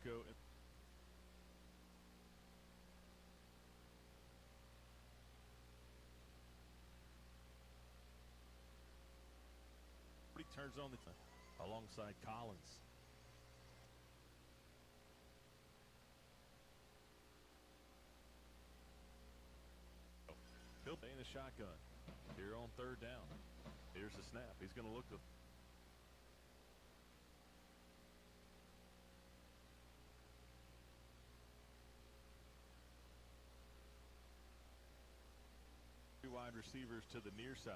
go. He turns on the alongside Collins. He'll stay in the shotgun here on third down. Here's the snap. He's going to look to. Two wide receivers to the near side.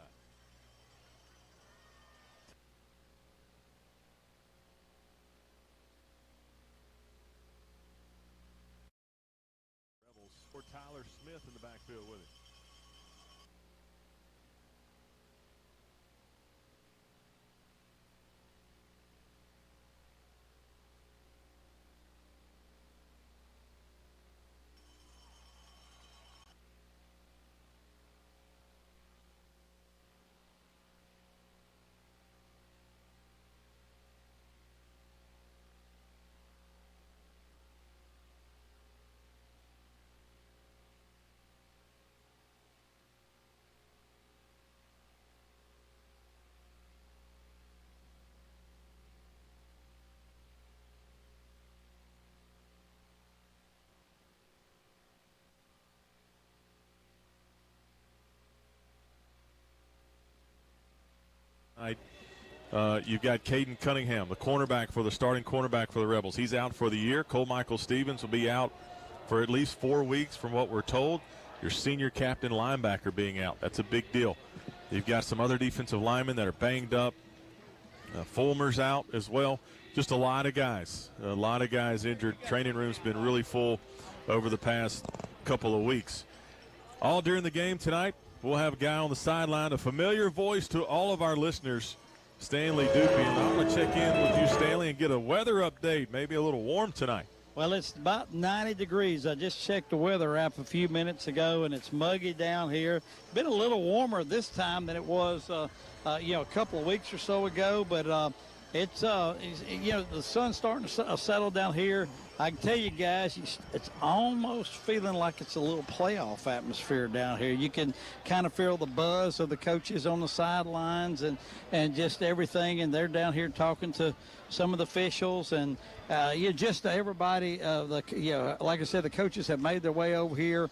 Rebels for Tyler Smith in the backfield with it. You've got Caden Cunningham, the cornerback for the starting cornerback for the Rebels. He's out for the year. Cole Michael Stevens will be out for at least 4 weeks from what we're told. Your senior captain linebacker being out. That's a big deal. You've got some other defensive linemen that are banged up. Fulmer's out as well. Just a lot of guys. A lot of guys injured. Training room's been really full over the past couple of weeks. All during the game tonight, we'll have a guy on the sideline, a familiar voice to all of our listeners, Stanley Dupuy. And I want to check in with you, Stanley, and get a weather update. Maybe a little warm tonight. Well, it's about 90 degrees. I just checked the weather app a few minutes ago, and it's muggy down here. Been a little warmer this time than it was, a couple of weeks or so ago. But it's the sun's starting to settle down here. I can tell you guys, it's almost feeling like it's a little playoff atmosphere down here. You can kind of feel the buzz of the coaches on the sidelines and just everything. And they're down here talking to some of the officials and just everybody. Like I said, the coaches have made their way over here.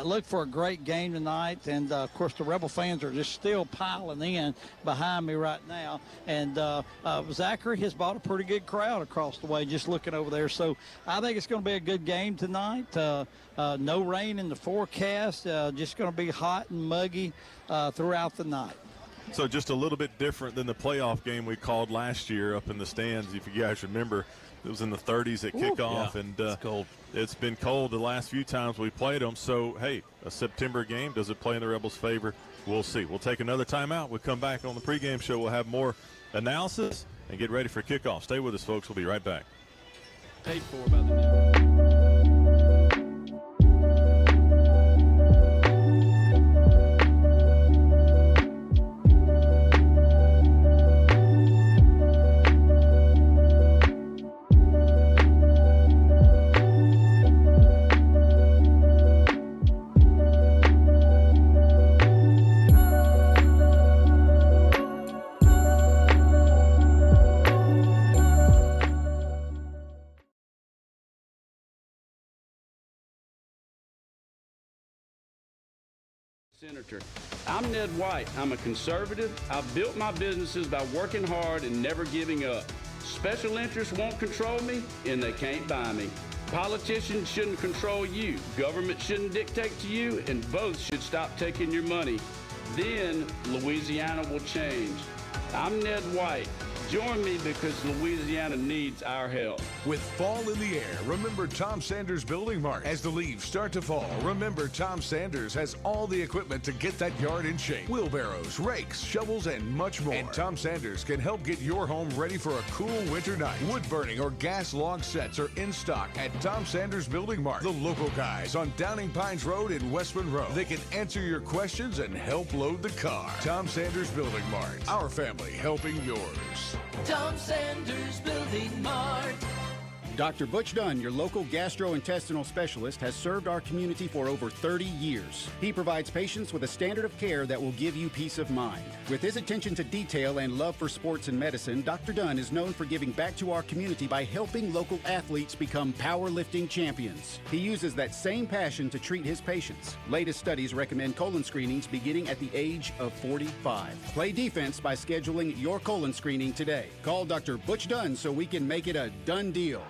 Look for a great game tonight. And, of course, the Rebel fans are just still piling in behind me right now. And Zachary has brought a pretty good crowd across the way just looking over there. So I think it's going to be a good game tonight. No rain in the forecast. Just going to be hot and muggy throughout the night. So just a little bit different than the playoff game we called last year up in the stands. If you guys remember, it was in the 30s at kickoff. Yeah, and it's cold. It's been cold the last few times we played them. So, hey, a September game, does it play in the Rebels' favor? We'll see. We'll take another timeout. We'll come back on the pregame show. We'll have more analysis and get ready for kickoff. Stay with us, folks. We'll be right back. Paid for by the network. Senator. I'm Ned White. I'm a conservative. I've built my businesses by working hard and never giving up. Special interests won't control me, and they can't buy me. Politicians shouldn't control you. Government shouldn't dictate to you, and both should stop taking your money. Then Louisiana will change. I'm Ned White. Join me because Louisiana needs our help. With fall in the air, remember Tom Sanders Building Mart. As the leaves start to fall, remember Tom Sanders has all the equipment to get that yard in shape. Wheelbarrows, rakes, shovels, and much more. And Tom Sanders can help get your home ready for a cool winter night. Wood burning or gas log sets are in stock at Tom Sanders Building Mart. The local guys on Downing Pines Road in West Monroe. They can answer your questions and help load the car. Tom Sanders Building Mart. Our family helping yours. Tom Sanders Building Mart. Dr. Butch Dunn, your local gastrointestinal specialist, has served our community for over 30 years. He provides patients with a standard of care that will give you peace of mind. With his attention to detail and love for sports and medicine, Dr. Dunn is known for giving back to our community by helping local athletes become powerlifting champions. He uses that same passion to treat his patients. Latest studies recommend colon screenings beginning at the age of 45. Play defense by scheduling your colon screening today. Call Dr. Butch Dunn so we can make it a done deal.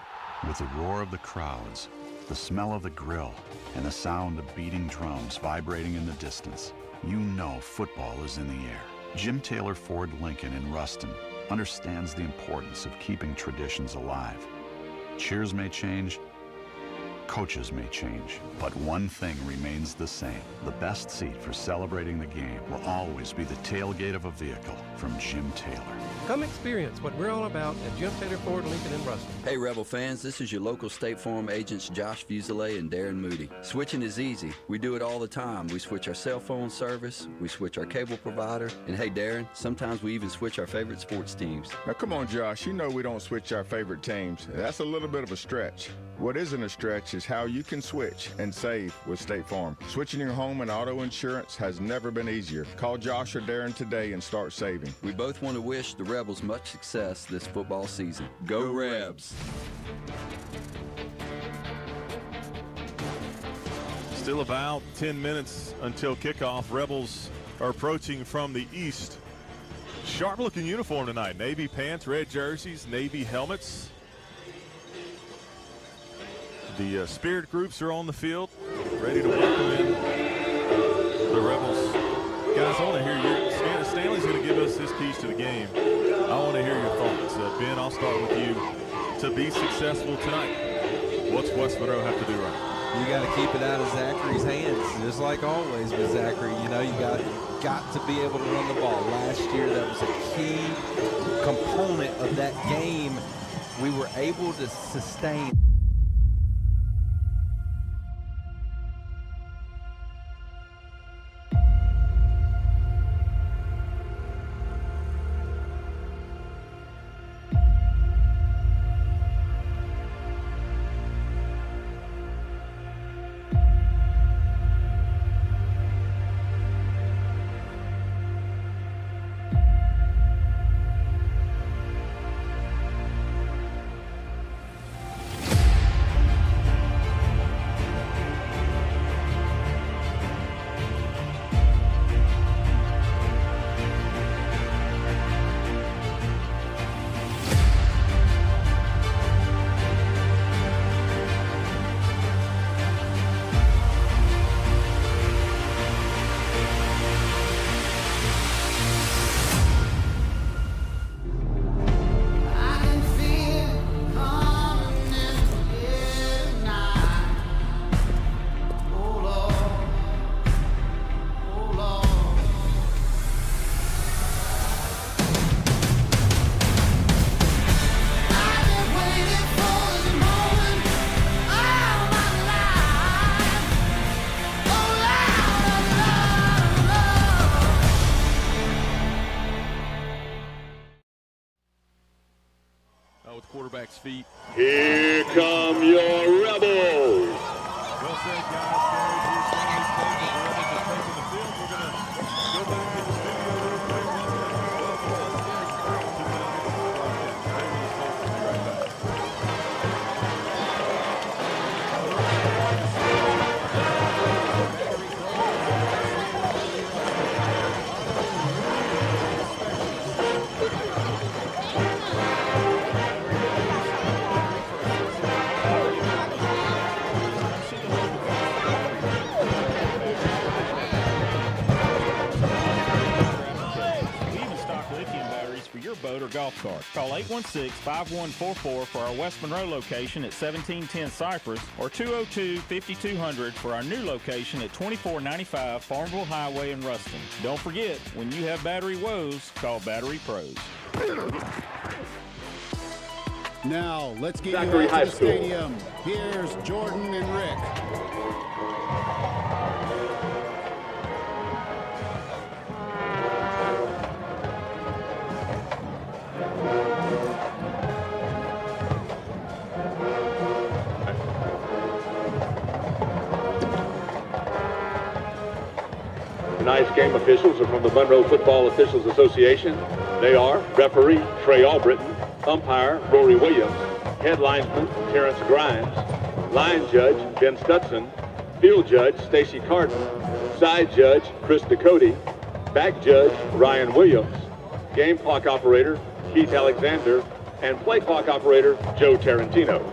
With the roar of the crowds, the smell of the grill, and the sound of beating drums vibrating in the distance, you know football is in the air. Jim Taylor Ford Lincoln in Ruston understands the importance of keeping traditions alive. Cheers may change, coaches may change, but one thing remains the same. The best seat for celebrating the game will always be the tailgate of a vehicle from Jim Taylor. Come experience what we're all about at Jim Taylor Ford Lincoln in Ruston. Hey Rebel fans, this is your local State Farm agents Josh Fuselier and Darren Moody. Switching is easy. We do it all the time. We switch our cell phone service, we switch our cable provider, and hey Darren, sometimes we even switch our favorite sports teams. Now come on Josh, you know we don't switch our favorite teams. That's a little bit of a stretch. What isn't a stretch is how you can switch and save with State Farm. Switching your home and auto insurance has never been easier. Call Josh or Darren today and start saving. We both want to wish the Rebels much success this football season. Go Rebs! Still about 10 minutes until kickoff. Rebels are approaching from the east. Sharp-looking uniform tonight. Navy pants, red jerseys, Navy helmets. The Spirit groups are on the field, ready to welcome in the Rebels. Guys, I want to hear your Stanley's going to give us his keys to the game. I want to hear your thoughts. Ben, I'll start with you. To be successful tonight, what's West Monroe have to do right? You got to keep it out of Zachary's hands, just like always with Zachary. You know, you got to be able to run the ball. Last year, that was a key component of that game. We were able to sustain. With quarterback's feet. Here come your Rebels. Well said, guys. We're going to go back to the studio real quick. boat or golf cart. Call 816-5144 for our West Monroe location at 1710 Cypress or 202-5200 for our new location at 2495 Farmville Highway in Ruston. Don't forget, when you have battery woes, call Battery Pros. Now, let's get Zachary you out High to the School. stadium. Here's Jordan and Rick. Tonight's game officials are from the Monroe Football Officials Association. They are referee Trey Albritton, umpire Rory Williams, head linesman Terrence Grimes, line judge Ben Stutson, field judge Stacy Carden, side judge Chris Ducote, back judge Ryan Williams, game clock operator Keith Alexander, and play clock operator Joe Tarantino.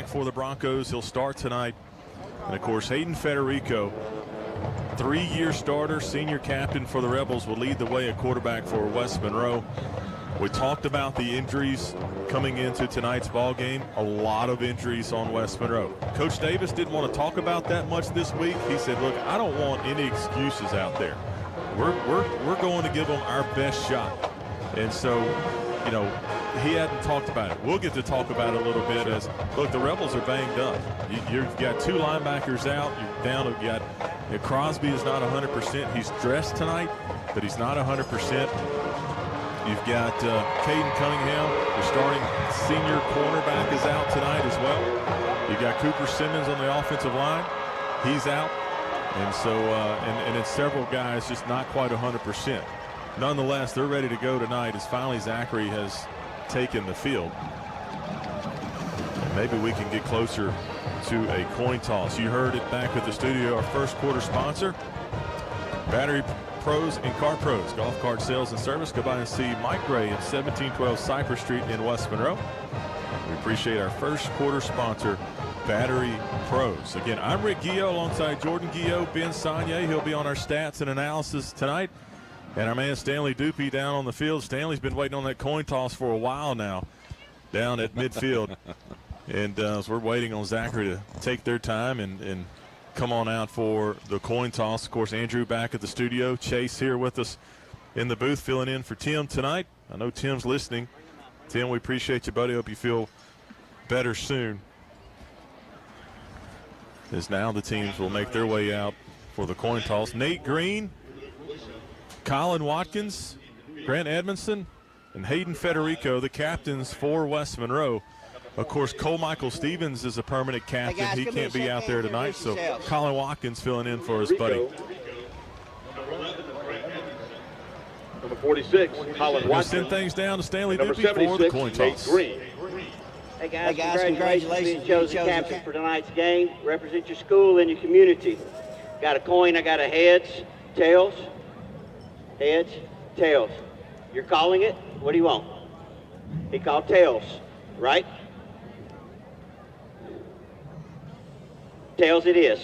For the Broncos, he'll start tonight. And of course, Hayden Federico, 3-year starter, senior captain for the Rebels, will lead the way at quarterback for West Monroe. We talked about the injuries coming into tonight's ball game. A lot of injuries on West Monroe. Coach Davis didn't want to talk about that much this week. He said, look, I don't want any excuses out there. We're going to give them our best shot. And so, you know, he hadn't talked about it. We'll get to talk about it a little bit as, look, the Rebels are banged up. You've got 2 linebackers out. You're down. You've got Crosby is not 100%. He's dressed tonight, but he's not 100%. You've got Caden Cunningham, the starting senior cornerback, is out tonight as well. You've got Cooper Simmons on the offensive line. He's out. And so, and it's several guys just not quite 100%. Nonetheless, they're ready to go tonight as finally Zachary has taken the field. And maybe we can get closer to a coin toss. You heard it back at the studio. Our first quarter sponsor, Battery Pros and Car Pros, golf cart sales and service. Go by and see Mike Gray at 1712 Cypress Street in West Monroe. We appreciate our first quarter sponsor, Battery Pros. Again, I'm Rick Guillo alongside Jordan Guillo, Ben Sagne. He'll be on our stats and analysis tonight. And our man Stanley Dupuy down on the field. Stanley's been waiting on that coin toss for a while now down at midfield. And as we're waiting on Zachary to take their time and come on out for the coin toss. Of course, Andrew back at the studio. Chase here with us in the booth filling in for Tim tonight. I know Tim's listening. Tim, we appreciate you, buddy. Hope you feel better soon. As now the teams will make their way out for the coin toss. Nate Green, Colin Watkins, Grant Edmondson, and Hayden Federico, the captains for West Monroe. Of course, Cole Michael Stevens is a permanent captain. He can't be out there tonight, so Colin Watkins filling in for his buddy. Number 46, Colin Watkins. Send things down to Stanley Dupuy for the coin toss. Green. Hey guys, congratulations on being chosen captain for tonight's game. Represent your school and your community. Got a coin, I got a heads, tails. Heads, tails. You're calling it? What do you want? He called tails, right? Tails it is.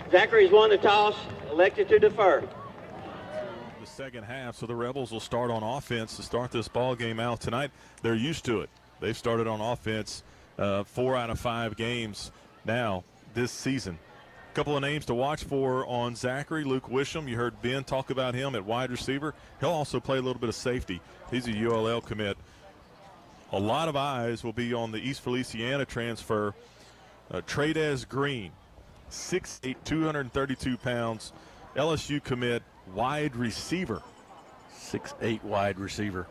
Zachary's won the toss, elected to defer. The second half, so the Rebels will start on offense to start this ball game out tonight. They're used to it. They've started on offense 4 out of 5 games now this season. A couple of names to watch for on Zachary. Luke Wisham, you heard Ben talk about him at wide receiver. He'll also play a little bit of safety. He's a ULL commit. A lot of eyes will be on the East Feliciana transfer, Tradez Green, 6'8", 232 pounds, LSU commit, wide receiver. 6'8" wide receiver.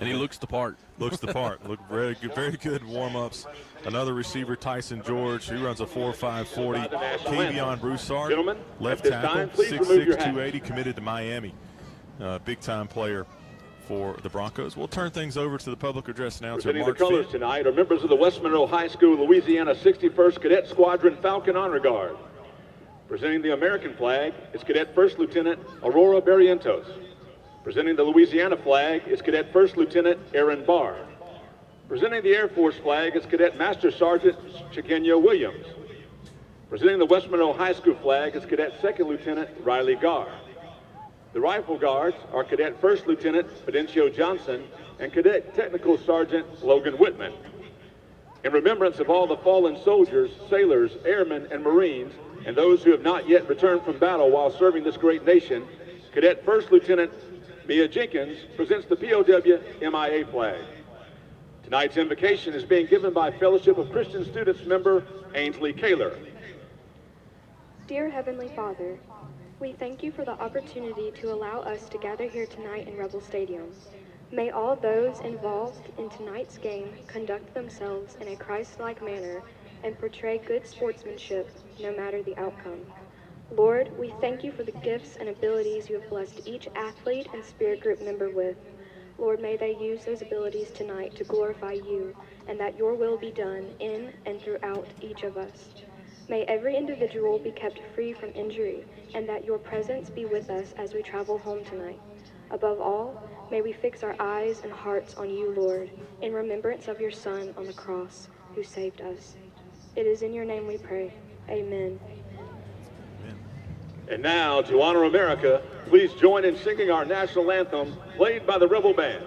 And he looks the part. Looks the part. Look very good warm-ups. Another receiver, Tyson George, he runs a 4.5 40. Kavion Broussard, left tackle, 6'6", 280, committed to Miami. Big-time player for the Broncos. We'll turn things over to the public address announcer, Presenting Mark the colors Fitt. tonight are members of the West Monroe High School, Louisiana 61st Cadet Squadron Falcon Honor Guard. Presenting the American flag is Cadet First Lieutenant Aurora Barrientos. Presenting the Louisiana flag is Cadet First Lieutenant Aaron Barr. Presenting the Air Force flag is Cadet Master Sergeant Chiquinho Williams. Presenting the West Monroe High School flag is Cadet Second Lieutenant Riley Garr. The Rifle Guards are Cadet First Lieutenant Fidencio Johnson and Cadet Technical Sergeant Logan Whitman. In remembrance of all the fallen soldiers, sailors, airmen, and Marines, and those who have not yet returned from battle while serving this great nation, Cadet First Lieutenant Mia Jenkins presents the POW MIA flag. Tonight's invocation is being given by Fellowship of Christian Students member Ainsley Kaler. Dear Heavenly Father, we thank you for the opportunity to allow us to gather here tonight in Rebel Stadium. May all those involved in tonight's game conduct themselves in a Christ-like manner and portray good sportsmanship no matter the outcome. Lord, we thank you for the gifts and abilities you have blessed each athlete and spirit group member with. Lord, may they use those abilities tonight to glorify you and that your will be done in and throughout each of us. May every individual be kept free from injury and that your presence be with us as we travel home tonight. Above all, may we fix our eyes and hearts on you, Lord, in remembrance of your Son on the cross who saved us. It is in your name we pray. Amen. And now, to honor America, please join in singing our national anthem played by the Rebel Band.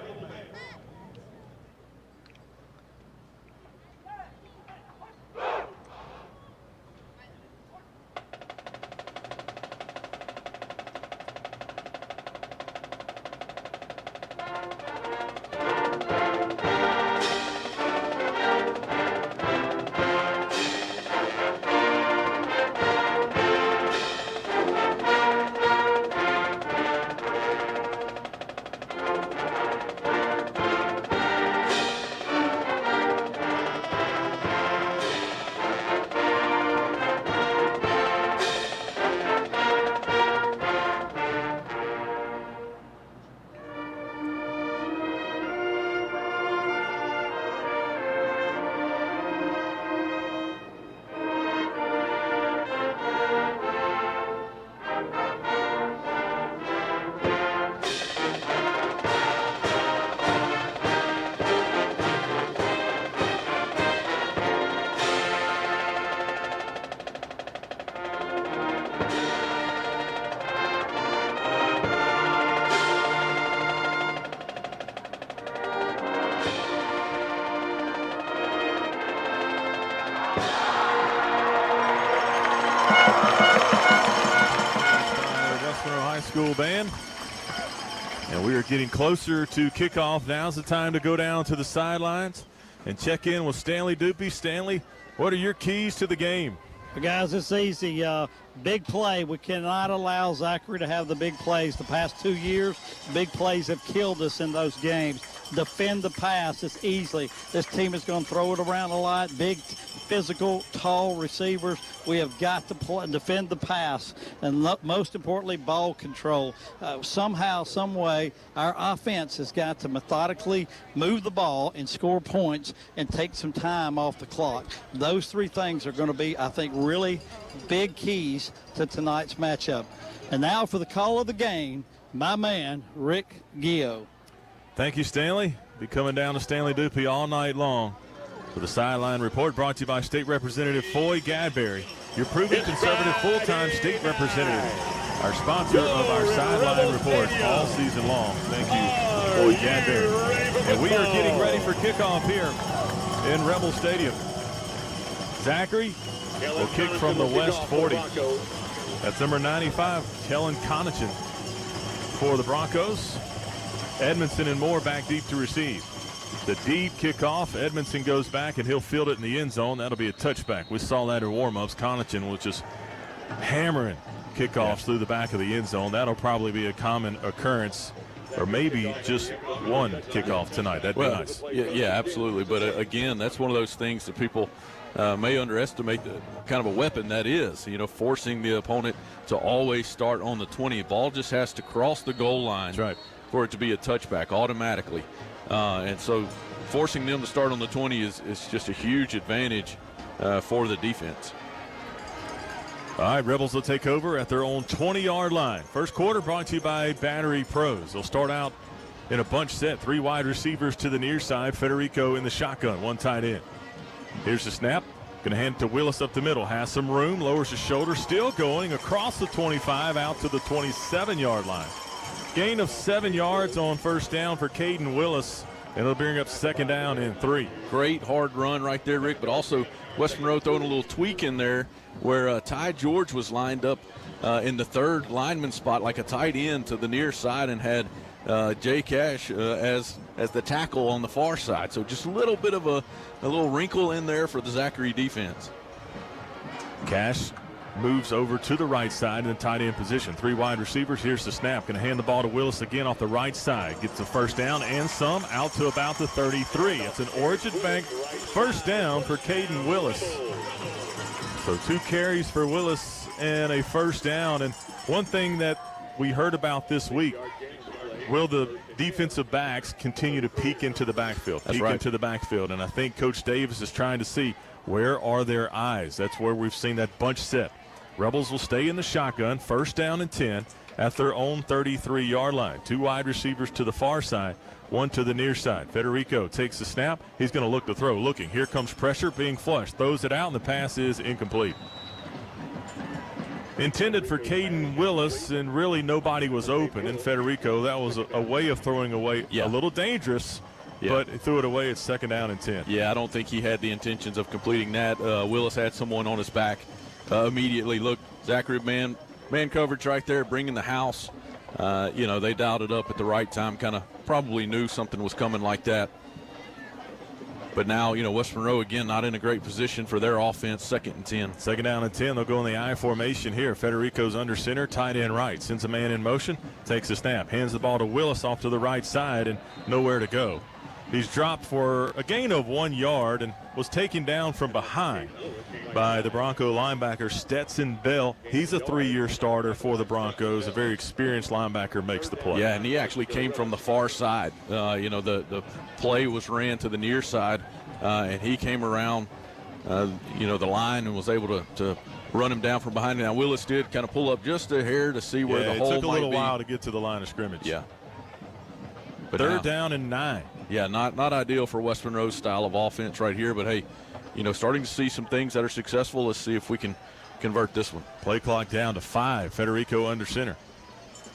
School band, and we are getting closer to kickoff. Now's the time to go down to the sidelines and check in with Stanley Dupuy. Stanley, what are your keys to the game? Well, guys, it's easy. Big play. We cannot allow Zachary to have the big plays. The past 2 years, big plays have killed us in those games. Defend the pass. It's easily. This team is going to throw it around a lot. Big, physical, tall receivers. We have got to defend the pass. And most importantly, ball control. Somehow, some way, our offense has got to methodically move the ball and score points and take some time off the clock. Those three things are going to be, I think, really big keys to tonight's matchup. And now for the call of the game, my man, Rick Gio. Thank you, Stanley. Be coming down to Stanley Dupuy all night long for the Sideline Report, brought to you by State Representative Foy Gadberry, your proven conservative full-time state representative. Our sponsor of our Sideline Report all season long. Thank you, Foy Gadberry. And we are getting ready for kickoff here in Rebel Stadium. Zachary will kick from the West 40. That's number 95, Kellen Connaughton for the Broncos. Edmondson and Moore back deep to receive. The deep kickoff. Edmondson goes back, and he'll field it in the end zone. That'll be a touchback. We saw that in warm-ups. Connaughton was just hammering kickoffs through the back of the end zone. That'll probably be a common occurrence, or maybe just one kickoff tonight. That'd be nice. Yeah, absolutely. But, again, that's one of those things that people may underestimate the kind of a weapon that is, forcing the opponent to always start on the 20. Ball just has to cross the goal line. That's right. For it to be a touchback automatically. And so forcing them to start on the 20 is just a huge advantage for the defense. All right, Rebels will take over at their own 20-yard line. First quarter brought to you by Battery Pros. They'll start out in a bunch set. 3 wide receivers to the near side. Federico in the shotgun, 1 tight end. Here's the snap. Going to hand it to Willis up the middle. Has some room, lowers his shoulder, still going across the 25 out to the 27-yard line. Gain of 7 yards on first down for Caden Willis, and it'll bring up second down and 3. Great hard run right there, Rick, but also West Monroe throwing a little tweak in there where Ty George was lined up in the third lineman spot like a tight end to the near side and had Jay Cash as the tackle on the far side. So just a little bit of a little wrinkle in there for the Zachary defense. Cash moves over to the right side in the tight end position. 3 wide receivers. Here's the snap. Going to hand the ball to Willis again off the right side. Gets the first down and some out to about the 33. It's an Origin Bank first down for Caden Willis. So 2 carries for Willis and a first down. And one thing that we heard about this week, will the defensive backs continue to peek into the backfield? Into the backfield. And I think Coach Davis is trying to see where are their eyes. That's where we've seen that bunch set. Rebels will stay in the shotgun, first down and 10 at their own 33-yard line. 2 wide receivers to the far side, 1 to the near side. Federico takes the snap. He's going to look to throw. Looking. Here comes pressure, being flushed. Throws it out, and the pass is incomplete. Intended for Caden Willis, and really nobody was open. And Federico, that was a way of throwing away, a little dangerous, but he threw it away at second down and 10. Yeah, I don't think he had the intentions of completing that. Willis had someone on his back immediately. Look, Zachary, man coverage right there, bringing the house. They dialed it up at the right time, kind of probably knew something was coming like that. But now, West Monroe, again, not in a great position for their offense, second and 10. Second down and 10. They'll go in the I formation here. Federico's under center, tight end right. Sends a man in motion, takes a snap, hands the ball to Willis off to the right side, and nowhere to go. He's dropped for a gain of 1 yard and was taken down from behind by the Bronco linebacker Stetson Bell. He's a 3-year starter for the Broncos. A very experienced linebacker makes the play. Yeah, and he actually came from the far side. The play was ran to the near side, and he came around, the line and was able to run him down from behind. Now, Willis did kind of pull up just a hair to see where the hole might be. It took a little while to get to the line of scrimmage. Yeah. But third down and 9. Yeah, not ideal for West Monroe's style of offense right here, but hey, starting to see some things that are successful. Let's see if we can convert this one. Play clock down to 5. Federico under center.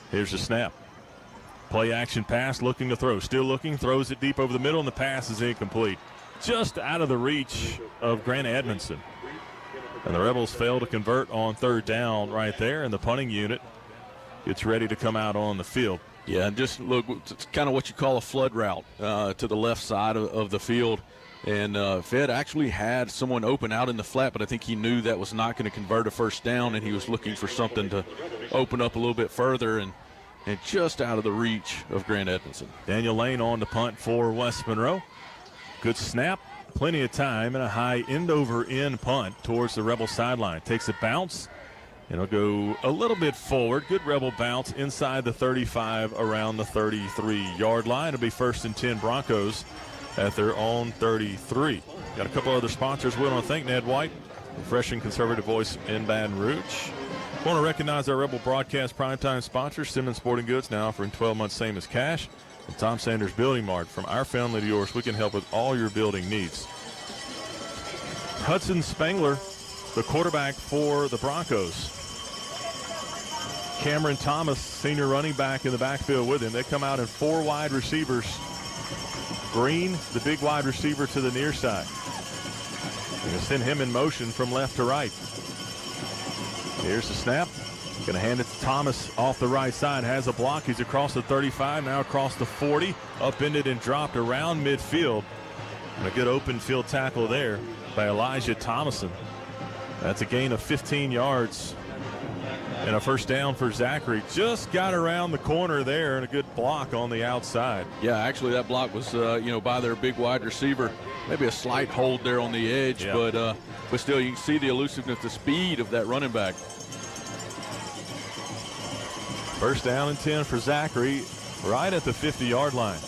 Here's the snap. Play action pass, looking to throw. Still looking, throws it deep over the middle, and the pass is incomplete. Just out of the reach of Grant Edmondson. And the Rebels fail to convert on third down right there, and the punting unit gets ready to come out on the field. Yeah, and just look, it's kind of what you call a flood route to the left side of the field. And Fed actually had someone open out in the flat, but I think he knew that was not going to convert a first down, and he was looking for something to open up a little bit further, and just out of the reach of Grant Edmondson. Daniel Lane on the punt for West Monroe. Good snap, plenty of time, and a high end-over-end punt towards the Rebel sideline. Takes a bounce. It'll go a little bit forward. Good Rebel bounce inside the 35 around the 33-yard line. It'll be first and 10 Broncos at their own 33. Got a couple other sponsors we want to thank. Ned White, refreshing conservative voice in Baton Rouge. Want to recognize our Rebel broadcast primetime sponsors, Simmons Sporting Goods, now offering 12 months same as cash. And Tom Sanders Building Mart. From our family to yours, we can help with all your building needs. Hudson Spangler, the quarterback for the Broncos. Cameron Thomas, senior running back in the backfield with him. They come out in 4 wide receivers. Green, the big wide receiver to the near side. They're going to send him in motion from left to right. Here's the snap. Going to hand it to Thomas off the right side. Has a block. He's across the 35, now across the 40. Upended and dropped around midfield. And a good open field tackle there by Elijah Thomason. That's a gain of 15 yards. And a first down for Zachary. Just got around the corner there, and a good block on the outside. Yeah, actually that block was, by their big wide receiver. Maybe a slight hold there on the edge, but still you can see the elusiveness, the speed of that running back. First down and 10 for Zachary, right at the 50-yard line.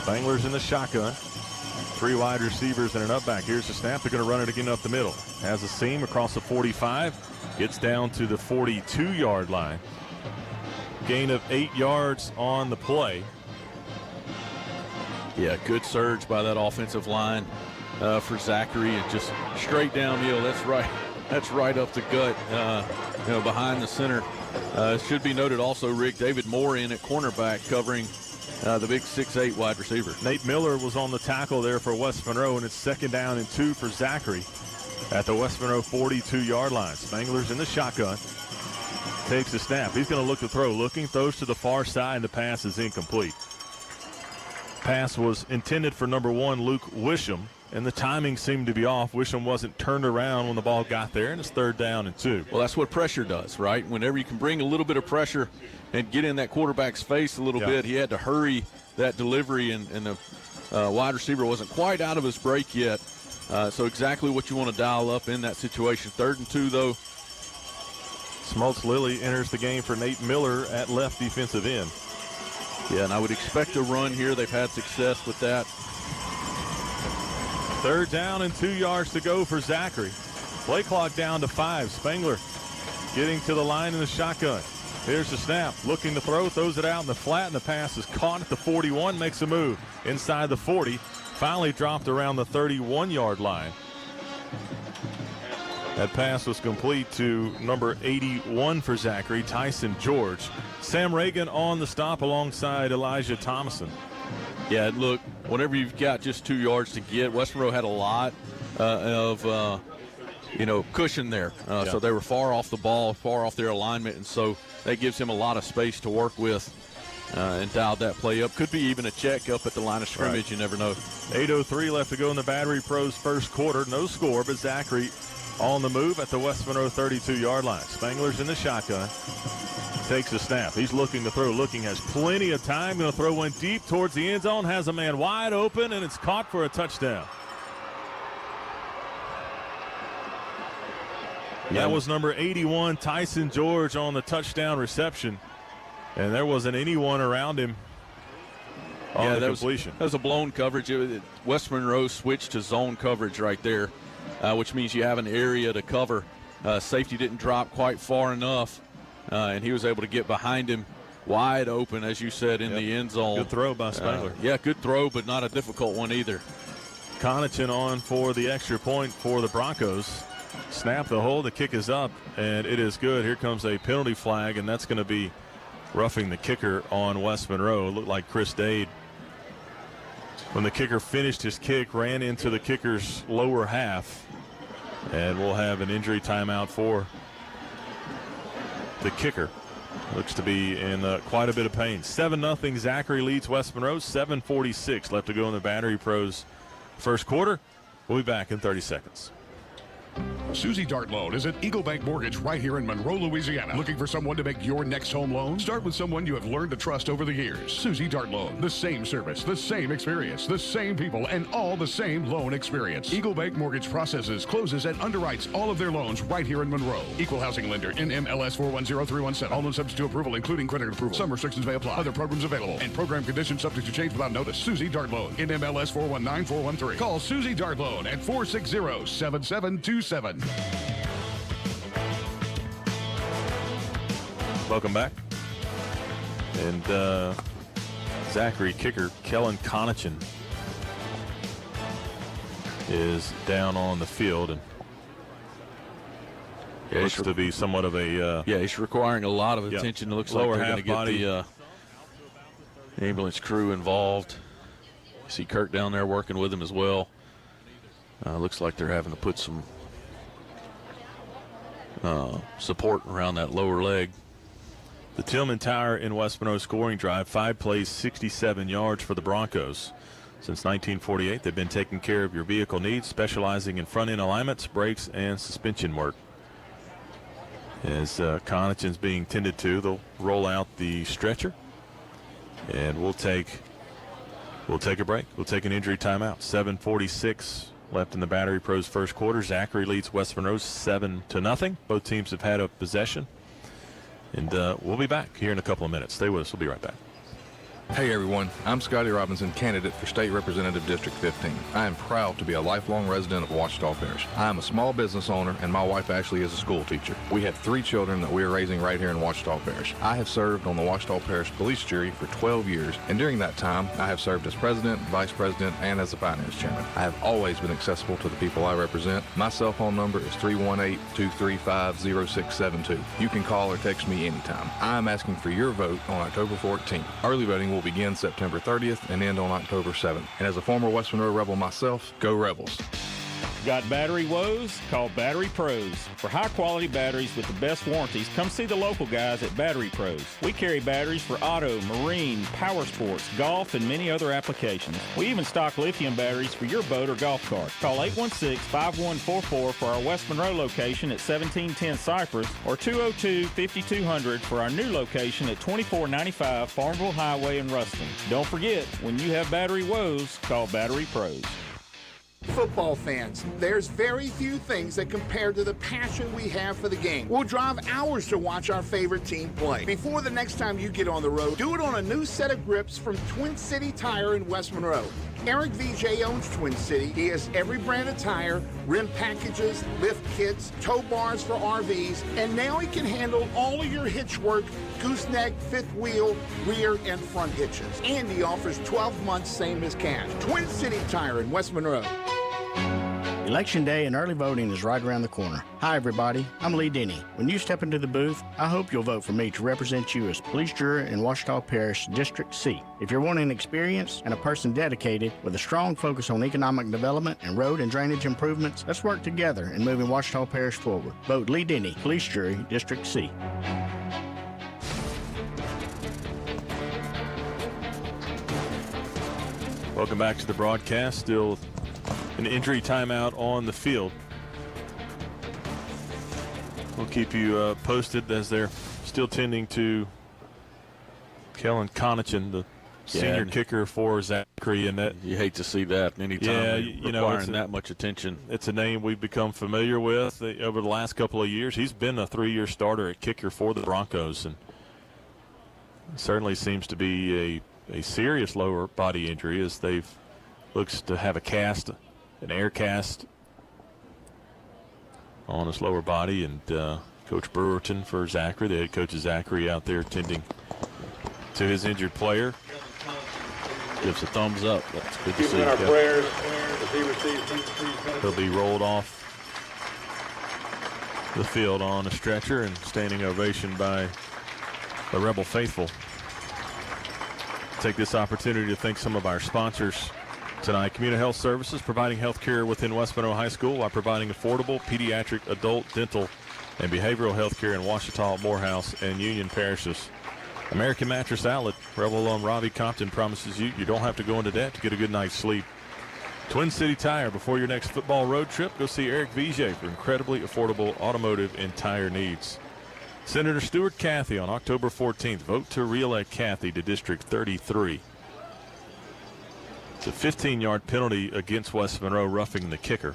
Spangler's in the shotgun. 3 wide receivers and an up back. Here's the snap. They're going to run it again up the middle. Has a seam across the 45. Gets down to the 42-yard line. Gain of 8 yards on the play. Yeah, good surge by that offensive line. for Zachary, and just straight downhill. That's right. That's right up the gut, behind the center. It should be noted also, Rick, David Moore in at cornerback covering the big 6'8" wide receiver. Nate Miller was on the tackle there for West Monroe, and it's 2nd down and 2 for Zachary at the West Monroe 42-yard line. Spangler's in the shotgun. Takes the snap. He's going to look to throw. Looking, throws to the far side, and the pass is incomplete. Pass was intended for number 1, Luke Wisham, and the timing seemed to be off. Wisham wasn't turned around when the ball got there, and it's 3rd down and 2. Well, that's what pressure does, right? Whenever you can bring a little bit of pressure and get in that quarterback's face a little bit, he had to hurry that delivery, and the wide receiver wasn't quite out of his break yet. So exactly what you want to dial up in that situation. 3rd and 2, though. Smoltz Lilly enters the game for Nate Miller at left defensive end. Yeah, and I would expect a run here. They've had success with that. 3rd down and 2 yards to go for Zachary. Play clock down to 5. Spangler getting to the line in the shotgun. Here's the snap. Looking to throw, throws it out in the flat, and the pass is caught at the 41, makes a move inside the 40. Finally dropped around the 31-yard line. That pass was complete to number 81 for Zachary, Tyson George. Sam Reagan on the stop alongside Elijah Thomason. Yeah, look, whenever you've got just 2 yards to get, West Monroe had a lot of cushion there. So they were far off the ball, far off their alignment, and so that gives him a lot of space to work with and dialed that play up. Could be even a check up at the line of scrimmage. Right. You never know. 8:03 left to go in the Battery Pros first quarter. No score, but Zachary on the move at the West Monroe 32-yard line. Spangler's in the shotgun. Takes the snap. He's looking to throw. Looking, has plenty of time. Going to throw one deep towards the end zone. Has a man wide open, and it's caught for a touchdown. That was number 81, Tyson George, on the touchdown reception. And there wasn't anyone around him on the completion. That was a blown coverage. West Monroe switched to zone coverage right there, which means you have an area to cover. Safety didn't drop quite far enough, and he was able to get behind him wide open, as you said, in the end zone. Good throw by Spangler. Good throw, but not a difficult one either. Connaughton on for the extra point for the Broncos. Snap the hole. The kick is up, and it is good. Here comes a penalty flag, and that's going to be roughing the kicker on West Monroe. It looked like Chris Dade, when the kicker finished his kick, ran into the kicker's lower half, and we'll have an injury timeout for the kicker. Looks to be in quite a bit of pain. 7-0 Zachary leads West Monroe. 7:46 left to go in the Battery Pros first quarter. We'll be back in 30 seconds. Susie Dart Loan is at Eagle Bank Mortgage right here in Monroe, Louisiana. Looking for someone to make your next home loan? Start with someone you have learned to trust over the years. Susie Dart Loan. The same service, the same experience, the same people, and all the same loan experience. Eagle Bank Mortgage processes, closes, and underwrites all of their loans right here in Monroe. Equal housing lender, NMLS 410317. All loans subject to approval, including credit approval. Some restrictions may apply. Other programs available. And program conditions subject to change without notice. Susie Dart Loan. NMLS 419413. Call Susie Dart Loan at 460-7727. Welcome back. And Zachary kicker Kellen Connaughton is down on the field, and looks to be somewhat of a he's requiring a lot of attention. It looks like they're going to get the ambulance crew involved. See Kirk down there working with him as well. Looks like they're having to put some support around that lower leg. The Tillman Tower in West Monroe scoring drive, 5 plays, 67 yards for the Broncos. Since 1948, they've been taking care of your vehicle needs, specializing in front-end alignments, brakes, and suspension work. As Connaughton's being tended to, they'll roll out the stretcher, and we'll take a break. We'll take an injury timeout. 7:46 left in the Battery Pros first quarter. Zachary leads West Monroe 7-0. Both teams have had a possession. And we'll be back here in a couple of minutes. Stay with us. We'll be right back. Hey everyone, I'm Scotty Robinson, candidate for State Representative District 15. I am proud to be a lifelong resident of Ouachita Parish. I am a small business owner and my wife Ashley is a school teacher. We have 3 children that we are raising right here in Ouachita Parish. I have served on the Ouachita Parish Police Jury for 12 years, and during that time, I have served as president, vice president, and as the finance chairman. I have always been accessible to the people I represent. My cell phone number is 318-235-0672. You can call or text me anytime. I am asking for your vote on October 14th. Early voting will begin September 30th and end on October 7th. And as a former West Monroe Rebel myself, go Rebels. Got battery woes? Call Battery Pros. For high-quality batteries with the best warranties, come see the local guys at Battery Pros. We carry batteries for auto, marine, power sports, golf, and many other applications. We even stock lithium batteries for your boat or golf cart. Call 816-5144 for our West Monroe location at 1710 Cypress or 202-5200 for our new location at 2495 Farmville Highway in Ruston. Don't forget, when you have battery woes, call Battery Pros. Football fans, there's very few things that compare to the passion we have for the game. We'll drive hours to watch our favorite team play. Before the next time you get on the road, do it on a new set of grips from Twin City Tire in West Monroe. Eric VJ owns Twin City. He has every brand of tire, rim packages, lift kits, tow bars for RVs, and now he can handle all of your hitch work, gooseneck, fifth wheel, rear, and front hitches. And he offers 12 months same as cash. Twin City Tire in West Monroe. Election day and early voting is right around the corner. Hi everybody, I'm Lee Denny. When you step into the booth, I hope you'll vote for me to represent you as police juror in Ouachita Parish District C. If you're wanting experience and a person dedicated with a strong focus on economic development and road and drainage improvements, let's work together in moving Ouachita Parish forward. Vote Lee Denny, police jury, District C. Welcome back to the broadcast. Still an injury timeout on the field. We'll keep you posted as they're still tending to Kellen Connachin, the senior kicker for Zachary, and that you hate to see that anytime requiring that much attention. It's a name we've become familiar with over the last couple of years. He's been a 3-year starter at kicker for the Broncos, and certainly seems to be a serious lower body injury as they've looks to have an air cast on his lower body, and Coach Brewerton for Zachary, the head coach of Zachary, out there tending to his injured player. Gives a thumbs up. That's good to see. Our prayers as he receives. He'll be rolled off the field on a stretcher, and standing ovation by the Rebel faithful. Take this opportunity to thank some of our sponsors tonight. Community Health Services, providing health care within West Monroe High School while providing affordable pediatric, adult, dental, and behavioral health care in Ouachita, Morehouse, and Union parishes. American Mattress Outlet, Rebel alum Robbie Compton promises you don't have to go into debt to get a good night's sleep. Twin City Tire, before your next football road trip, go see Eric Vijay for incredibly affordable automotive and tire needs. Senator Stuart Cathy on October 14th. Vote to re-elect Cathy to District 33. It's a 15-yard penalty against West Monroe, roughing the kicker.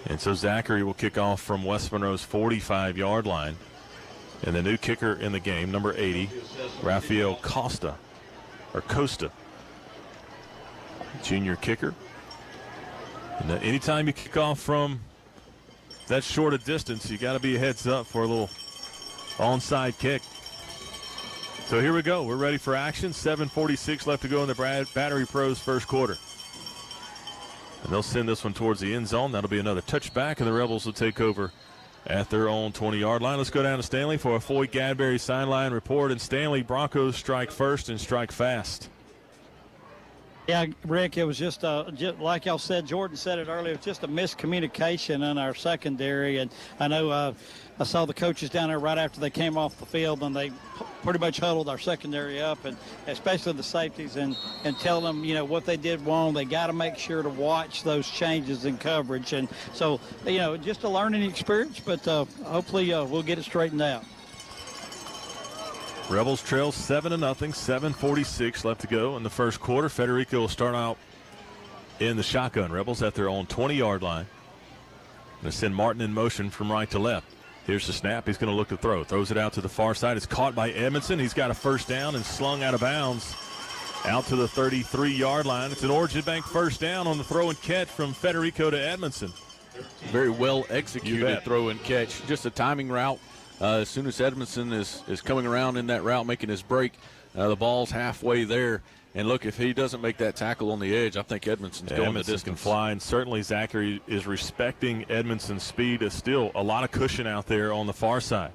And so Zachary will kick off from West Monroe's 45-yard line. And the new kicker in the game, number 80, Rafael Costa, junior kicker. And anytime you kick off from that short a distance, you got to be a heads up for a little onside kick. So here we go. We're ready for action. 7:46 left to go in the Battery Pros first quarter. And they'll send this one towards the end zone. That'll be another touchback, and the Rebels will take over at their own 20-yard line. Let's go down to Stanley for a Floyd Gadberry sideline report. And Stanley, Broncos strike first and strike fast. Yeah, Rick, it was just like y'all said, Jordan said it earlier, just a miscommunication in our secondary. And I know I saw the coaches down there right after they came off the field, and they pretty much huddled our secondary up, and especially the safeties, and tell them, what they did wrong. They got to make sure to watch those changes in coverage. And so, just a learning experience, but hopefully we'll get it straightened out. Rebels trail 7-0, 7:46 left to go in the first quarter. Federico will start out in the shotgun. Rebels at their own 20-yard line. Going to send Martin in motion from right to left. Here's the snap. He's going to look to throw. Throws it out to the far side. It's caught by Edmondson. He's got a first down and slung out of bounds out to the 33-yard line. It's an Origin Bank first down on the throw and catch from Federico to Edmondson. Very well executed throw and catch. Just a timing route. As soon as Edmondson is coming around in that route, making his break, the ball's halfway there. And look, if he doesn't make that tackle on the edge, I think Edmondson's going the distance. Can fly, and certainly Zachary is respecting Edmondson's speed. There's still a lot of cushion out there on the far side.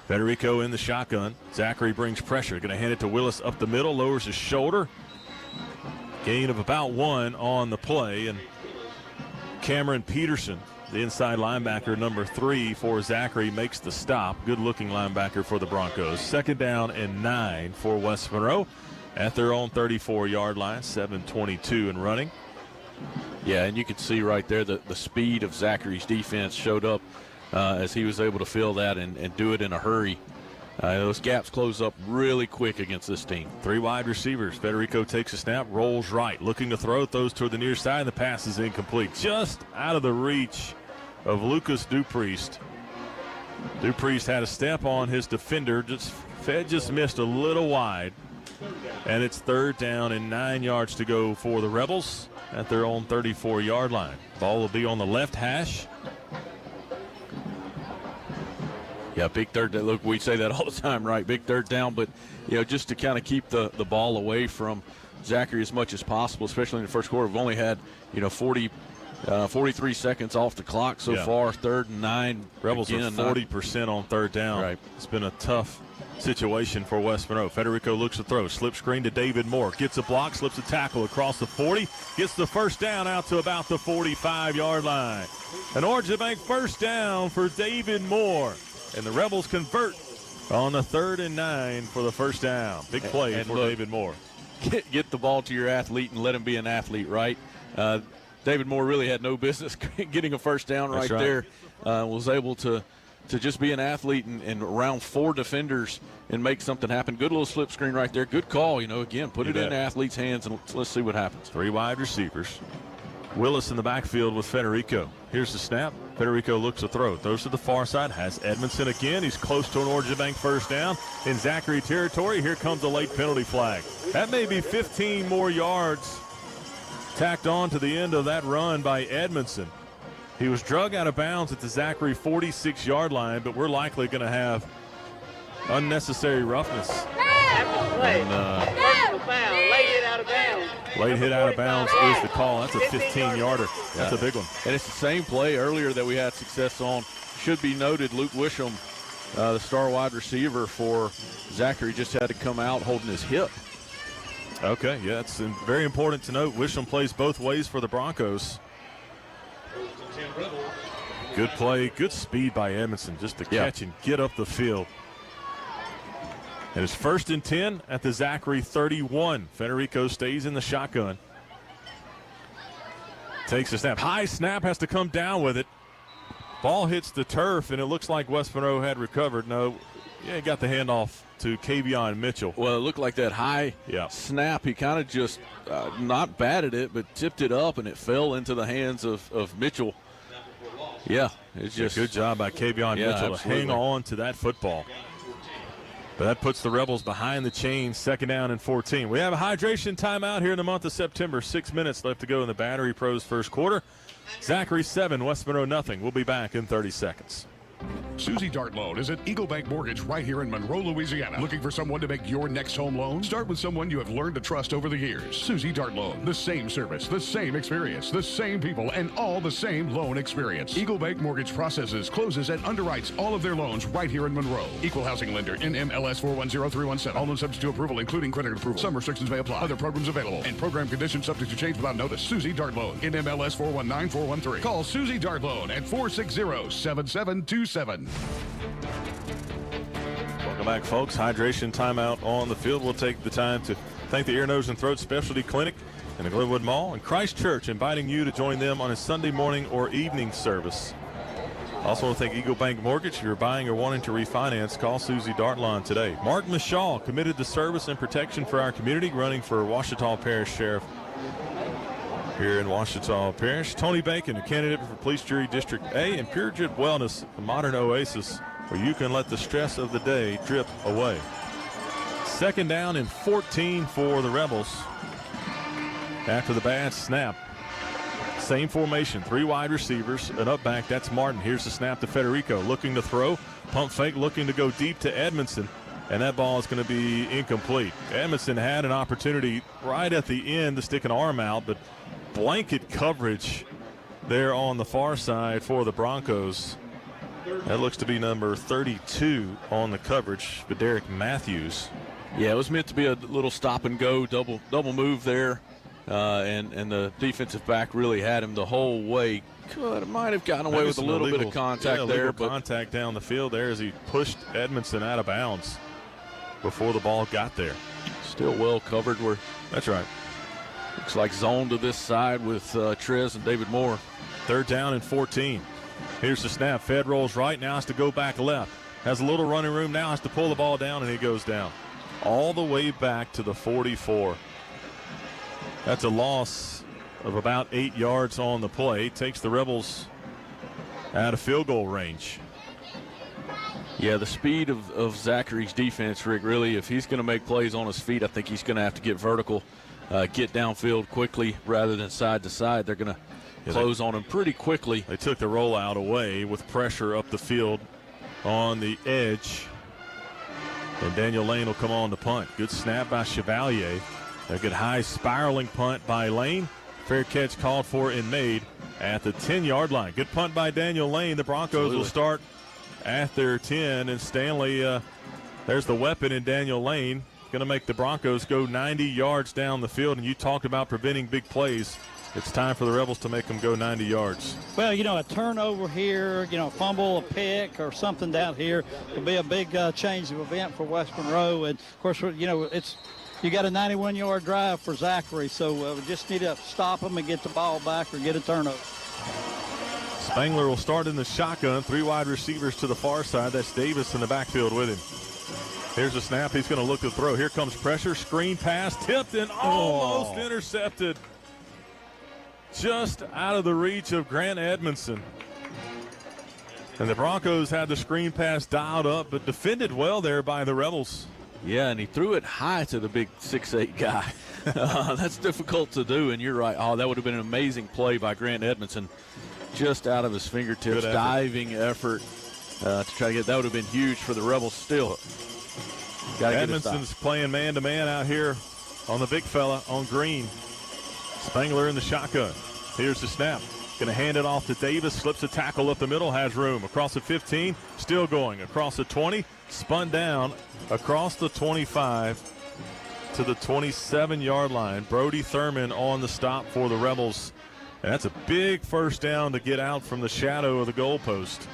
Federico in the shotgun. Zachary brings pressure. Going to hand it to Willis up the middle, lowers his shoulder. Gain of about 1 on the play, and Cameron Peterson, the inside linebacker, number 3 for Zachary, makes the stop. Good-looking linebacker for the Broncos. 2nd down and 9 for West Monroe at their own 34-yard line, 7:22 and running. Yeah, and you can see right there the speed of Zachary's defense showed up as he was able to fill that and do it in a hurry. Those gaps close up really quick against this team. 3 wide receivers. Federico takes a snap, rolls right, looking to throw, throws toward the near side, and the pass is incomplete. Just out of the reach of Lucas Dupriest. Dupriest had a step on his defender. Fed just missed a little wide. And it's 3rd down and 9 yards to go for the Rebels at their own 34-yard line. Ball will be on the left hash. Yeah, big third down. Look, we say that all the time, right? Big third down, but, just to kind of keep the ball away from Zachary as much as possible, especially in the first quarter. We've only had, 43 seconds off the clock so far, 3rd and 9. Rebels are 40% on 3rd down. Right. It's been a tough situation for West Monroe. Federico looks to throw. Slip screen to David Moore. Gets a block, slips a tackle across the 40. Gets the first down out to about the 45-yard line. An Origin Bank first down for David Moore. And the Rebels convert on the 3rd and 9 for the first down. Big play for David Moore. Get the ball to your athlete and let him be an athlete, right? David Moore really had no business getting a first down right there. Was able to just be an athlete and around 4 defenders and make something happen. Good little slip screen right there. Good call, again, put it in the athlete's hands and let's see what happens. 3 wide receivers. Willis in the backfield with Federico. Here's the snap. Federico looks to throw. Throws to the far side. Has Edmondson again. He's close to an Origin Bank first down in Zachary territory. Here comes a late penalty flag. That may be 15 more yards tacked on to the end of that run by Edmondson. He was drug out of bounds at the Zachary 46-yard line, but we're likely going to have unnecessary roughness. Personal foul. Late hit out of bounds. Late hit out of bounds is the call. That's a 15-yarder. That's a big one. And it's the same play earlier that we had success on. Should be noted, Luke Wisham, the star wide receiver for Zachary, just had to come out holding his hip. Okay, yeah, it's very important to note. Wisham plays both ways for the Broncos. Good play, good speed by Edmondson just to catch and get up the field. And it's 1st and 10 at the Zachary 31. Federico stays in the shotgun. Takes a snap. High snap, has to come down with it. Ball hits the turf, and it looks like West Monroe had recovered. No, he got the handoff to Kavion Mitchell. Well, it looked like that high snap. He kind of just not batted it, but tipped it up, and it fell into the hands of Mitchell. Yeah, it's just a good job by Kavion Mitchell to hang on to that football. But that puts the Rebels behind the chains, 2nd down and 14. We have a hydration timeout here in the month of September. 6 minutes left to go in the Battery Pros first quarter. Zachary 7, West Monroe nothing. We'll be back in 30 seconds. Susie Dart Loan is at Eagle Bank Mortgage right here in Monroe, Louisiana. Looking for someone to make your next home loan? Start with someone you have learned to trust over the years. Susie Dart Loan. The same service, the same experience, the same people, and all the same loan experience. Eagle Bank Mortgage processes, closes, and underwrites all of their loans right here in Monroe. Equal housing lender, NMLS 410317. All loans subject to approval, including credit approval. Some restrictions may apply. Other programs available. And program conditions subject to change without notice. Susie Dart Loan. NMLS 419413. Call Susie Dart Loan at 460-7727. Welcome back, folks. Hydration timeout on the field. We'll take the time to thank the Ear, Nose, and Throat Specialty Clinic in the Glenwood Mall and Christchurch, inviting you to join them on a Sunday morning or evening service. Also want to thank Eagle Bank Mortgage. If you're buying or wanting to refinance, call Susie Dartlon today. Mark Michaud, committed to service and protection for our community, running for Ouachita Parish Sheriff here in Ouachita Parish. Tony Bacon, a candidate for Police Jury District A, and Pure Drip Wellness, a modern oasis where you can let the stress of the day drip away. 2nd down and 14 for the Rebels. After the bad snap. Same formation, 3 wide receivers, an up back, that's Martin. Here's the snap to Federico, looking to throw. Pump fake, looking to go deep to Edmondson. And that ball is going to be incomplete. Edmondson had an opportunity right at the end to stick an arm out, but blanket coverage there on the far side for the Broncos. That looks to be number 32 on the coverage, but Derek Matthews. Yeah, it was meant to be a little stop and go, double move there, and the defensive back really had him the whole way. Might have gotten away with a little bit of contact there, but contact down the field there as he pushed Edmondson out of bounds before the ball got there. Still well covered. That's right. Looks like zone to this side with Trez and David Moore. 3rd down and 14. Here's the snap. Fed rolls right, now has to go back left. Has a little running room now, has to pull the ball down, and he goes down. All the way back to the 44. That's a loss of about 8 yards on the play. Takes the Rebels out of field goal range. Yeah, the speed of Zachary's defense, Rick, really, if he's going to make plays on his feet, I think he's going to have to get vertical, get downfield quickly rather than side to side. They're going to close on him pretty quickly. They took the rollout away with pressure up the field on the edge. And Daniel Lane will come on to punt. Good snap by Chevalier. A good high spiraling punt by Lane. Fair catch called for and made at the 10-yard line. Good punt by Daniel Lane. The Broncos will start at their 10, and Stanley, there's the weapon in Daniel Lane. Going to make the Broncos go 90 yards down the field, and you talked about preventing big plays. It's time for the Rebels to make them go 90 yards. Well, a turnover here, fumble, a pick, or something down here will be a big change of event for West Monroe. And, of course, you got a 91-yard drive for Zachary, so we just need to stop them and get the ball back or get a turnover. Spangler will start in the shotgun. 3 wide receivers to the far side. That's Davis in the backfield with him. Here's a snap. He's going to look to throw. Here comes pressure. Screen pass. Tipped and almost intercepted. Just out of the reach of Grant Edmondson. And the Broncos had the screen pass dialed up, but defended well there by the Rebels. Yeah, and he threw it high to the big 6'8" guy. That's difficult to do, and you're right. Oh, that would have been an amazing play by Grant Edmondson. Just out of his fingertips, diving effort to try to get. That would have been huge for the Rebels still. Edmondson's playing man-to-man out here on the big fella on green. Spangler in the shotgun. Here's the snap. Going to hand it off to Davis. Slips a tackle up the middle. Has room. Across the 15. Still going. Across the 20. Spun down. Across the 25 to the 27-yard line. Brody Thurman on the stop for the Rebels. And that's a big first down to get out from the shadow of the goalpost.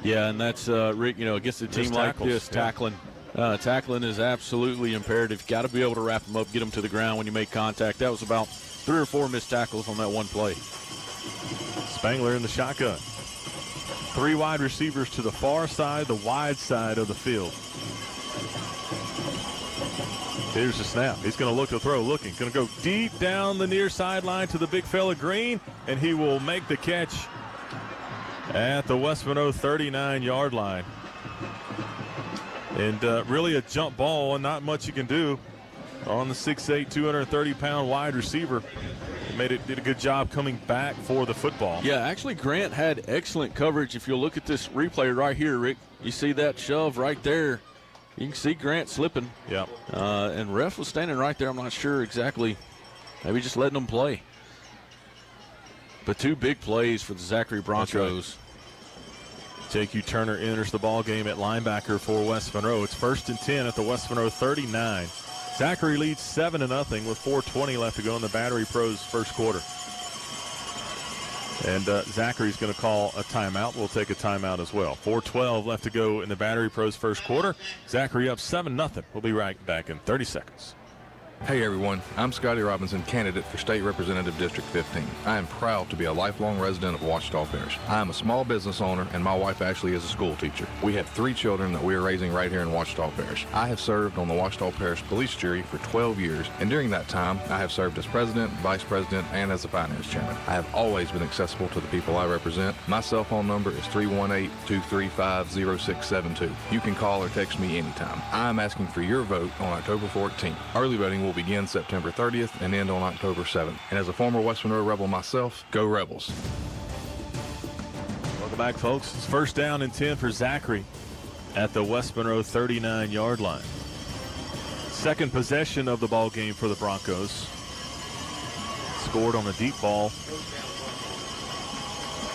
Yeah, and that's, Rick, against a team like this, tackling is absolutely imperative. Got to be able to wrap them up, get them to the ground when you make contact. That was about 3 or 4 missed tackles on that one play. Spangler in the shotgun. 3 wide receivers to the far side, the wide side of the field. Here's the snap. He's going to look to throw, looking. Going to go deep down the near sideline to the big fella Green, and he will make the catch at the West Monroe 39-yard line. And really a jump ball, and not much you can do on the 6'8", 230-pound wide receiver. Did a good job coming back for the football. Yeah, actually Grant had excellent coverage. If you'll look at this replay right here, Rick, you see that shove right there. You can see Grant slipping. Yeah. And ref was standing right there. I'm not sure exactly. Maybe just letting them play. But 2 big plays for the Zachary Broncos. J.Q. Turner enters the ball game at linebacker for West Monroe. It's 1st and 10 at the West Monroe 39. Zachary leads 7-0 with 4:20 left to go in the Battery Pros first quarter. And Zachary's going to call a timeout. We'll take a timeout as well. 4:12 left to go in the Battery Pros first quarter. Zachary up 7-0. We'll be right back in 30 seconds. Hey everyone, I'm Scotty Robinson, candidate for State Representative District 15. I am proud to be a lifelong resident of Ouachita Parish. I am a small business owner and my wife Ashley is a school teacher. We have 3 children that we are raising right here in Ouachita Parish. I have served on the Ouachita Parish Police Jury for 12 years, and during that time, I have served as president, vice president, and as the finance chairman. I have always been accessible to the people I represent. My cell phone number is 318-235-0672. You can call or text me anytime. I am asking for your vote on October 14th. Early voting will begin September 30th and end on October 7th. And as a former West Monroe Rebel myself, go Rebels. Welcome back, folks. It's first down and 10 for Zachary at the West Monroe 39-yard line. Second possession of the ball game for the Broncos. Scored on a deep ball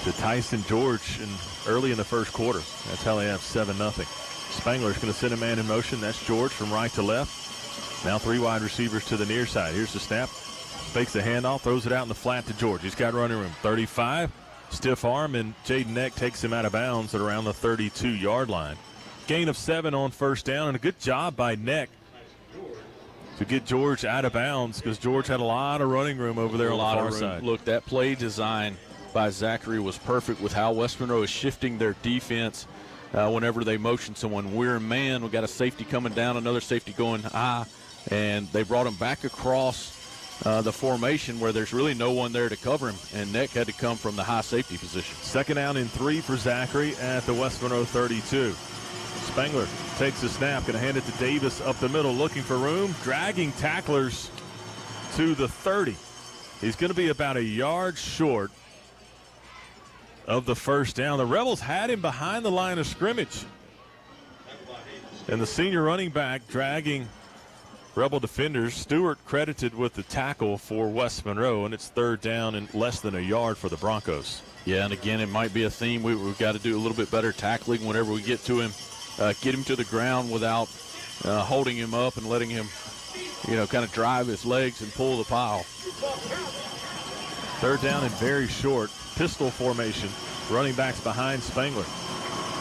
to Tyson George early in the first quarter. That's how they have 7-0. Spangler's going to send a man in motion. That's George from right to left. Now 3 wide receivers to the near side. Here's the snap. Fakes the handoff, throws it out in the flat to George. He's got running room. 35. Stiff arm, and Jaden Neck takes him out of bounds at around the 32-yard line. Gain of 7 on first down, and a good job by Neck to get George out of bounds because George had a lot of running room over there on the far side. Look, that play design by Zachary was perfect with how West Monroe is shifting their defense whenever they motion someone. We're in man. We got a safety coming down, another safety going high. And they brought him back across the formation where there's really no one there to cover him, and Neck had to come from the high safety position. Second down and 3 for Zachary at the West Monroe 32. Spangler takes the snap, going to hand it to Davis up the middle, looking for room, dragging tacklers to the 30. He's going to be about a yard short of the first down. The Rebels had him behind the line of scrimmage. And the senior running back dragging Rebel defenders. Stewart credited with the tackle for West Monroe, and it's third down and less than a yard for the Broncos. Yeah, and again, it might be a theme. We've got to do a little bit better tackling whenever we get to him. Get him to the ground without holding him up and letting him, kind of drive his legs and pull the pile. Third down and very short. Pistol formation. Running backs behind Spangler.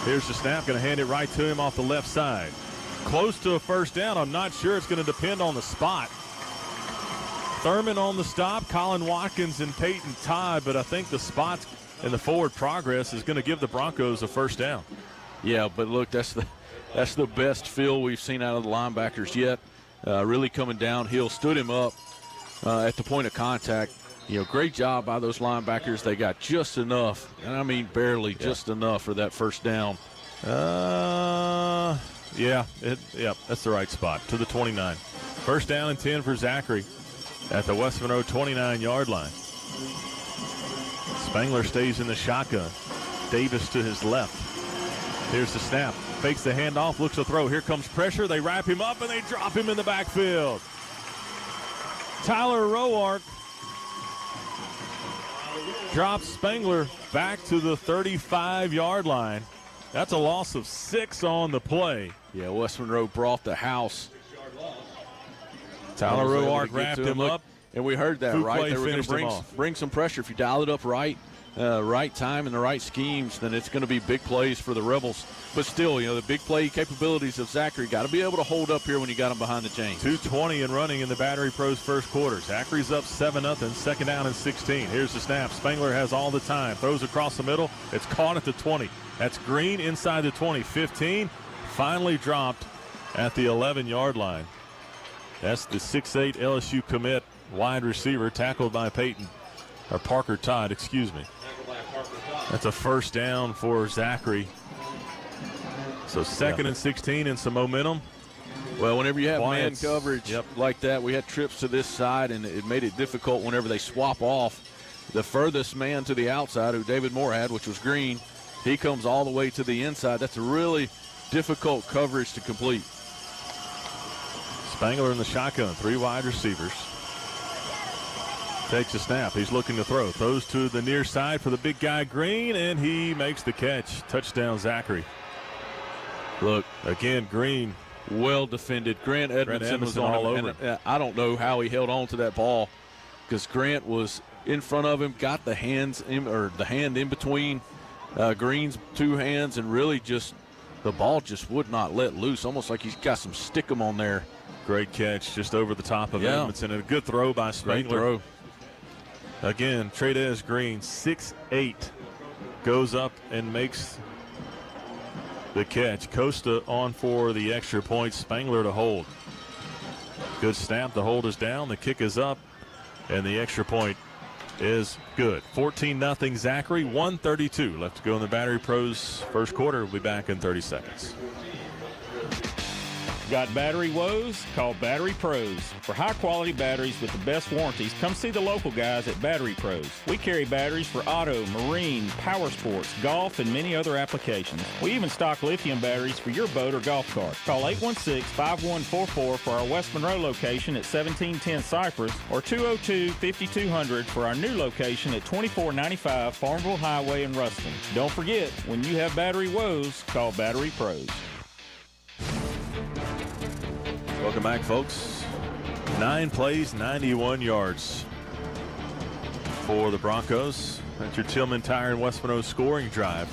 Here's the snap. Going to hand it right to him off the left side. Close to a first down. I'm not sure. It's going to depend on the spot. Thurman on the stop. Colin Watkins and Peyton Todd, but I think the spots and the forward progress is going to give the Broncos a first down. Yeah, but look, that's the best feel we've seen out of the linebackers yet. Really coming downhill. Stood him up at the point of contact. Great job by those linebackers. They got just enough, and I mean barely, just enough for that first down. Yeah, that's the right spot, to the 29. First down and 10 for Zachary at the West Monroe 29-yard line. Spangler stays in the shotgun. Davis to his left. Here's the snap. Fakes the handoff, looks to throw. Here comes pressure. They wrap him up, and they drop him in the backfield. Tyler Roark drops Spangler back to the 35-yard line. That's a loss of 6 on the play. Yeah, West Monroe brought the house. Tyler Roark wrapped him up. And we heard that, right? They were going to bring some pressure. If you dial it up right, right time and the right schemes, then it's going to be big plays for the Rebels. But still, the big play capabilities of Zachary got to be able to hold up here when you got him behind the chains. 2:20 and running in the Battery Pros first quarter. Zachary's up 7-0, second down and 16. Here's the snap. Spangler has all the time. Throws across the middle. It's caught at the 20. That's Green inside the 20. 15. Finally dropped at the 11-yard line. That's the 6'8 LSU commit wide receiver, tackled by Parker Todd, excuse me. That's a first down for Zachary. So second and 16 and some momentum. Well, whenever you have man coverage like that, we had trips to this side, and it made it difficult whenever they swap off. The furthest man to the outside, who David Moore had, which was Green, he comes all the way to the inside. That's a really difficult coverage to complete. Spangler in the shotgun, 3 wide receivers. Takes a snap. He's looking to throw. Throws to the near side for the big guy, Green, and he makes the catch. Touchdown, Zachary. Look, again, Green. Well defended. Grant Edmondson was all over him. I don't know how he held on to that ball because Grant was in front of him, got the hand in between Green's 2 hands, and really just the ball just would not let loose, almost like he's got some stickum on there. Great catch just over the top of Edmondson, and a good throw by Spangler. Great throw. Again, Trey'Dez Green, 6'8", goes up and makes the catch. Costa on for the extra point. Spangler to hold. Good snap. The hold is down. The kick is up, and the extra point is good. 14-0 Zachary, 1:32 left to go in the Battery Pros first quarter. We'll be back in 30 seconds. Got battery woes? Call Battery Pros. For high-quality batteries with the best warranties, come see the local guys at Battery Pros. We carry batteries for auto, marine, power sports, golf, and many other applications. We even stock lithium batteries for your boat or golf cart. Call 816-5144 for our West Monroe location at 1710 Cypress or 202-5200 for our new location at 2495 Farmville Highway in Ruston. Don't forget, when you have battery woes, call Battery Pros. Welcome back, folks. 9 plays, 91 yards for the Broncos. That's your Tillman Tire and West Monroe scoring drive.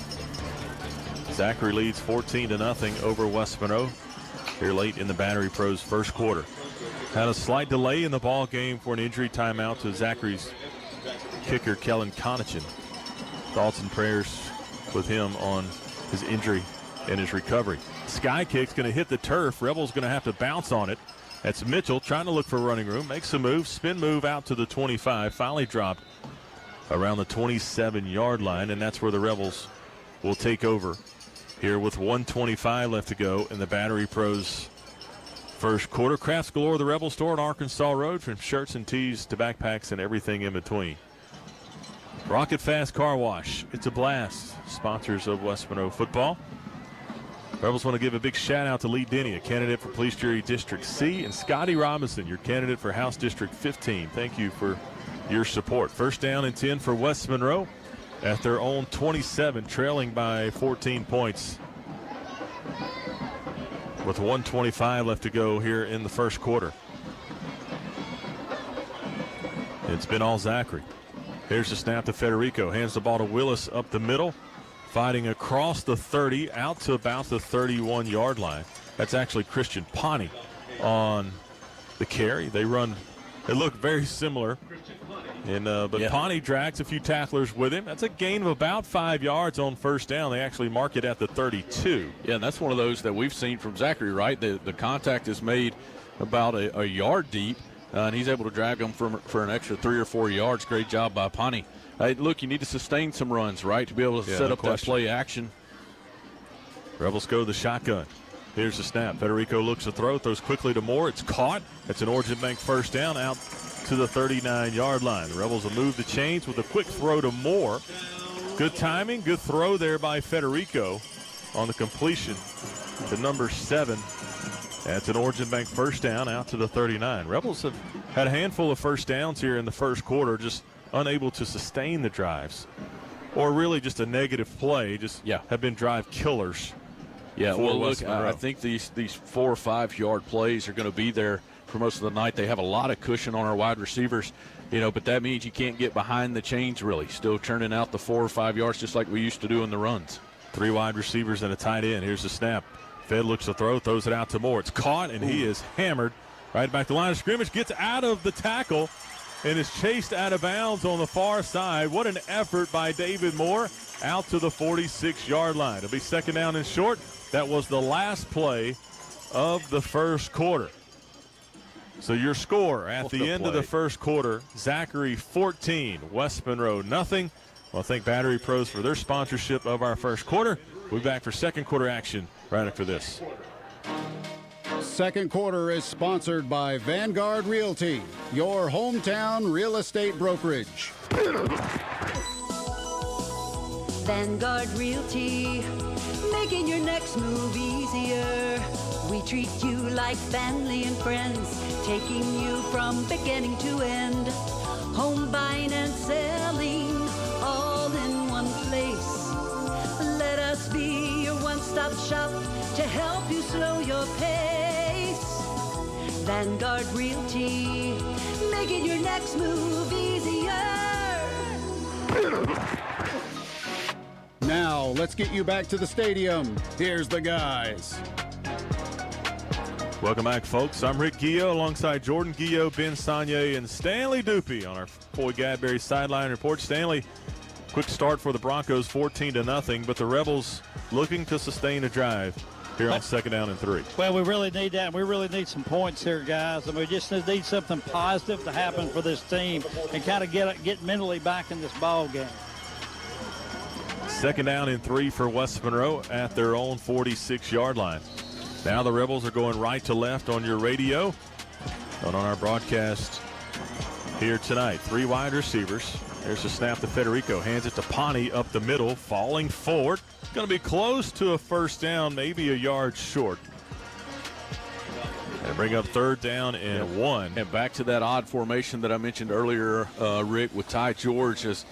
Zachary leads 14-0 over West Monroe here late in the Battery Pros first quarter. Had a slight delay in the ball game for an injury timeout to Zachary's kicker, Kellen Conichin. Thoughts and prayers with him on his injury and his recovery. Sky kick's going to hit the turf. Rebels going to have to bounce on it. That's Mitchell trying to look for running room. Makes a move. Spin move out to the 25. Finally dropped around the 27-yard line, and that's where the Rebels will take over here with 1:25 left to go in the Battery Pros first quarter. Crafts Galore, the Rebel store on Arkansas Road, from shirts and tees to backpacks and everything in between. Rocket Fast Car Wash. It's a blast. Sponsors of West Monroe football. Rebels want to give a big shout out to Lee Denny, a candidate for Police Jury District C, and Scotty Robinson, your candidate for House District 15. Thank you for your support. First down and 10 for West Monroe at their own 27, trailing by 14 points. With 1:25 left to go here in the first quarter. It's been all Zachary. Here's the snap to Federico. Hands the ball to Willis up the middle. Fighting across the 30 out to about the 31-yard line. That's actually Christian Pawnee on the carry. They look very similar. But Pawnee drags a few tacklers with him. That's a gain of about 5 yards on first down. They actually mark it at the 32. Yeah, and that's one of those that we've seen from Zachary, right? The contact is made about a yard deep, and he's able to drag them for an extra 3 or 4 yards. Great job by Pawnee. Look, you need to sustain some runs, right, to be able to set up that play action. Rebels go to the shotgun. Here's the snap. Federico looks to throw, throws quickly to Moore. It's caught. It's an Origin Bank first down out to the 39-yard line. The Rebels will move the chains with a quick throw to Moore. Good timing, good throw there by Federico on the completion to number 7. That's an Origin Bank first down out to the 39. Rebels have had a handful of first downs here in the first quarter, just unable to sustain the drives, or really just a negative play, have been drive killers. Yeah, well, look, I think these 4 or 5 yard plays are going to be there for most of the night. They have a lot of cushion on our wide receivers, but that means you can't get behind the chains really. Still churning out the 4 or 5 yards just like we used to do in the runs. 3 wide receivers and a tight end. Here's the snap. Fed looks to throw, throws it out to Moore. It's caught, and he is hammered right back to the line of scrimmage, gets out of the tackle, and is chased out of bounds on the far side. What an effort by David Moore, out to the 46-yard line. It'll be second down and short. That was the last play of the first quarter. So your score at the end of the first quarter, Zachary 14, West Monroe nothing. Well, thank Battery Pros for their sponsorship of our first quarter. We'll be back for second quarter action right after this. Second quarter is sponsored by Vanguard Realty, your hometown real estate brokerage. Vanguard Realty, making your next move easier. We treat you like family and friends, taking you from beginning to end. Home buying and selling, all in one place. Let us be your one-stop shop to help you slow your pace. Vanguard Realty, making your next move easier. Now, let's get you back to the stadium. Here's the guys. Welcome back, folks. I'm Rick Gio alongside Jordan Gio, Ben Sagne, and Stanley Dupuy on our Boy Gadberry sideline report. Stanley, quick start for the Broncos, 14-0, but the Rebels looking to sustain a drive here on 2nd down and 3. Well, we really need that. We really need some points here, guys. And we just need something positive to happen for this team and kind of get mentally back in this ball game. 2nd down and 3 for West Monroe at their own 46-yard line. Now the Rebels are going right to left on your radio and on our broadcast here tonight. 3 wide receivers. There's a snap to Federico. Hands it to Pawnee up the middle, falling forward. Going to be close to a first down, maybe a yard short. And bring up 3rd down and 1. And back to that odd formation that I mentioned earlier, Rick, with Ty George as,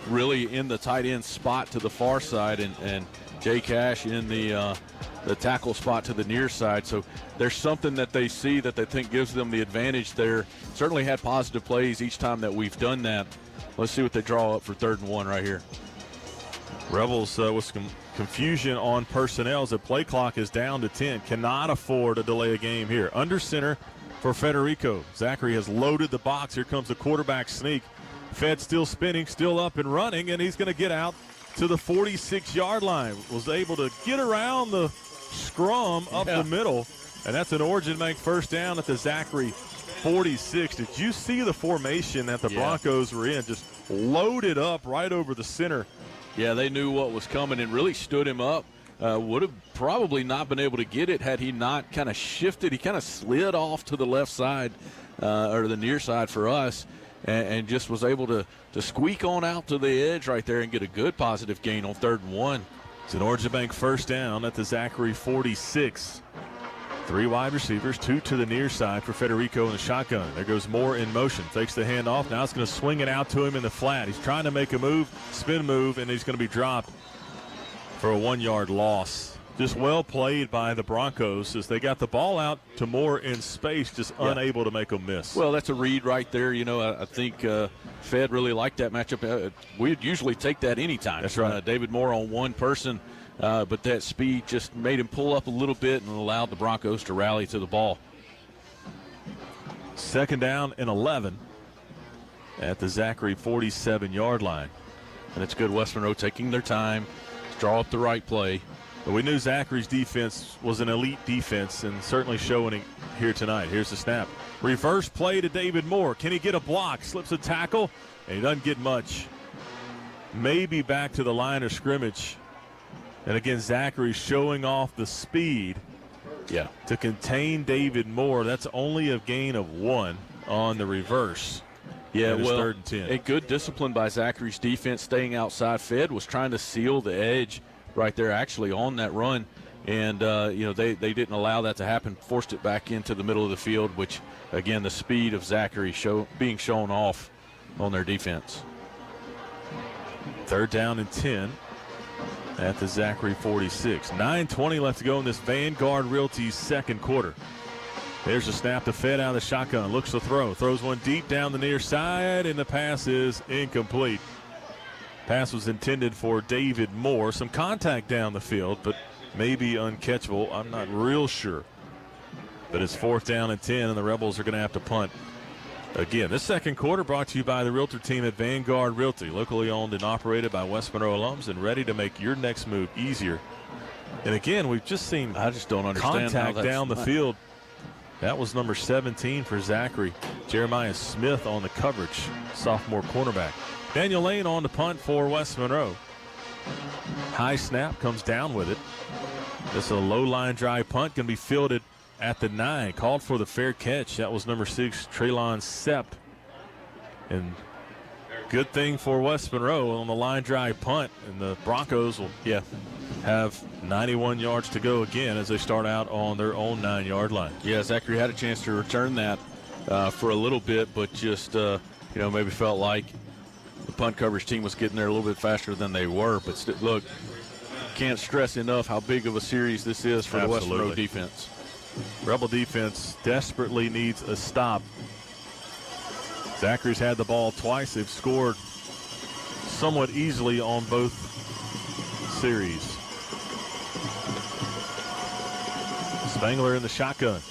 really in the tight end spot to the far side, and Jay Cash in the tackle spot to the near side. So there's something that they see that they think gives them the advantage there. Certainly had positive plays each time that we've done that. Let's see what they draw up for 3rd and 1 right here. Rebels with some confusion on personnel as the play clock is down to 10. Cannot afford to delay a game here. Under center for Federico. Zachary has loaded the box. Here comes the quarterback sneak. Fed still spinning, still up and running, and he's going to get out to the 46-yard line. Was able to get around the scrum up the middle, and that's an Origin Bank first down at the Zachary 46. Did you see the formation that the Broncos were in? Just loaded up right over the center. Yeah, they knew what was coming and really stood him up. Would have probably not been able to get it had he not kind of shifted. He kind of slid off to the left side or the near side for us, and just was able to squeak on out to the edge right there and get a good positive gain on 3rd and 1. It's an Origin Bank first down at the Zachary 46. 3 wide receivers, 2 to the near side for Federico in the shotgun. There goes Moore in motion. Takes the handoff. Now it's going to swing it out to him in the flat. He's trying to make a move, spin move, and he's going to be dropped for a 1-yard loss. Just well played by the Broncos as they got the ball out to Moore in space, just unable to make a miss. Well, that's a read right there. I think Fed really liked that matchup. We'd usually take that anytime. That's right. David Moore on one person. But that speed just made him pull up a little bit and allowed the Broncos to rally to the ball. 2nd down and 11 at the Zachary 47-yard line. And it's good West Monroe taking their time to draw up the right play. But we knew Zachary's defense was an elite defense and certainly showing it here tonight. Here's the snap. Reverse play to David Moore. Can he get a block? Slips a tackle, and he doesn't get much. Maybe back to the line of scrimmage. And again, Zachary showing off the speed to contain David Moore. That's only a gain of 1 on the reverse. Yeah, well, 3rd and 10. A good discipline by Zachary's defense staying outside. Fed was trying to seal the edge right there actually on that run. And, they didn't allow that to happen, forced it back into the middle of the field, which, again, the speed of Zachary being shown off on their defense. 3rd down and 10. At the Zachary 46. 9:20 left to go in this Vanguard Realty 2nd quarter. There's a snap to Fed out of the shotgun. Looks to throw. Throws one deep down the near side, and the pass is incomplete. Pass was intended for David Moore. Some contact down the field, but maybe uncatchable. I'm not real sure. But it's 4th down and 10, and the Rebels are going to have to punt. Again, this 2nd quarter brought to you by the Realtor team at Vanguard Realty, locally owned and operated by West Monroe alums and ready to make your next move easier. And again, we've just seen I just don't understand contact down the field. That was number 17 for Zachary. Jeremiah Smith on the coverage, sophomore cornerback. Daniel Lane on the punt for West Monroe. High snap, comes down with it. This is a low line drive punt, going to be fielded at the 9, called for the fair catch. That was number 6, Traylon Sepp. And good thing for West Monroe on the line drive punt. And the Broncos will have 91 yards to go again as they start out on their own 9-yard line. Yeah, Zachary had a chance to return that for a little bit, but just, maybe felt like the punt coverage team was getting there a little bit faster than they were. But look, can't stress enough how big of a series this is for the West Monroe defense. Rebel defense desperately needs a stop. Zachary's had the ball twice. They've scored somewhat easily on both series. Spangler in the shotgun.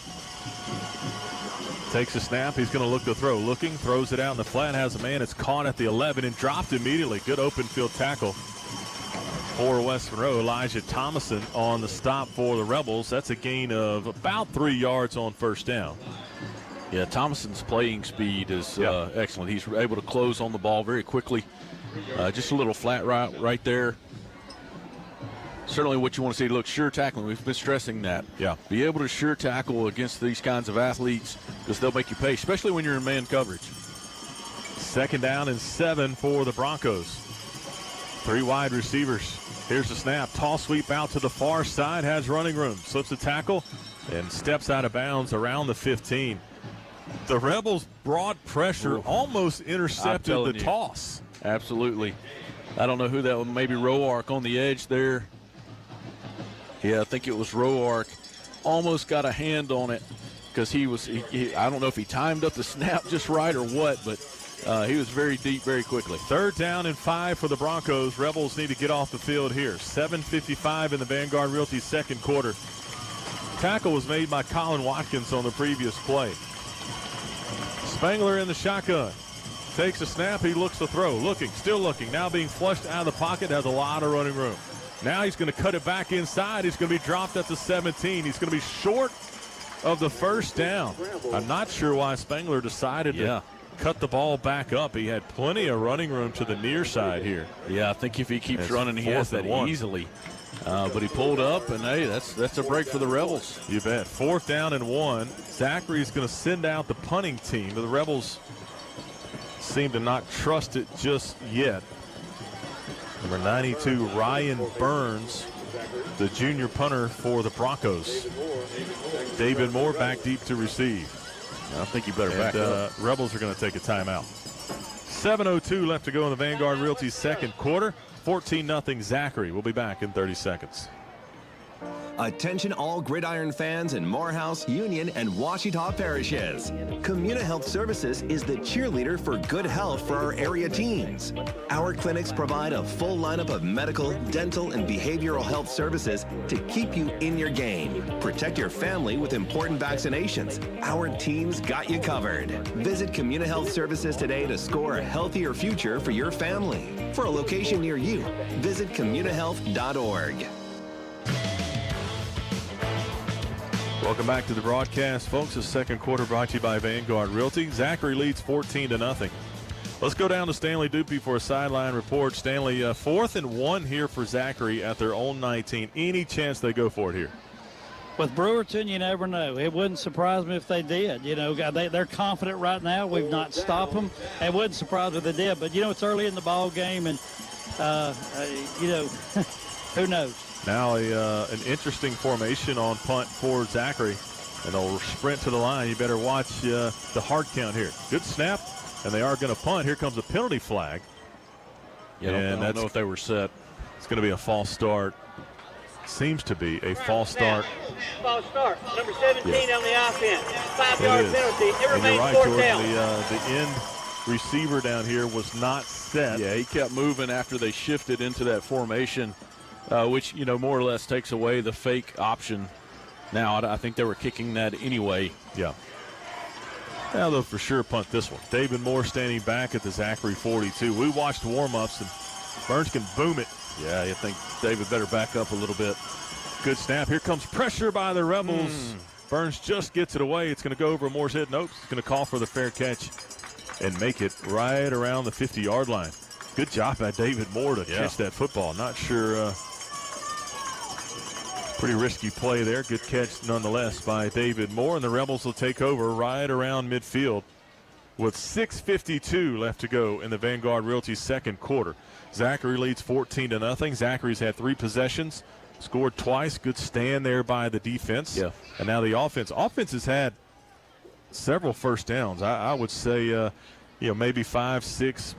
Takes a snap. He's going to look to throw. Looking, throws it out in the flat. Has a man. It's caught at the 11 and dropped immediately. Good open field tackle for West Monroe. Elijah Thomason on the stop for the Rebels. That's a gain of about 3 yards on first down. Yeah, Thomason's playing speed is excellent. He's able to close on the ball very quickly. Just a little flat right there. Certainly what you want to see. Look, sure tackling. We've been stressing that. Yeah. Be able to sure tackle against these kinds of athletes because they'll make you pay, especially when you're in man coverage. 2nd down and 7 for the Broncos. 3 wide receivers. Here's the snap. Toss sweep out to the far side. Has running room. Slips a tackle and steps out of bounds around the 15. The Rebels brought pressure, almost intercepted the toss. Absolutely. I don't know who that was. Maybe Roark on the edge there. Yeah, I think it was Roark. Almost got a hand on it because I don't know if he timed up the snap just right or what, but he was very deep very quickly. 3rd down and 5 for the Broncos. Rebels need to get off the field here. 7:55 in the Vanguard Realty second quarter. Tackle was made by Colin Watkins on the previous play. Spangler in the shotgun. Takes a snap. He looks to throw. Looking, still looking. Now being flushed out of the pocket. Has a lot of running room. Now he's going to cut it back inside. He's going to be dropped at the 17. He's going to be short of the first down. I'm not sure why Spangler decided to cut the ball back up. He had plenty of running room to the near side here. Yeah, I think if he keeps running, he has that easily. But he pulled up, and, hey, that's a break for the Rebels. You bet. 4th down and 1. Zachary's going to send out the punting team. But the Rebels seem to not trust it just yet. Number 92, Ryan Burns, the junior punter for the Broncos. David Moore back deep to receive. I think you better back up. Rebels are going to take a timeout. 7:02 left to go in the Vanguard Realty second quarter. 14-0 Zachary. We'll be back in 30 seconds. Attention all Gridiron fans in Morehouse, Union, and Ouachita parishes. Communa Health Services is the cheerleader for good health for our area teens. Our clinics provide a full lineup of medical, dental, and behavioral health services to keep you in your game. Protect your family with important vaccinations. Our team's got you covered. Visit Communa Health Services today to score a healthier future for your family. For a location near you, visit communahealth.org. Welcome back to the broadcast, folks. The second quarter brought to you by Vanguard Realty. Zachary leads 14-0. Let's go down to Stanley Dupuy for a sideline report. Stanley, 4th and 1 here for Zachary at their own 19. Any chance they go for it here? With Brewerton, you never know. It wouldn't surprise me if they did. You know, they're confident right now. We've not stopped them. It wouldn't surprise me if they did. But, you know, it's early in the ball game, and, you know, who knows? Now an interesting formation on punt for Zachary, and they'll sprint to the line. You better watch the hard count here. Good snap, and they are going to punt. Here comes a penalty flag. Yeah, I don't know if they were set. It's going to be a false start. Seems to be a false start. False start. Number 17 on the offense. 5-yard penalty. It remains right, 4th down. The end receiver down here was not set. Yeah, he kept moving after they shifted into that formation. Which, you know, more or less takes away the fake option. Now, I think they were kicking that anyway. Yeah. Now they'll for sure punt this one. David Moore standing back at the Zachary 42. We watched warm-ups, and Burns can boom it. Yeah, I think David better back up a little bit. Good snap. Here comes pressure by the Rebels. Burns just gets it away. It's going to go over Moore's head. Nope. It's going to call for the fair catch and make it right around the 50-yard line. Good job by David Moore to catch that football. Not sure... Pretty risky play there. Good catch nonetheless by David Moore. And the Rebels will take over right around midfield with 6:52 left to go in the Vanguard Realty second quarter. Zachary leads 14-0. Zachary's had 3 possessions, scored twice. Good stand there by the defense. Yeah. And now the offense. Offense has had several first downs. I would say, you know, maybe 5, 6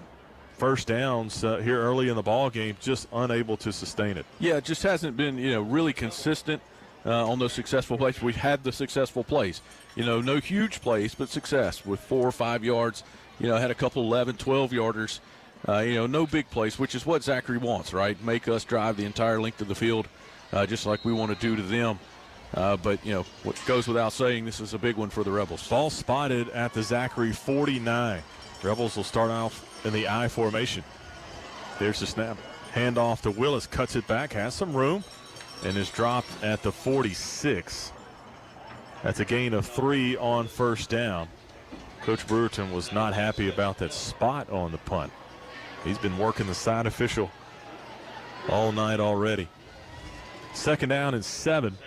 first downs here early in the ball game, just unable to sustain it. Yeah, it just hasn't been, you know, really consistent on those successful plays. We've had the successful plays, you know, no huge plays, but success with 4 or 5 yards. You know, had a couple 11, 12-yarders. You know, no big plays, which is what Zachary wants, right? Make us drive the entire length of the field, just like we want to do to them. But, you know, what goes without saying, this is a big one for the Rebels. Ball spotted at the Zachary 49. Rebels will start off in the I formation. There's the snap. Handoff to Willis, cuts it back, has some room, and is dropped at the 46. That's a gain of 3 on first down. Coach Brewerton was not happy about that spot on the punt. He's been working the side official all night already. 2nd down and 7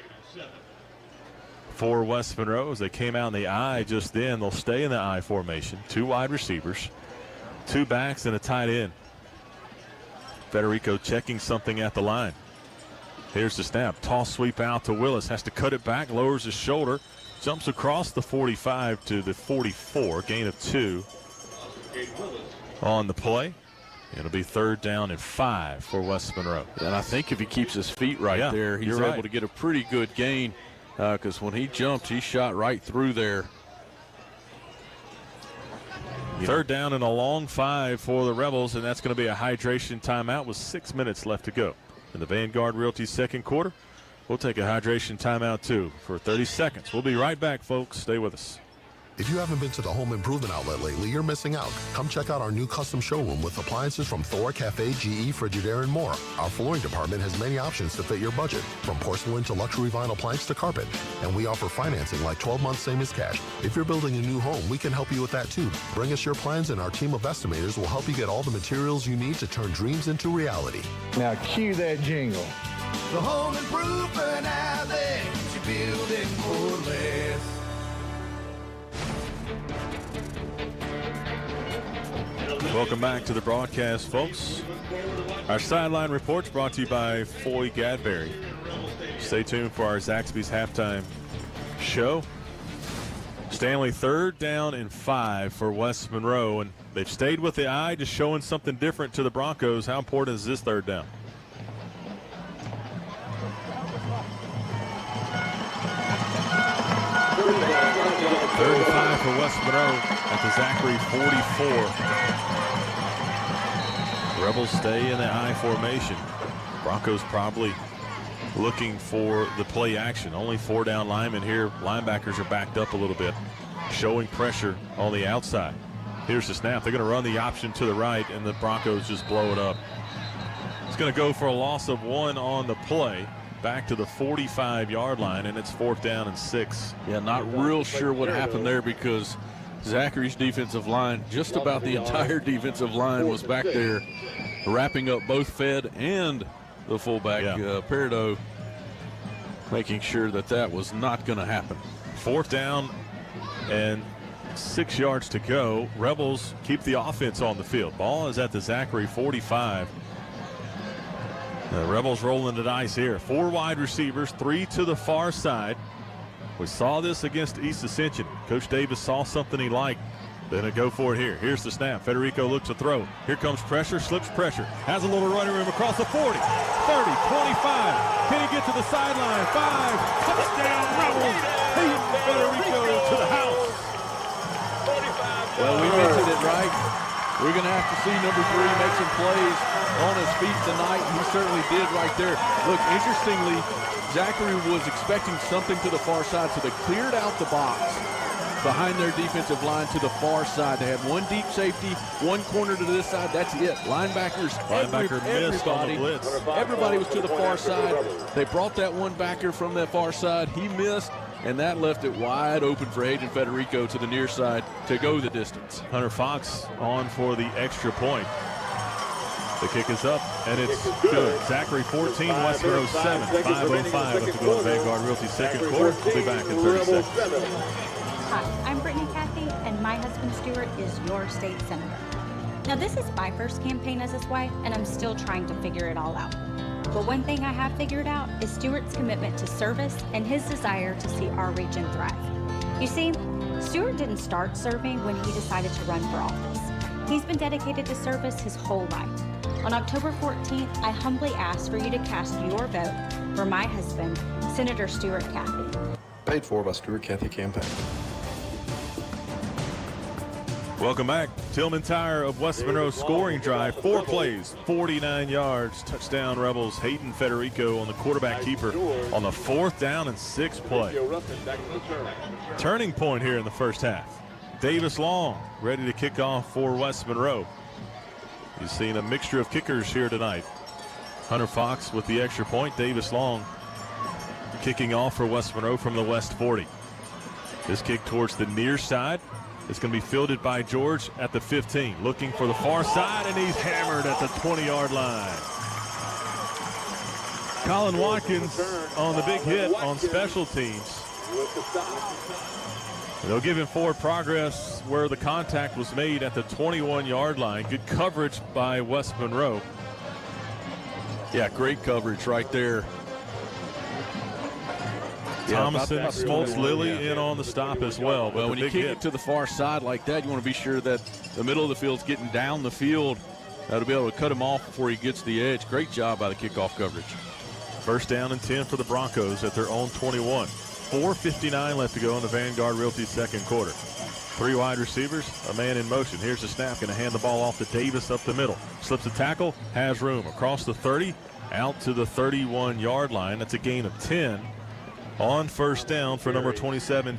for West Monroe as they came out in the I just then. They'll stay in the I formation. 2 wide receivers, 2 backs, and a tight end. Federico checking something at the line. Here's the snap. Toss sweep out to Willis. Has to cut it back, lowers his shoulder, jumps across the 45 to the 44. Gain of 2 on the play. It'll be 3rd down and 5 for West Monroe. And I think if he keeps his feet right there, he's able to get a pretty good gain because when he jumped, he shot right through there. 3rd down and a long 5 for the Rebels, and that's going to be a hydration timeout with 6 minutes left to go. In the Vanguard Realty 2nd quarter, we'll take a hydration timeout too for 30 seconds. We'll be right back, folks. Stay with us. If you haven't been to the home improvement outlet lately, you're missing out. Come check out our new custom showroom with appliances from Thor, Cafe, GE, Frigidaire, and more. Our flooring department has many options to fit your budget, from porcelain to luxury vinyl planks to carpet. And we offer financing like 12 months, same as cash. If you're building a new home, we can help you with that too. Bring us your plans and our team of estimators will help you get all the materials you need to turn dreams into reality. Now cue that jingle. The home improvement outlet, you're building for less. Welcome back to the broadcast, folks. Our sideline reports brought to you by Foy Gadberry. Stay tuned for our Zaxby's halftime show. Stanley 3rd down and 5 for West Monroe, and they've stayed with the eye, just showing something different to the Broncos. How important is this 3rd down? Third and 5 for West Monroe at the Zachary 44. Rebels stay in the I formation. Broncos probably looking for the play action. Only 4 down linemen here. Linebackers are backed up a little bit, showing pressure on the outside. Here's the snap. They're going to run the option to the right, and the Broncos just blow it up. It's going to go for a loss of 1 on the play. Back to the 45-yard line, and it's 4th down and 6. Yeah, not real sure what happened there because Zachary's defensive line, just about the entire defensive line was back there wrapping up both Fed and the fullback, Peridot, making sure that that was not going to happen. 4th down and 6 yards to go. Rebels keep the offense on the field. Ball is at the Zachary 45. The Rebels rolling the dice here. 4 wide receivers, 3 to the far side. We saw this against East Ascension. Coach Davis saw something he liked. Then a go for it here. Here's the snap. Federico looks to throw. Here comes pressure, slips pressure. Has a little running room across the 40, 30, 25. Can he get to the sideline? 5. Touchdown Rebels. Federico to the house. Well, we mentioned it, right? We're going to have to see number 3 make some plays on his feet tonight. He certainly did right there. Look, interestingly, Zachary was expecting something to the far side, so they cleared out the box behind their defensive line to the far side. They had 1 deep safety, 1 corner to this side. That's it. Linebackers, missed on the blitz. Everybody was to the far side. They brought that 1 backer from that far side. He missed, and that left it wide open for Hayden Federico to the near side to go the distance. Hunter Fox on for the extra point. The kick is up, and it's good. Zachary 14, West Monroe 7. 5:05 left to go in Vanguard Realty 2nd quarter. We'll be back in 30 seconds. Hi, I'm Brittany Cathy, and my husband Stuart is your state senator. Now, this is my first campaign as his wife, and I'm still trying to figure it all out. But one thing I have figured out is Stuart's commitment to service and his desire to see our region thrive. You see, Stuart didn't start serving when he decided to run for office. He's been dedicated to service his whole life. On October 14th, I humbly ask for you to cast your vote for my husband, Senator Stuart Cathy. Paid for by Stuart Cathy Campaign. Welcome back. Tillman Tire of West Monroe scoring drive. 4 plays, 49 yards. Touchdown Rebels. Hayden Federico on the quarterback keeper on the 4th down and 6th play. Turning point here in the first half. Davis Long ready to kick off for West Monroe. You've seen a mixture of kickers here tonight. Hunter Fox with the extra point. Davis Long kicking off for West Monroe from the West 40. This kick towards the near side. It's going to be fielded by George at the 15. Looking for the far side, and he's hammered at the 20-yard line. Colin Watkins on the big hit on special teams. They'll give him forward progress where the contact was made at the 21-yard line. Good coverage by West Monroe. Yeah, great coverage right there. Thomason, Smoltz, Lilly in on the stop as well. Well, when you kick it to the far side like that, you want to be sure that the middle of the field's getting down the field to be able to cut him off before he gets the edge. Great job by the kickoff coverage. First down and 10 for the Broncos at their own 21. 4:59 left to go in the Vanguard Realty second quarter. 3 wide receivers, a man in motion. Here's the snap, going to hand the ball off to Davis up the middle. Slips a tackle, has room across the 30, out to the 31-yard line. That's a gain of 10. On first down for number 27,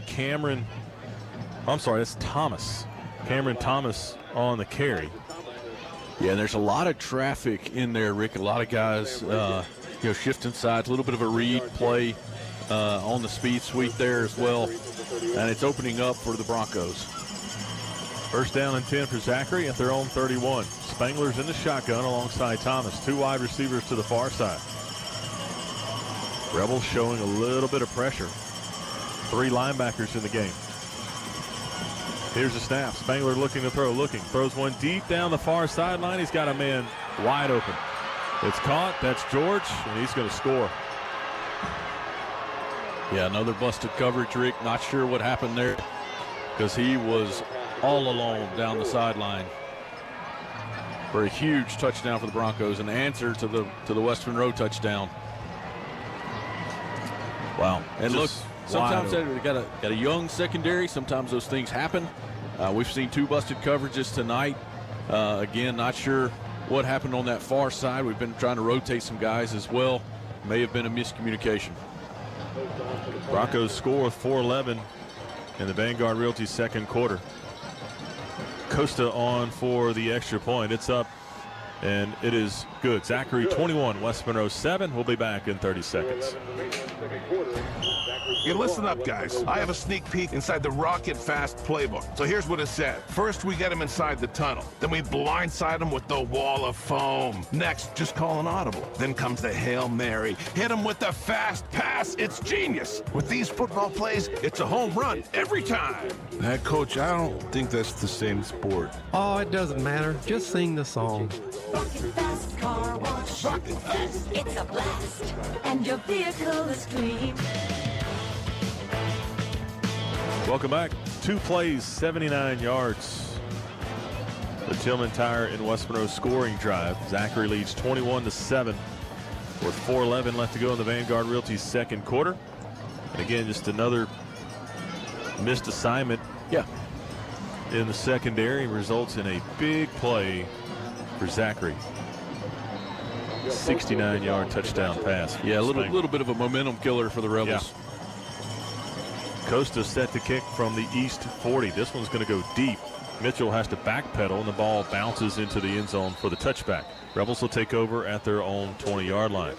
that's Thomas. Cameron Thomas on the carry. Yeah, and there's a lot of traffic in there, Rick. A lot of guys, shifting sides. A little bit of a read play on the speed sweep there as well. And it's opening up for the Broncos. First down and 10 for Zachary at their own 31. Spangler's in the shotgun alongside Thomas. 2 wide receivers to the far side. Rebels showing a little bit of pressure. 3 linebackers in the game. Here's the snap. Spangler looking to throw. Throws one deep down the far sideline. He's got a man wide open. It's caught. That's George, and he's going to score. Yeah, another busted coverage, Rick. Not sure what happened there because he was all alone down the sideline. For a huge touchdown for the Broncos, an answer to the West Monroe touchdown. Wow. And look, sometimes we got a young secondary. Sometimes those things happen. We've seen 2 busted coverages tonight. Again, not sure what happened on that far side. We've been trying to rotate some guys as well. May have been a miscommunication. Broncos score with 4:11 in the Vanguard Realty second quarter. Costa on for the extra point. It's up, and it is good. Zachary 21, West Monroe 7. We'll be back in 30 seconds. You listen up, guys. I have a sneak peek inside the Rocket Fast playbook. So here's what it said. First, we get him inside the tunnel. Then we blindside him with the wall of foam. Next, just call an audible. Then comes the Hail Mary. Hit him with the fast pass. It's genius. With these football plays, it's a home run every time. Head coach, I don't think that's the same sport. Oh, it doesn't matter. Just sing the song. Rocket Fast Car Wash. Rocket Fast, it's a blast. And your vehicle is clean. Welcome back. 2 plays, 79 yards. The Tillman Tire and West Monroe scoring drive. Zachary leads 21-7 with 4:11 left to go in the Vanguard Realty second quarter. And again, just another missed assignment. Yeah. In the secondary results in a big play for Zachary. 69-yard touchdown pass. Yeah, a little bit of a momentum killer for the Rebels. Yeah. Costa set to kick from the east 40. This one's going to go deep. Mitchell has to backpedal, and the ball bounces into the end zone for the touchback. Rebels will take over at their own 20-yard line.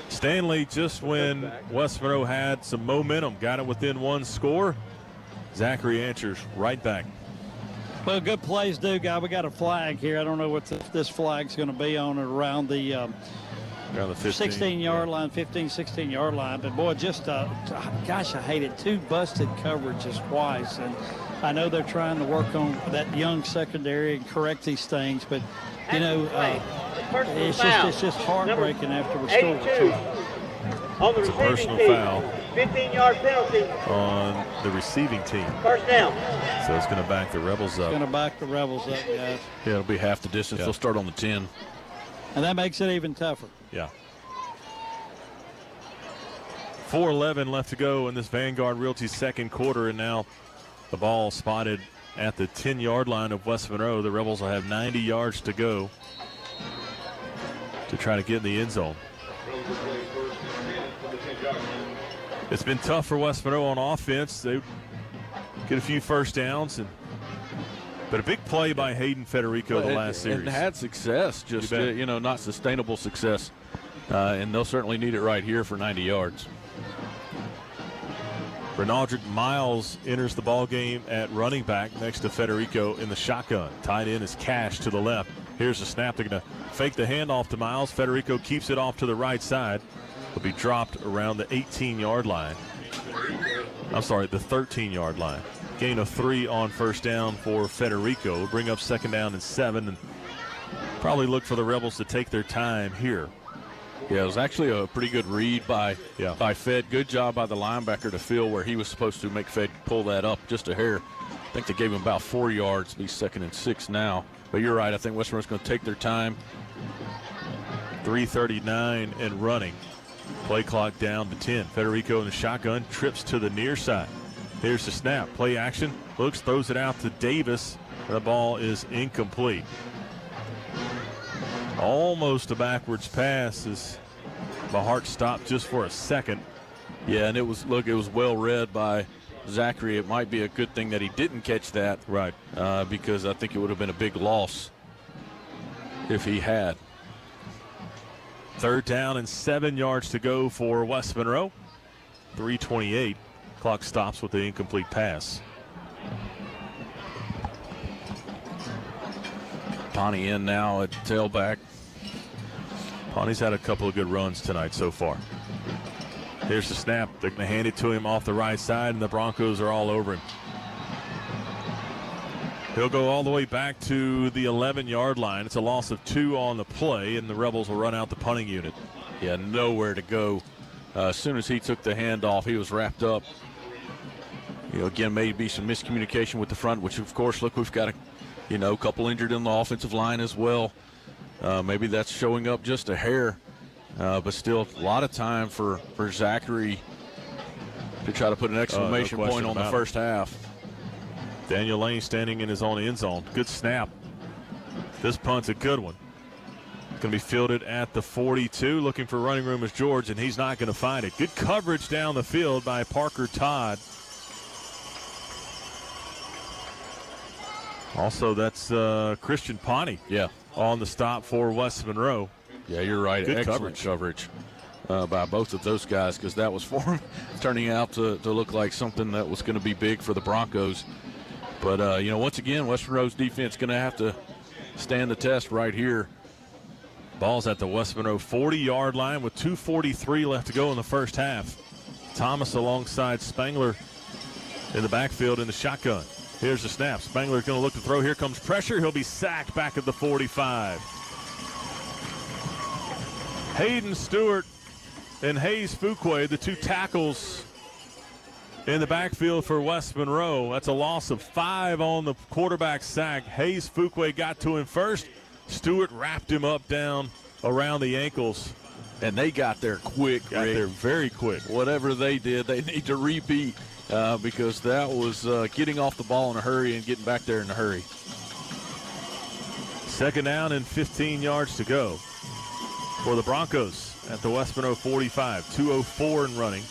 Stanley, just when West Monroe had some momentum, got it within 1 score, Zachary answers right back. Well, good plays, do, guy. We got a flag here. I don't know what this flag's going to be on or around the 16-yard line, 15, 16-yard line. But, boy, just, gosh, I hate it. 2 busted coverages twice. And I know they're trying to work on that young secondary and correct these things. But, you know, it's just heartbreaking after we score. It's a personal foul. 15-yard penalty on the receiving team. First down. So it's going to back the Rebels up. It's going to back the Rebels up, guys. Yeah, it'll be half the distance. They'll start on the 10. And that makes it even tougher. Yeah. 4:11 left to go in this Vanguard Realty second quarter, and now the ball spotted at the 10-yard line of West Monroe. The Rebels will have 90 yards to go to try to get in the end zone. It's been tough for West Monroe on offense. They get a few first downs, but a big play by Hayden Federico the last series. And had success, just not sustainable success. And they'll certainly need it right here for 90 yards. Renaldrick Miles enters the ball game at running back next to Federico in the shotgun. Tied in is Cash to the left. Here's the snap. They're going to fake the handoff to Miles. Federico keeps it off to the right side. Will be dropped around the 18-yard line. I'm sorry, the 13-yard line. Gain of 3 on first down for Federico. Will bring up second down and 7, and probably look for the Rebels to take their time here. Yeah, it was actually a pretty good read by Fed. Good job by the linebacker to feel where he was supposed to make Fed pull that up just a hair. I think they gave him about 4 yards. Be 2nd and 6 now. But you're right. I think West Monroe's going to take their time. 3:39 and running. Play clock down to 10. Federico in the shotgun trips to the near side. Here's the snap. Play action. Looks, throws it out to Davis. The ball is incomplete. Almost a backwards pass as my heart stopped just for a second. Yeah, and it was well read by Zachary. It might be a good thing that he didn't catch that. Right. Because I think it would have been a big loss if he had. 3rd down and 7 yards to go for West Monroe. 3:28. Clock stops with the incomplete pass. Pawnee in now at tailback. Pawnee's had a couple of good runs tonight so far. Here's the snap. They're going to hand it to him off the right side, and the Broncos are all over him. He'll go all the way back to the 11-yard line. It's a loss of 2 on the play, and the Rebels will run out the punting unit. Yeah, nowhere to go. As soon as he took the handoff, he was wrapped up. Again, maybe some miscommunication with the front, which, of course, look, we've got a couple injured in the offensive line as well. Maybe that's showing up just a hair. But still, a lot of time for Zachary to try to put an exclamation point on the first half. Daniel Lane standing in his own end zone. Good snap. This punt's a good one. It's going to be fielded at the 42. Looking for running room is George, and he's not going to find it. Good coverage down the field by Parker Todd. Also, that's Christian Pawnee. Yeah. On the stop for West Monroe. Yeah, you're right. Good Excellent coverage by both of those guys, because that was for him turning out to look like something that was going to be big for the Broncos. But, once again, West Monroe's defense going to have to stand the test right here. Ball's at the West Monroe 40-yard line with 2:43 left to go in the first half. Thomas alongside Spangler in the backfield in the shotgun. Here's the snap. Spangler's going to look to throw. Here comes pressure. He'll be sacked back at the 45. Hayden Stewart and Hayes Fuquay, the 2 tackles in the backfield for West Monroe. That's a loss of 5 on the quarterback sack. Hayes Fuquay got to him first. Stewart wrapped him up down around the ankles. And they got there quick. Got there very quick. Whatever they did, they need to repeat because that was getting off the ball in a hurry and getting back there in a hurry. 2nd down and 15 yards to go for the Broncos at the West Monroe 45. 2:04 and running.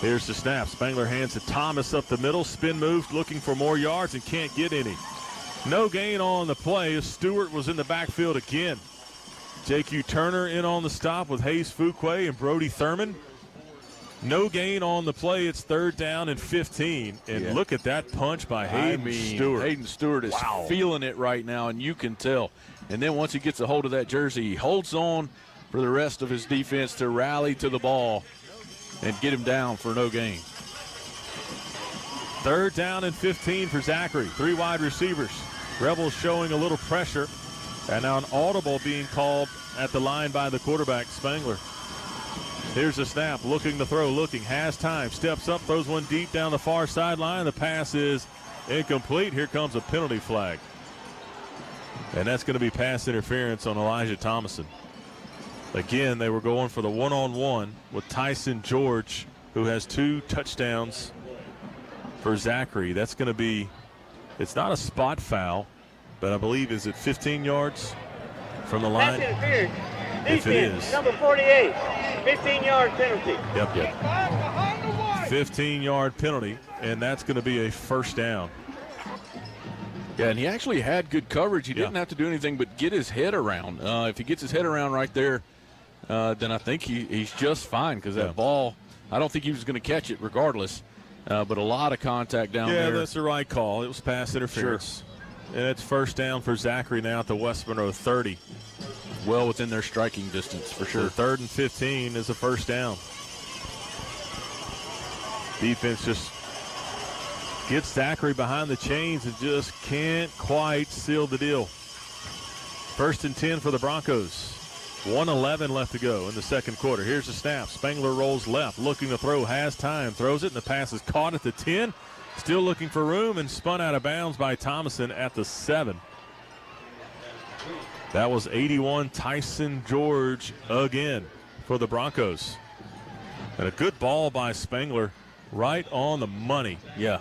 Here's the snap. Spangler hands to Thomas up the middle. Spin move, looking for more yards and can't get any. No gain on the play. Stewart was in the backfield again. J.Q. Turner in on the stop with Hayes Fuquay and Brody Thurman. No gain on the play. It's 3rd down and 15. And look at that punch by Hayden Stewart. Hayden Stewart is feeling it right now, and you can tell. And then once he gets a hold of that jersey, he holds on for the rest of his defense to rally to the ball and get him down for no gain. 3rd down and 15 for Zachary. 3 wide receivers. Rebels showing a little pressure. And now an audible being called at the line by the quarterback, Spangler. Here's the snap. Looking to throw. Looking. Has time. Steps up. Throws one deep down the far sideline. The pass is incomplete. Here comes a penalty flag. And that's going to be pass interference on Elijah Thomason. Again, they were going for the one-on-one with Tyson George, who has 2 touchdowns for Zachary. That's going to be It's not a spot foul, but I believe, is it 15 yards from the line? That's interference. If it Defense, is. number 48, 15-yard penalty. Yep. 15-yard penalty, and that's going to be a first down. Yeah, and he actually had good coverage. He didn't have to do anything but get his head around. If he gets his head around right there, then I think he's just fine, because that ball, I don't think he was going to catch it regardless. But a lot of contact down there. Yeah, that's the right call. It was pass interference. Sure. And it's first down for Zachary now at the West Monroe 30. Well within their striking distance, for sure. So 3rd and 15 is a first down. Defense just gets Zachary behind the chains and just can't quite seal the deal. 1st and 10 for the Broncos. 1:11 left to go in the second quarter. Here's the snap. Spangler rolls left, looking to throw, has time, throws it, and the pass is caught at the 10. Still looking for room and spun out of bounds by Thomason at the 7. That was 81 Tyson George again for the Broncos. And a good ball by Spangler right on the money. Yeah.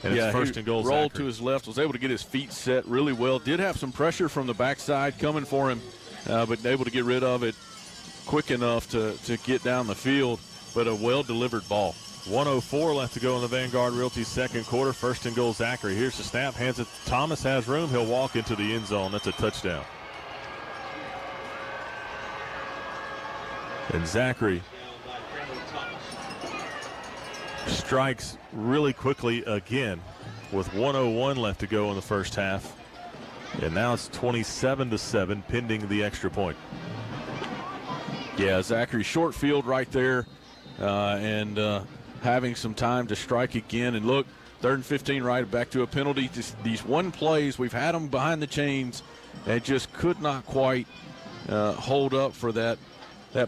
And it's first and goal. Rolled Zachary to his left, was able to get his feet set really well. Did have some pressure from the backside coming for him, but able to get rid of it quick enough to get down the field, but a well-delivered ball. 1:04 left to go in the Vanguard Realty second quarter. First and goal, Zachary. Here's the snap. Hands it. Thomas has room. He'll walk into the end zone. That's a touchdown. And Zachary strikes really quickly again with 1:01 left to go in the first half. And now it's 27-7 pending the extra point. Yeah, Zachary short field right there, and having some time to strike again. And look, 3rd and 15 right back to a penalty. These one plays, we've had them behind the chains and just could not quite hold up for that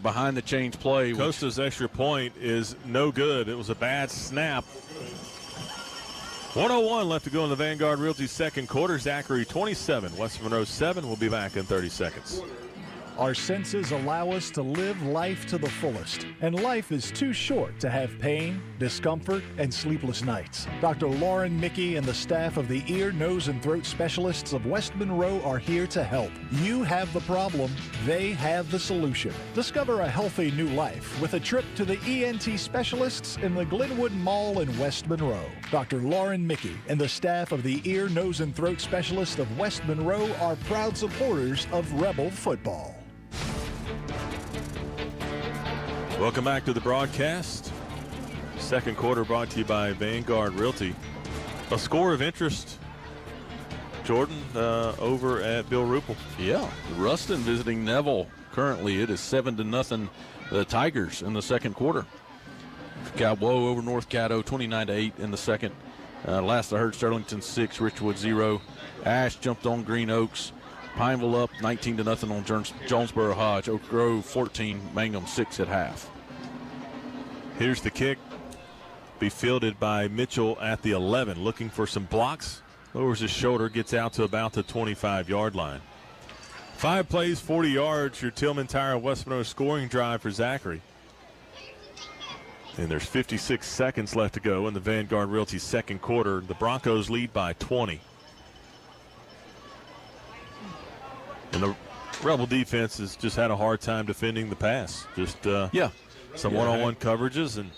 behind the chains play. Costa's extra point is no good. It was a bad snap. 1:01 left to go in the Vanguard Realty second quarter. Zachary 27, West Monroe 7. We'll be back in 30 seconds. Our senses allow us to live life to the fullest, and life is too short to have pain, discomfort, and sleepless nights. Dr. Lauren Mickey and the staff of the Ear, Nose, and Throat Specialists of West Monroe are here to help. You have the problem, they have the solution. Discover a healthy new life with a trip to the ENT specialists in the Glenwood Mall in West Monroe. Dr. Lauren Mickey and the staff of the Ear, Nose, and Throat Specialists of West Monroe are proud supporters of Rebel football. Welcome back to the broadcast. Second quarter brought to you by Vanguard Realty. A score of interest, Jordan, over at Bill Ruppel. Yeah, Ruston visiting Neville. Currently, it is 7-0 the Tigers in the second quarter. Got Woe over North Caddo, 29-8 in the second. Last I heard, Sterlington 6, Richwood 0. Ash jumped on Green Oaks. Pineville up 19-0 on Jonesboro Hodge. Oak Grove 14, Mangum 6 at half. Here's the kick. Be fielded by Mitchell at the 11, looking for some blocks. Lowers his shoulder, gets out to about the 25-yard line. 5 plays, 40 yards, your Tillman Tire West Monroe scoring drive for Zachary. And there's 56 seconds left to go in the Vanguard Realty second quarter. The Broncos lead by 20. And the Rebel defense has just had a hard time defending the pass. Just some one-on-one coverages and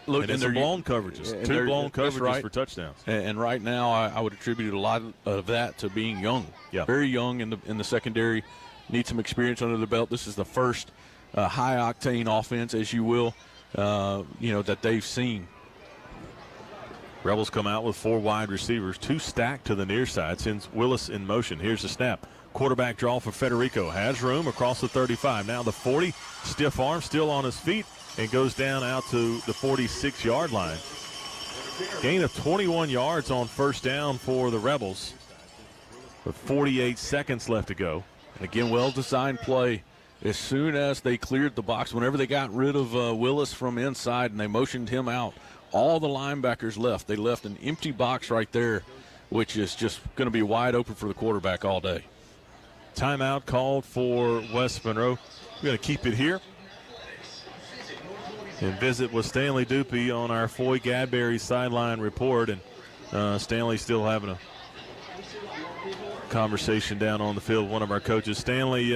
look, and some blown coverages. 2 blown coverages for touchdowns. And right now, I would attribute a lot of that to being young. Yeah, very young in the secondary. Need some experience under the belt. This is the first high-octane offense, as you will, that they've seen. Rebels come out with 4 wide receivers, 2 stacked to the near side, sends Willis in motion. Here's the snap. Quarterback draw for Federico. Has room across the 35. Now the 40. Stiff arm, still on his feet, and goes down out to the 46-yard line. Gain of 21 yards on first down for the Rebels, with 48 seconds left to go. And again, well-designed play. As soon as they cleared the box, whenever they got rid of Willis from inside and they motioned him out, all the linebackers left. They left an empty box right there, which is just going to be wide open for the quarterback all day. Timeout called for West Monroe. We're going to keep it here and visit with Stanley Dupuy on our Foy Gadberry sideline report. And Stanley still having a conversation down on the field, one of our coaches. Stanley,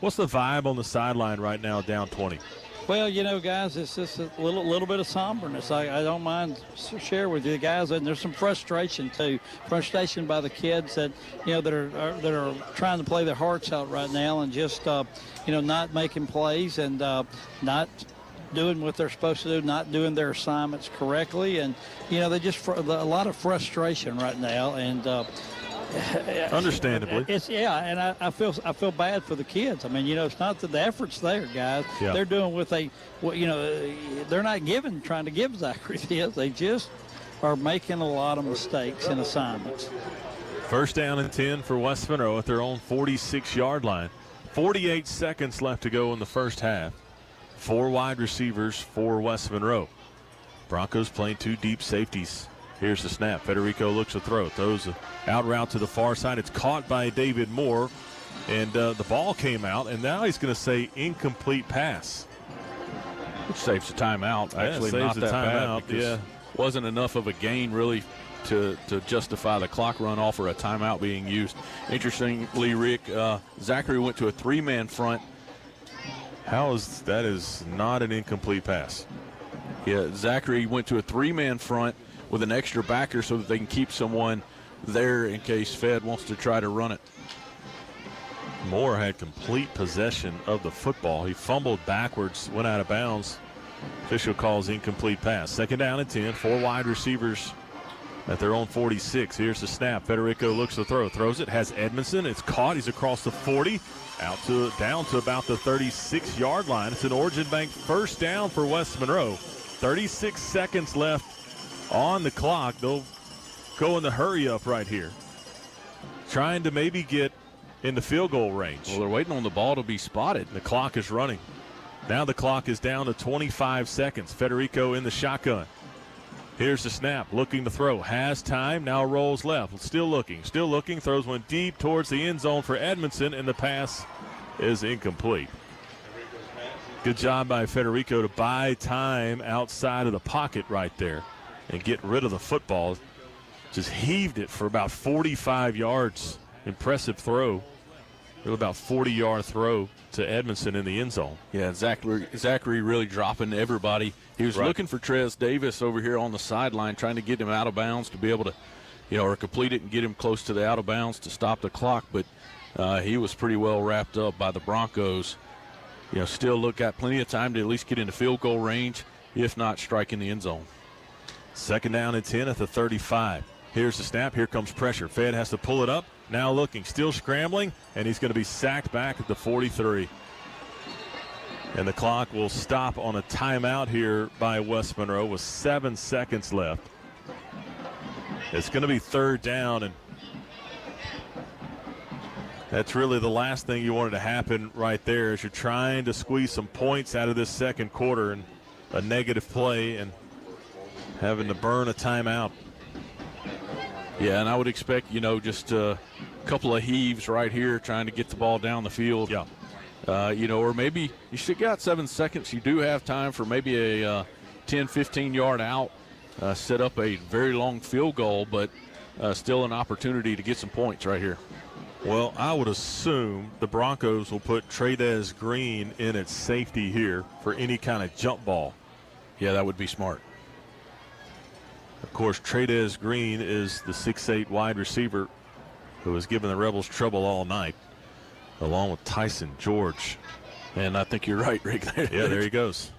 what's the vibe on the sideline right now, down 20? Well, guys, it's just a little bit of somberness. I don't mind share with you guys, and there's some frustration too. Frustration by the kids that that are trying to play their hearts out right now, and just not making plays and not doing what they're supposed to do, not doing their assignments correctly, and they just a lot of frustration right now, and. Understandably, and I feel bad for the kids. I mean, it's not that the effort's there, guys. Yeah. They're doing they're not trying to give Zachary this. They just are making a lot of mistakes in assignments. First down and 10 for West Monroe at their own 46-yard line. 48 seconds left to go in the first half. 4 wide receivers for West Monroe. Broncos playing 2 deep safeties. Here's the snap. Federico looks to throw. Throws an out route to the far side. It's caught by David Moore. And the ball came out, and now he's going to say incomplete pass. Which saves the timeout. Actually, not that bad. Because wasn't enough of a gain, really, to justify the clock run off or a timeout being used. Interestingly, Rick, Zachary went to a 3-man front. That is not an incomplete pass. Yeah, Zachary went to a 3-man front with an extra backer so that they can keep someone there in case Fed wants to try to run it. Moore had complete possession of the football. He fumbled backwards, went out of bounds. Official calls incomplete pass. Second down and 10, 4 wide receivers at their own 46. Here's the snap. Federico looks to throw. Throws it, has Edmondson. It's caught. He's across the 40, down to about the 36-yard line. It's an Origin Bank first down for West Monroe. 36 seconds left on the clock. They'll go in the hurry up right here, trying to maybe get in the field goal range. Well, they're waiting on the ball to be spotted. The clock is running. Now the clock is down to 25 seconds. Federico in the shotgun. Here's the snap, looking to throw. Has time, now rolls left. Still looking, throws one deep towards the end zone for Edmondson, and the pass is incomplete. Good job by Federico to buy time outside of the pocket right there and get rid of the football. Just heaved it for about 45 yards. Impressive throw. About 40-yard throw to Edmondson in the end zone. Yeah, Zachary really dropping everybody. He was looking for Trez Davis over here on the sideline, trying to get him out of bounds to be able to, or complete it and get him close to the out of bounds to stop the clock. But he was pretty well wrapped up by the Broncos. Still got plenty of time to at least get into field goal range, if not strike in the end zone. Second down and 10 at the 35. Here's the snap. Here comes pressure. Fed has to pull it up. Now looking, still scrambling, and he's going to be sacked back at the 43. And the clock will stop on a timeout here by West Monroe with 7 seconds left. It's going to be third down, and that's really the last thing you wanted to happen right there as you're trying to squeeze some points out of this second quarter, and a negative play and having to burn a timeout. Yeah, and I would expect, just a couple of heaves right here trying to get the ball down the field. Yeah. Or maybe you still got 7 seconds. You do have time for maybe a 10, 15-yard out, set up a very long field goal, but still an opportunity to get some points right here. Well, I would assume the Broncos will put Trez Green in at safety here for any kind of jump ball. Yeah, that would be smart. Of course, Trez Green is the 6'8" wide receiver who has given the Rebels trouble all night, along with Tyson George. And I think you're right, Rick. Yeah, there he goes.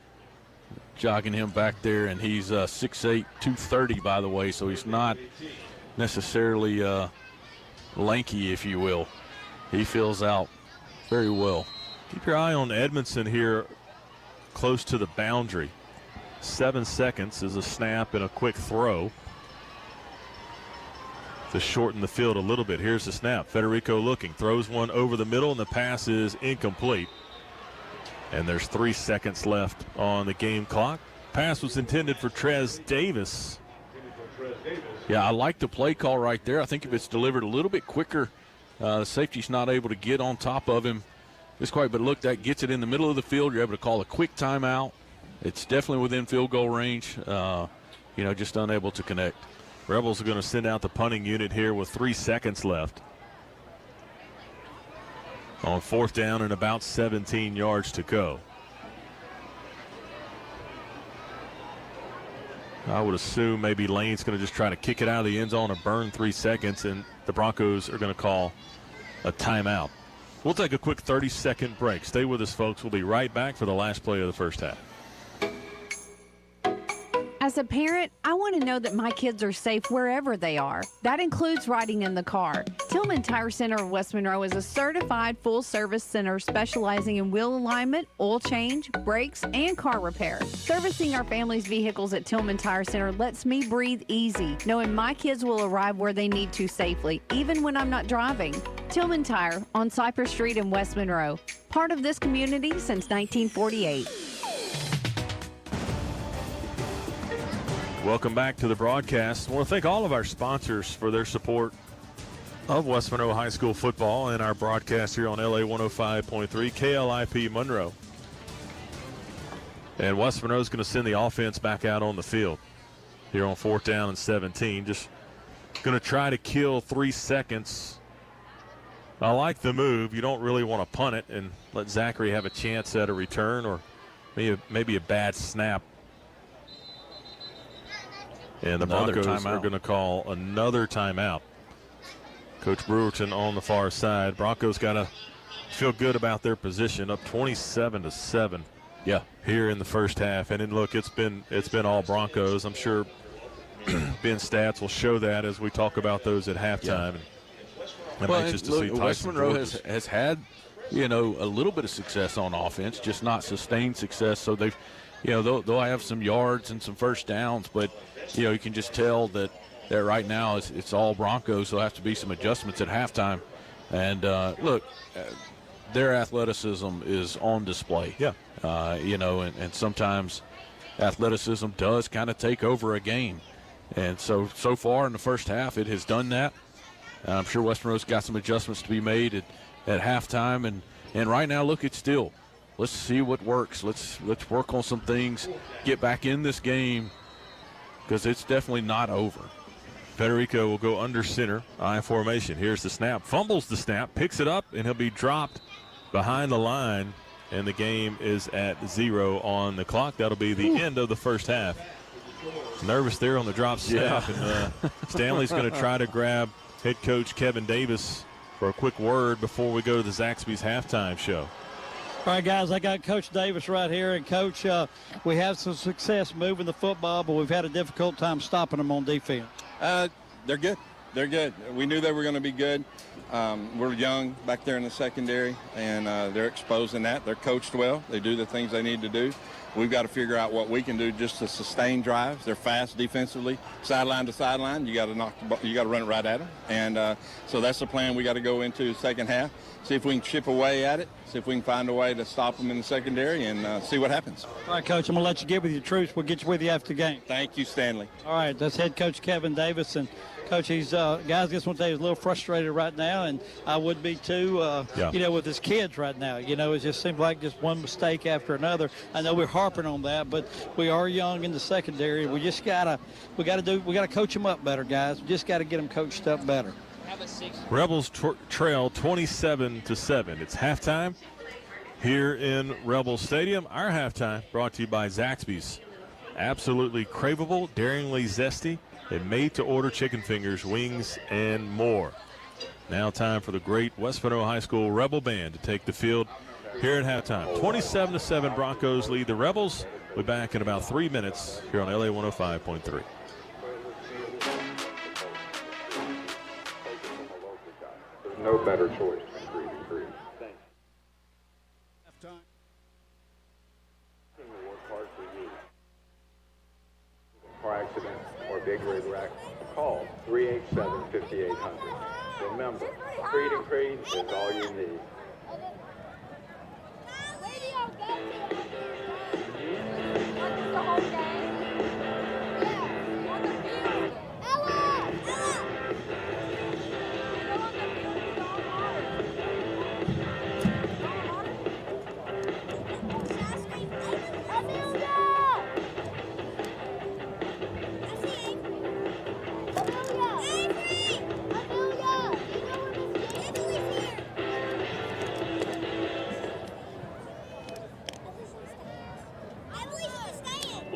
Jogging him back there, and he's 6'8", 230, by the way, so he's not necessarily lanky, if you will. He fills out very well. Keep your eye on Edmondson here close to the boundary. 7 seconds is a snap and a quick throw to shorten the field a little bit. Here's the snap. Federico looking, throws one over the middle, and the pass is incomplete. And there's 3 seconds left on the game clock. Pass was intended for Trez Davis. Yeah, I like the play call right there. I think if it's delivered a little bit quicker, the safety's not able to get on top of him just quite. But look, that gets it in the middle of the field. You're able to call a quick timeout. It's definitely within field goal range, just unable to connect. Rebels are going to send out the punting unit here with 3 seconds left. On 4th down and about 17 yards to go. I would assume maybe Lane's going to just try to kick it out of the end zone and burn 3 seconds, and the Broncos are going to call a timeout. We'll take a quick 30-second break. Stay with us, folks. We'll be right back for the last play of the first half. As a parent, I want to know that my kids are safe wherever they are. That includes riding in the car. Tillman Tire Center of West Monroe is a certified full-service center specializing in wheel alignment, oil change, brakes, and car repair. Servicing our family's vehicles at Tillman Tire Center lets me breathe easy, knowing my kids will arrive where they need to safely, even when I'm not driving. Tillman Tire on Cypress Street in West Monroe. Part of this community since 1948. Welcome back to the broadcast. I want to thank all of our sponsors for their support of West Monroe High School football and our broadcast here on LA 105.3 KLIP Monroe. And West Monroe is going to send the offense back out on the field here on 4th down and 17. Just going to try to kill 3 seconds. I like the move. You don't really want to punt it and let Zachary have a chance at a return or maybe a bad snap. And the Broncos are going to call another timeout. Coach Brewerton on the far side. Broncos got to feel good about their position, up 27-7. Yeah, here in the first half. And then look, it's been all Broncos. I'm sure Ben Stats will show that as we talk about those at halftime. Yeah. I'm anxious to see West Monroe has had, a little bit of success on offense, just not sustained success. So they've, they'll have some yards and some first downs, but you can just tell that right now it's all Broncos. There'll have to be some adjustments at halftime. And look, their athleticism is on display. Yeah. And sometimes athleticism does kind of take over a game. And so far in the first half, it has done that. I'm sure West Monroe's got some adjustments to be made at halftime. And right now, look, it's still, let's see what works. Let's work on some things, get back in this game, because it's definitely not over. Federico will go under center, I formation. Here's the snap, fumbles the snap, picks it up, and he'll be dropped behind the line, and the game is at 0 on the clock. That'll be the end of the first half. Nervous there on the drop snap, and Stanley's going to try to grab head coach Kevin Davis for a quick word before we go to the Zaxby's halftime show. All right, guys, I got Coach Davis right here. And, Coach, we have some success moving the football, but we've had a difficult time stopping them on defense. They're good. They're good. We knew they were going to be good. We're young back there in the secondary, and they're exposing that. They're coached well. They do the things they need to do. We've got to figure out what we can do just to sustain drives. They're fast defensively, sideline to sideline. You got to run it right at them, and so that's the plan we got to go into the second half. See if we can chip away at it. See if we can find a way to stop them in the secondary and see what happens. All right, Coach, I'm going to let you get with your troops. We'll get you with you after the game. Thank you, Stanley. All right, that's head coach Kevin Davis. And, Coach, he's guys, I just want to tell you, he's a little frustrated right now, and I would be too, with his kids right now. It just seems like just one mistake after another. I know we're harping on that, but we are young in the secondary. We just got to coach them up better, guys. We just got to get them coached up better. Rebels trail 27-7. It's halftime here in Rebel Stadium. Our halftime brought to you by Zaxby's. Absolutely craveable, daringly zesty, and made-to-order chicken fingers, wings, and more. Now time for the great West Monroe High School Rebel Band to take the field here at halftime. 27-7 Broncos lead the Rebels. We'll be back in about 3 minutes here on LA 105.3. No better choice than 3-3. Halftime. Work hard for you. Car accident or big rig wreck, call 387-5800. Remember, Creed and Creed is all you need.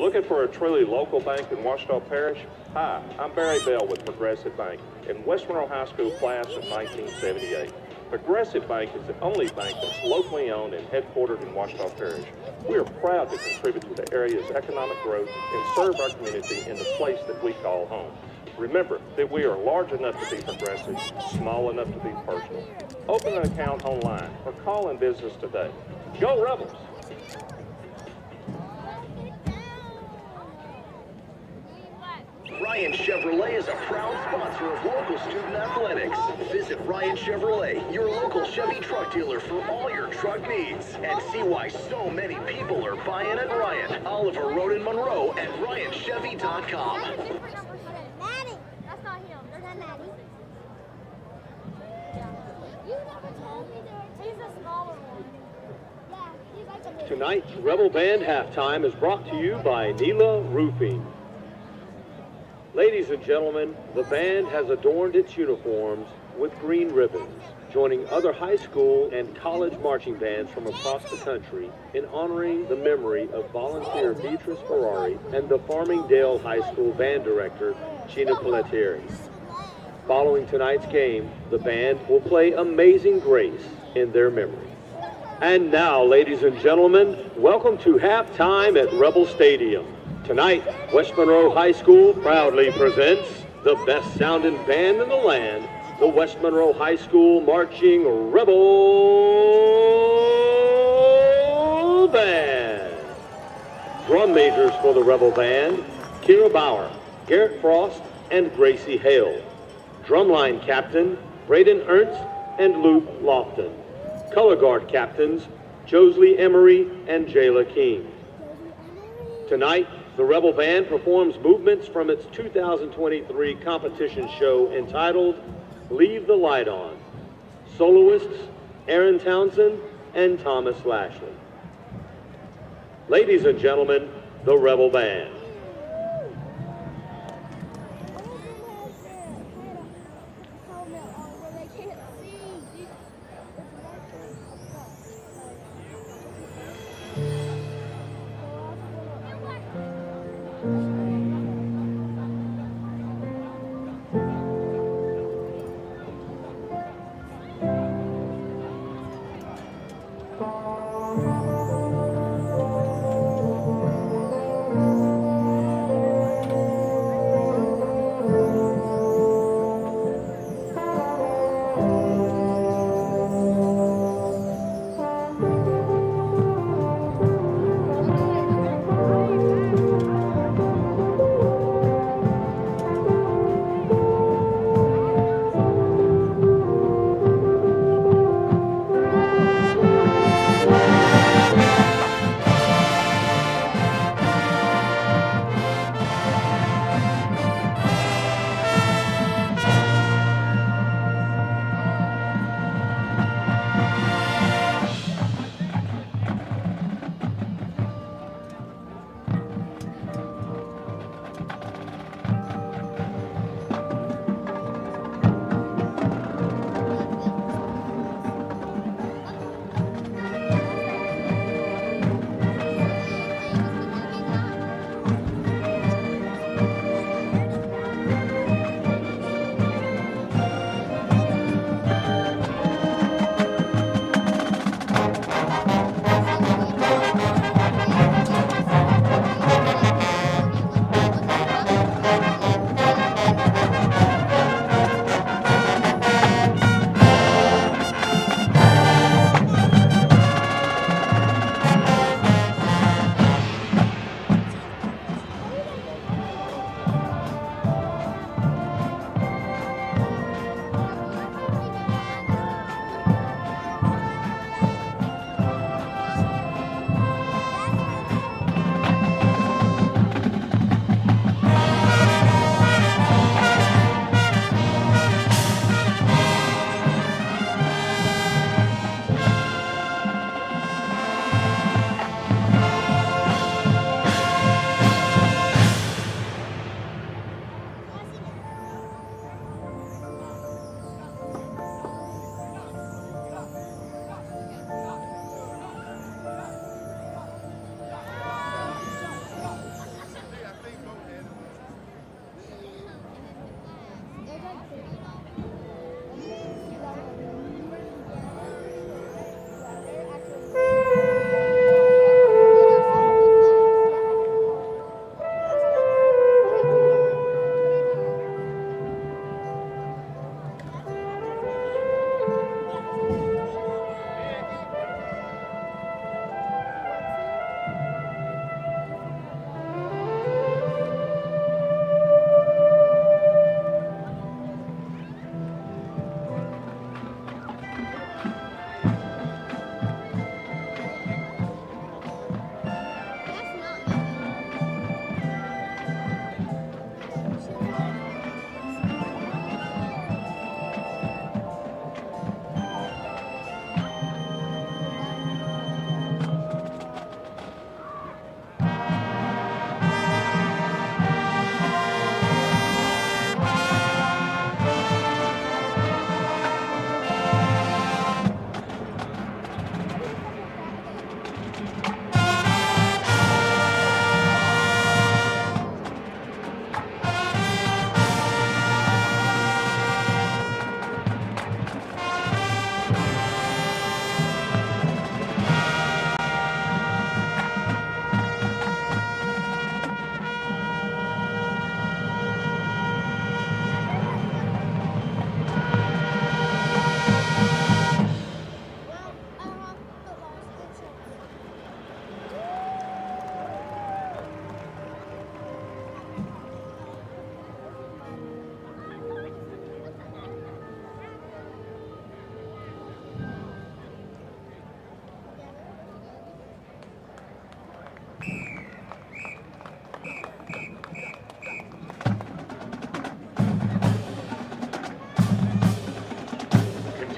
Looking for a truly local bank in Washita Parish? Hi, I'm Barry Bell with Progressive Bank in West Monroe High School class of 1978. Progressive Bank is the only bank that's locally owned and headquartered in Washita Parish. We are proud to contribute to the area's economic growth and serve our community in the place that we call home. Remember that we are large enough to be progressive, small enough to be personal. Open an account online or call in business today. Go Rebels! Ryan Chevrolet is a proud sponsor of local student athletics. Visit Ryan Chevrolet, your local Chevy truck dealer for all your truck needs. And see why so many people are buying at Ryan. Oliver Road in Monroe at RyanChevy.com. Maddie! That's not him. There's not Maddie. You never told me he's a smaller one. Yeah, he's like a little. Tonight's Rebel Band halftime is brought to you by Neela Roofing. Ladies and gentlemen, the band has adorned its uniforms with green ribbons, joining other high school and college marching bands from across the country in honoring the memory of volunteer Beatrice Ferrari and the Farmingdale High School band director, Gina Pelletieri. Following tonight's game, the band will play Amazing Grace in their memory. And now, ladies and gentlemen, welcome to halftime at Rebel Stadium. Tonight, West Monroe High School proudly presents the best-sounding band in the land, the West Monroe High School Marching Rebel Band. Drum majors for the Rebel Band, Kira Bauer, Garrett Frost, and Gracie Hale. Drumline captain, Braden Ernst and Luke Lofton. Color guard captains, Josley Emery and Jayla King. Tonight, the Rebel Band performs movements from its 2023 competition show entitled Leave the Light On. Soloists, Aaron Townsend and Thomas Lashley. Ladies and gentlemen, the Rebel Band.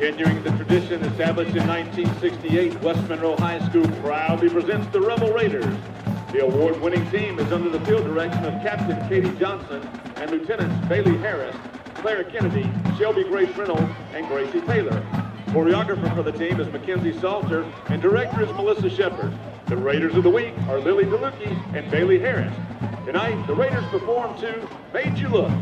Continuing the tradition established in 1968, West Monroe High School proudly presents the Rebel Raiders. The award-winning team is under the field direction of Captain Katie Johnson and Lieutenants Bailey Harris, Claire Kennedy, Shelby Grace Reynolds, and Gracie Taylor. Choreographer for the team is Mackenzie Salter, and director is Melissa Shepard. The Raiders of the Week are Lily DeLucchi and Bailey Harris. Tonight, the Raiders perform to Made You Look.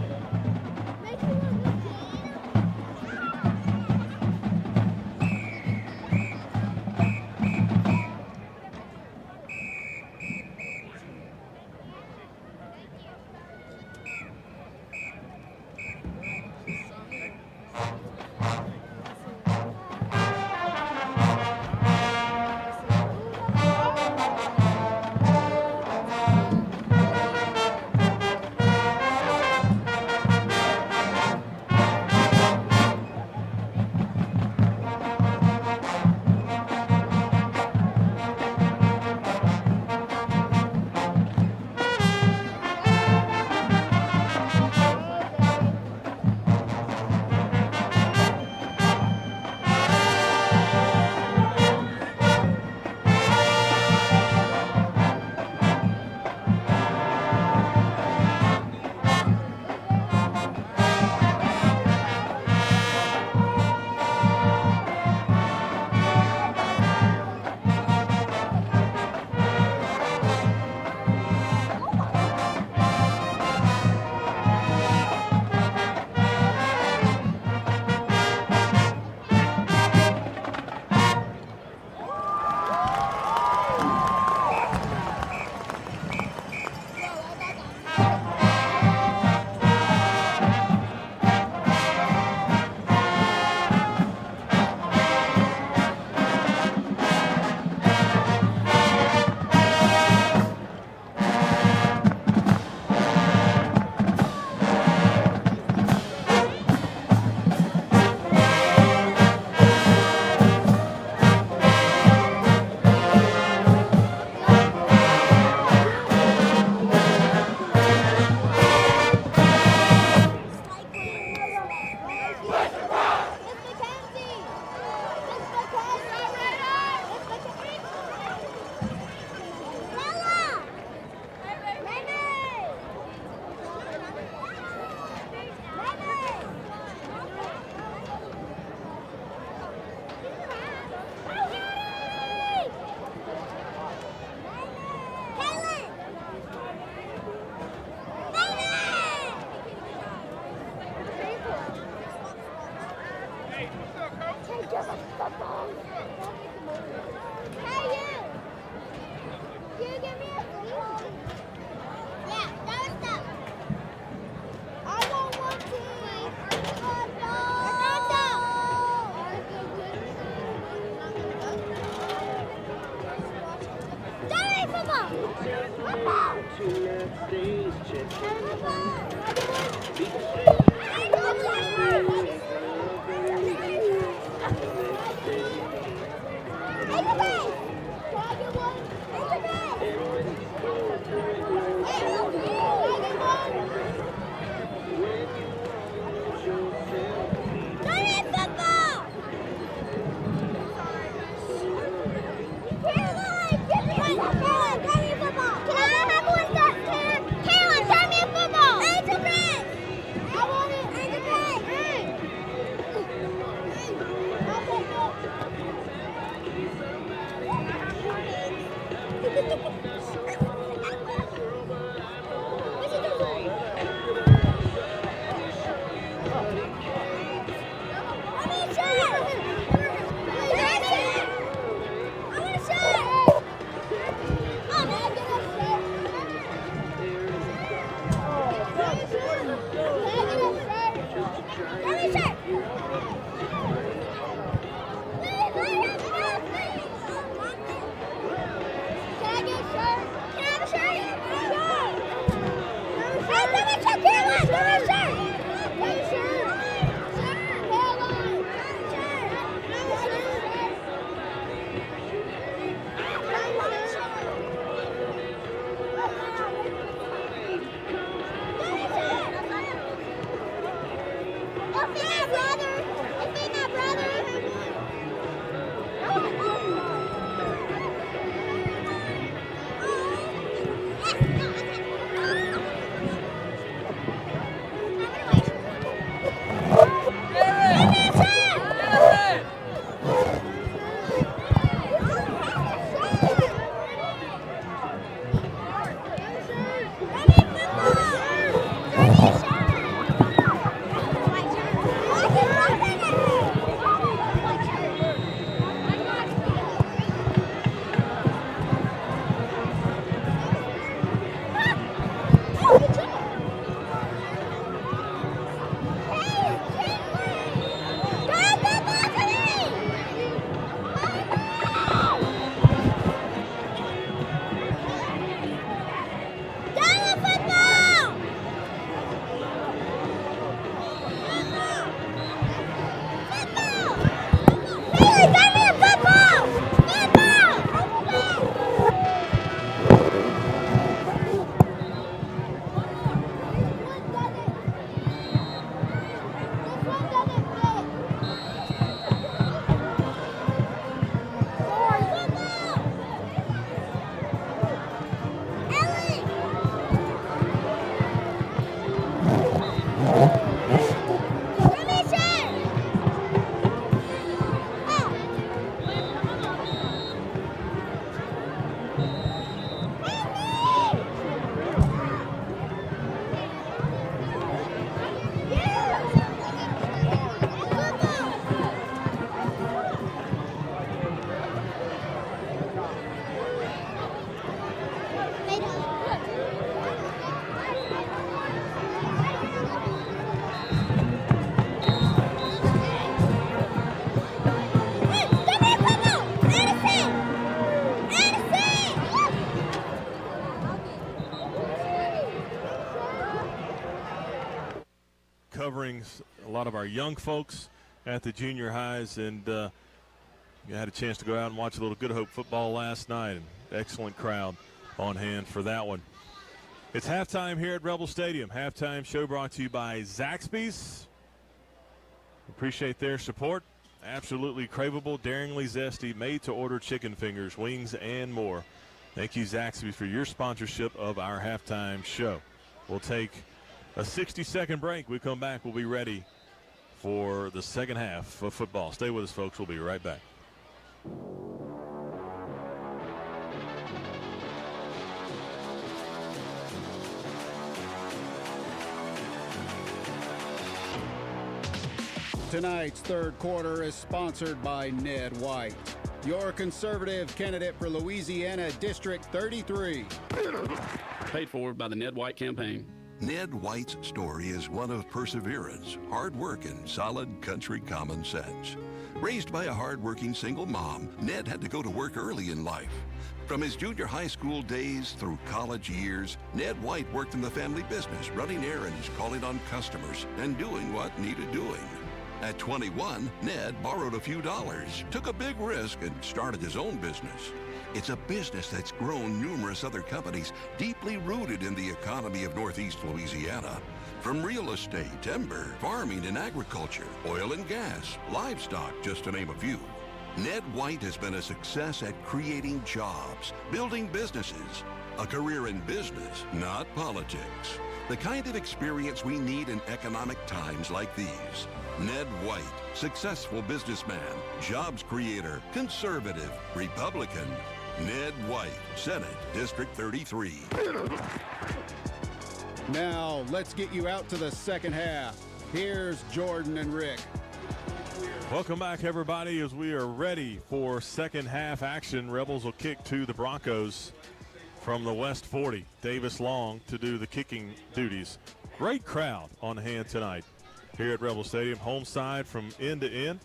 Can I get a a lot of our young folks at the junior highs, and I had a chance to go out and watch a little Good Hope football last night, and excellent crowd on hand for that one. It's halftime here at Rebel Stadium. Halftime show brought to you by Zaxby's. Appreciate their support. Absolutely craveable, daringly zesty, made-to-order chicken fingers, wings, and more. Thank you, Zaxby's, for your sponsorship of our halftime show. We'll take a 60-second break. We come back, we'll be ready for the second half of football. Stay with us, folks. We'll be right back. Tonight's third quarter is sponsored by Ned White, your conservative candidate for Louisiana District 33. Paid for by the Ned White campaign. Ned White's story is one of perseverance, hard work, and solid country common sense. Raised by a hard-working single mom, Ned had to go to work early in life. From his junior high school days through college years, Ned White worked in the family business, running errands, calling on customers, and doing what needed doing. At 21, Ned borrowed a few dollars, took a big risk, and started his own business. It's a business that's grown numerous other companies deeply rooted in the economy of Northeast Louisiana. From real estate, timber, farming and agriculture, oil and gas, livestock, just to name a few. Ned White has been a success at creating jobs, building businesses, a career in business, not politics. The kind of experience we need in economic times like these. Ned White, successful businessman, jobs creator, conservative, Republican. Ned White, Senate, District 33. Now, let's get you out to the second half. Here's Jordan and Rick. Welcome back, everybody, as we are ready for second half action. Rebels will kick to the Broncos from the West 40. Davis Long to do the kicking duties. Great crowd on hand tonight here at Rebel Stadium. Home side from end to end.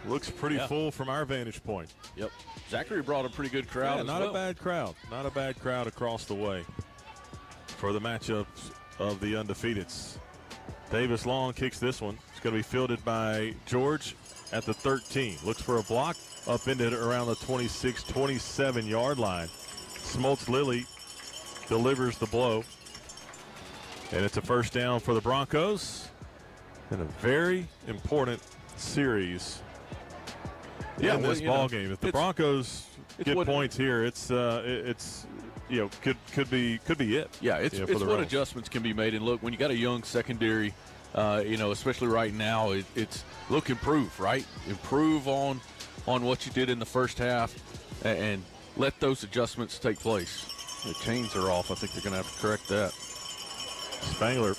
Looks pretty full from our vantage point. Yep. Zachary brought a pretty good crowd as not well. a bad crowd. Not a bad crowd across the way for the matchups of the undefeateds. Davis Long kicks this one. It's going to be fielded by George at the 13. Looks for a block up into it around the 26, 27-yard line. Smoltz Lilly delivers the blow. And it's a first down for the Broncos. And a very important series in this ball game. If the Broncos get points here, it's could be it. Yeah, it's what adjustments can be made. And look, when you got a young secondary, especially right now, it's look, improve, right? Improve on what you did in the first half, and let those adjustments take place. The chains are off. I think they're going to have to correct that. Spangler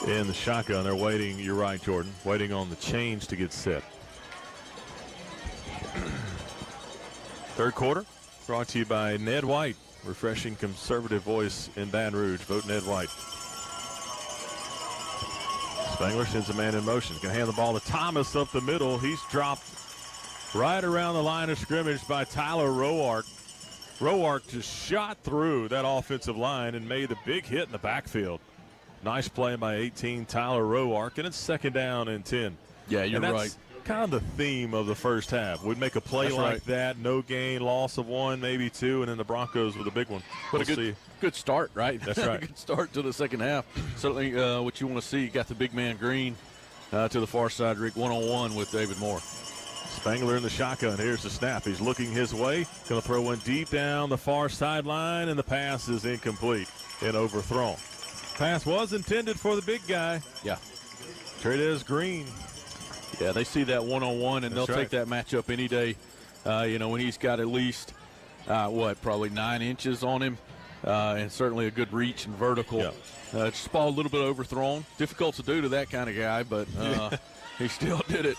in the shotgun. They're waiting. You're right, Jordan. Waiting on the chains to get set. Third quarter brought to you by Ned White. Refreshing conservative voice in Baton Rouge. Vote Ned White. Spangler sends a man in motion. Can hand the ball to Thomas up the middle. He's dropped right around the line of scrimmage by Tyler Roark. Roark just shot through that offensive line and made the big hit in the backfield. Nice play by 18, Tyler Roark, and it's second down and 10. Yeah, you're right. Kind of the theme of the first half. We'd make a play that, no gain, loss of one, maybe two, and then the Broncos with a big one. But a good start, right? That's right. Good start to the second half. Certainly what you want to see. You got the big man Green to the far side, Rick, one-on-one with David Moore. Spangler in the shotgun. Here's the snap. He's looking his way. Going to throw one deep down the far sideline, and the pass is incomplete and overthrown. Pass was intended for the big guy. Yeah. Trades Green. Yeah, they see that one-on-one, and they'll take that matchup any day. When he's got at least, probably 9 inches on him, and certainly a good reach and vertical. Yeah. Just ball a little bit overthrown. Difficult to do to that kind of guy, but he still did it.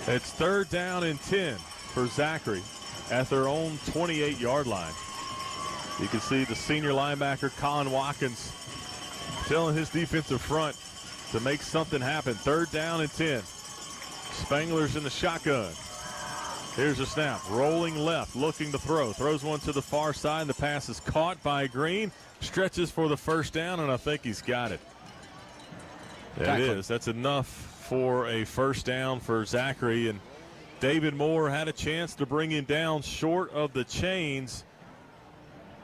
It's third down and 10 for Zachary at their own 28-yard line. You can see the senior linebacker, Colin Watkins, telling his defensive front to make something happen. Third down and 10. Spangler's in the shotgun. Here's a snap. Rolling left, looking to throw. Throws one to the far side. The pass is caught by Green. Stretches for the first down, and I think he's got it. That is. That's enough for a first down for Zachary. And David Moore had a chance to bring him down short of the chains.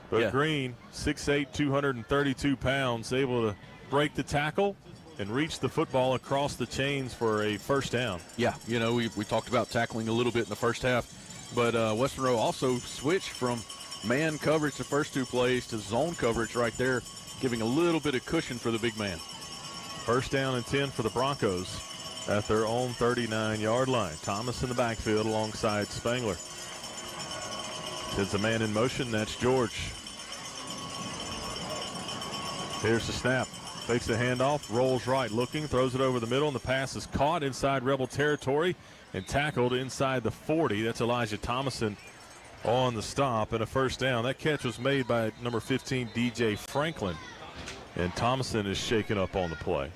But Green, 6'8", 232 pounds, able to break the tackle and reach the football across the chains for a first down. Yeah, you know, we talked about tackling a little bit in the first half, but West Monroe also switched from man coverage the first two plays to zone coverage right there, giving a little bit of cushion for the big man. First down and 10 for the Broncos at their own 39-yard line. Thomas in the backfield alongside Spangler. Sends a man in motion. That's George. Here's the snap. Fakes the handoff, rolls right, looking, throws it over the middle, and the pass is caught inside Rebel territory and tackled inside the 40. That's Elijah Thomason on the stop and a first down. That catch was made by number 15, DJ Franklin, and Thomason is shaken up on the play.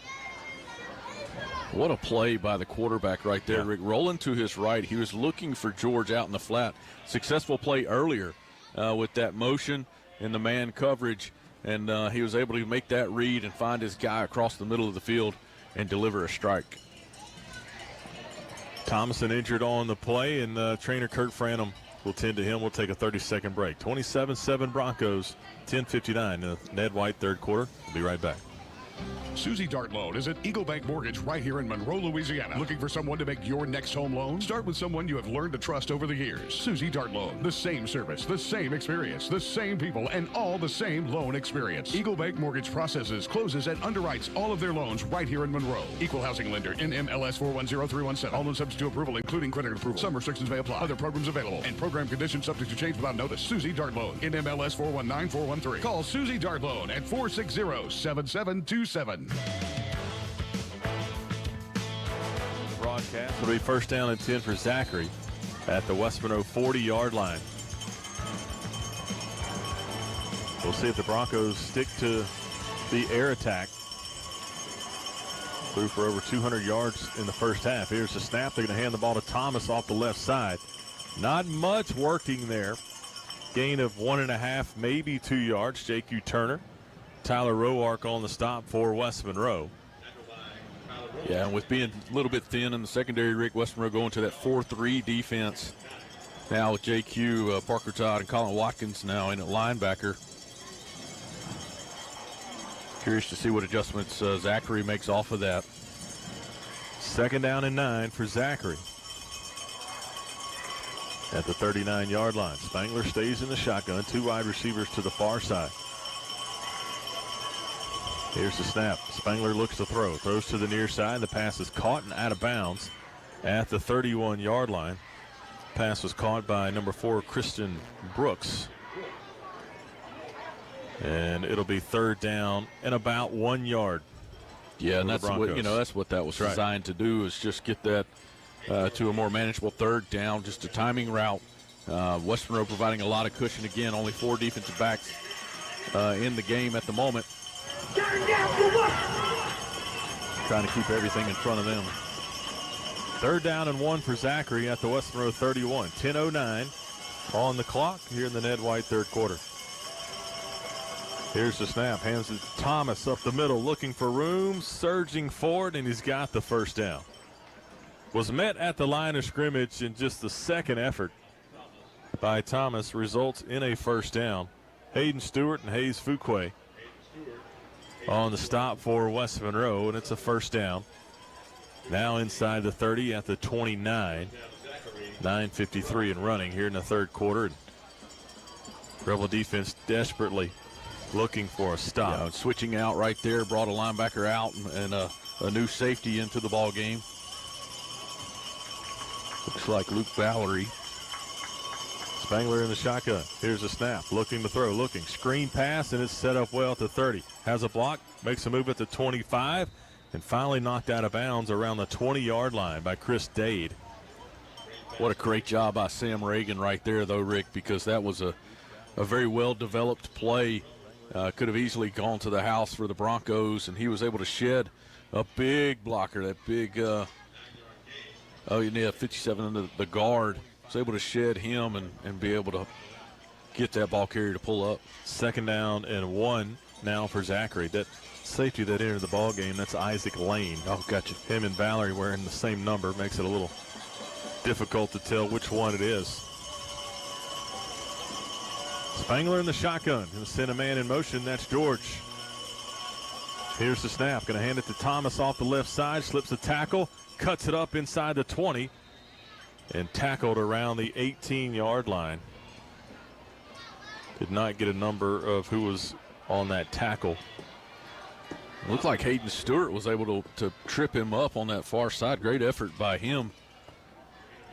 What a play by the quarterback right there, Rick. Rolling to his right. He was looking for George out in the flat. Successful play earlier with that motion and the man coverage. And he was able to make that read and find his guy across the middle of the field and deliver a strike. Thomason injured on the play, and trainer Kurt Franham will tend to him. We'll take a 30-second break. 27-7 Broncos, 10:59. Ned White, third quarter. We'll be right back. Susie Dart Loan is at Eagle Bank Mortgage right here in Monroe, Louisiana. Looking for someone to make your next home loan? Start with someone you have learned to trust over the years. Susie Dart Loan. The same service, the same experience, the same people, and all the same loan experience. Eagle Bank Mortgage processes, closes, and underwrites all of their loans right here in Monroe. Equal housing lender, NMLS 410317. All loans subject to approval, including credit approval. Some restrictions may apply. Other programs available. And program conditions subject to change without notice. Susie Dart Loan. NMLS 419413. Call Susie Dart Loan at 460-7727. Broadcast will be first down and 10 for Zachary at the West Monroe 40-yard line. We'll see if the Broncos stick to the air attack. Threw for over 200 yards in the first half. Here's the snap. They're going to hand the ball to Thomas off the left side. Not much working there. Gain of 1.5, maybe 2 yards. J.Q. Turner. Tyler Roark on the stop for West Monroe. Yeah, and with being a little bit thin in the secondary, Rick, West Monroe going to that 4-3 defense. Now with J.Q., Parker Todd, and Colin Watkins now in at linebacker. Curious to see what adjustments Zachary makes off of that. Second down and 9 for Zachary at the 39-yard line. Spangler stays in the shotgun. Two wide receivers to the far side. Here's the snap. Spangler looks to throw. Throws to the near side. The pass is caught and out of bounds at the 31-yard line. Pass was caught by number 4, Christian Brooks. And it'll be third down and about 1 yard. Yeah, and that's what, you know, that's what that was designed to do, is just get that to a more manageable third down, just a timing route. West Monroe providing a lot of cushion again. Only 4 defensive backs in the game at the moment. Trying to keep everything in front of them. Third down and 1 for Zachary at the West Monroe 31. 10:09 on the clock here in the Ned White third quarter. Here's the snap. Hands it to Thomas up the middle, looking for room, surging forward, and he's got the first down. Was met at the line of scrimmage, in just the second effort by Thomas results in a first down. Hayden Stewart and Hayes Fuquay on the stop for West Monroe, and it's a first down. Now inside the 30 at the 29. 9:53 and running here in the third quarter. Rebel defense desperately looking for a stop. Yeah, switching out right there, brought a linebacker out and a new safety into the ball game. Looks like Luke Valerie. Spangler in the shotgun. Here's a snap. Looking to throw. Looking. Screen pass, and it's set up well at the 30. Has a block. Makes a move at the 25. And finally knocked out of bounds around the 20-yard line by Chris Dade. What a great job by Sam Reagan right there, though, Rick, because that was a very well-developed play. Could have easily gone to the house for the Broncos, and he was able to shed a big blocker, that big 57 into the guard. was able to shed him and be able to get that ball carrier to pull up. 2nd down and 1 now for Zachary. That safety that entered the ball game, that's Isaac Lane. Oh, gotcha. Him and Valerie wearing the same number makes it a little difficult to tell which one it is. Spangler in the shotgun. He'll send a man in motion. That's George. Here's the snap. Going to hand it to Thomas off the left side. Slips the tackle. Cuts it up inside the 20. And tackled around the 18-yard line. Did not get a number of who was on that tackle. Looked like Hayden Stewart was able to trip him up on that far side. Great effort by him.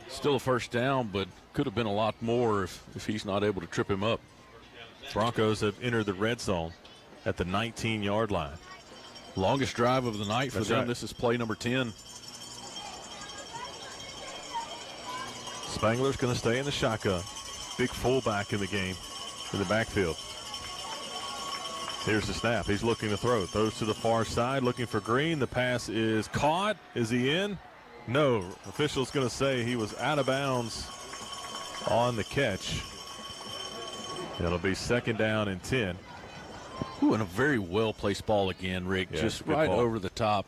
Still a 1st down, but could have been a lot more if he's not able to trip him up. Broncos have entered the red zone at the 19-yard line. Longest drive of the night for them. Right. This is play number 10. Spangler's going to stay in the shotgun. Big fullback in the game in the backfield. Here's the snap. He's looking to throw. Throws to the far side, looking for Green. The pass is caught. Is he in? No. Official's going to say he was out of bounds on the catch. It'll be 2nd down and 10. Ooh, and a very well-placed ball again, Rick. Yeah, just good right ball. over the top.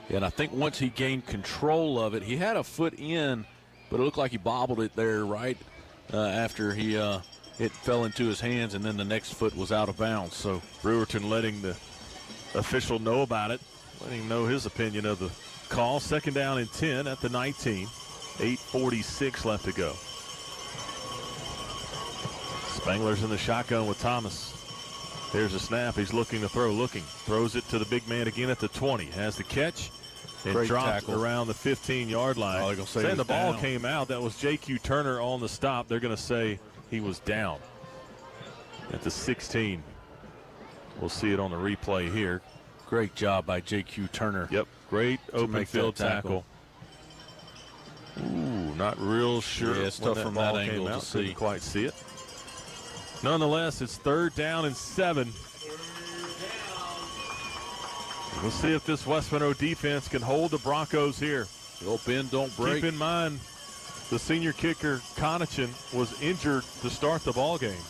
And I think once he gained control of it, he had a foot in, but it looked like he bobbled it there right after it fell into his hands, and then the next foot was out of bounds. So Brewerton letting the official know about it, letting him know his opinion of the call. 2nd down and 10 at the 19. 8:46 left to go. Spangler's in the shotgun with Thomas. There's a snap. He's looking to throw. Throws it to the big man again at the 20. Has the catch and Great dropped tackle around the 15-yard line. Oh, they're gonna say he Saying the was ball down. came out. That was J.Q. Turner on the stop. They're going to say he was down at the 16. We'll see it on the replay here. Great job by J.Q. Turner. Yep, great open make field that tackle. Ooh, not real sure. Yeah, it's when tough from ball that came angle out. to see. Couldn't quite see it. Nonetheless, it's 3rd down and 7. We'll see if this West Monroe defense can hold the Broncos here. The old bend don't break. Keep in mind, the senior kicker, Connachan, was injured to start the ball game.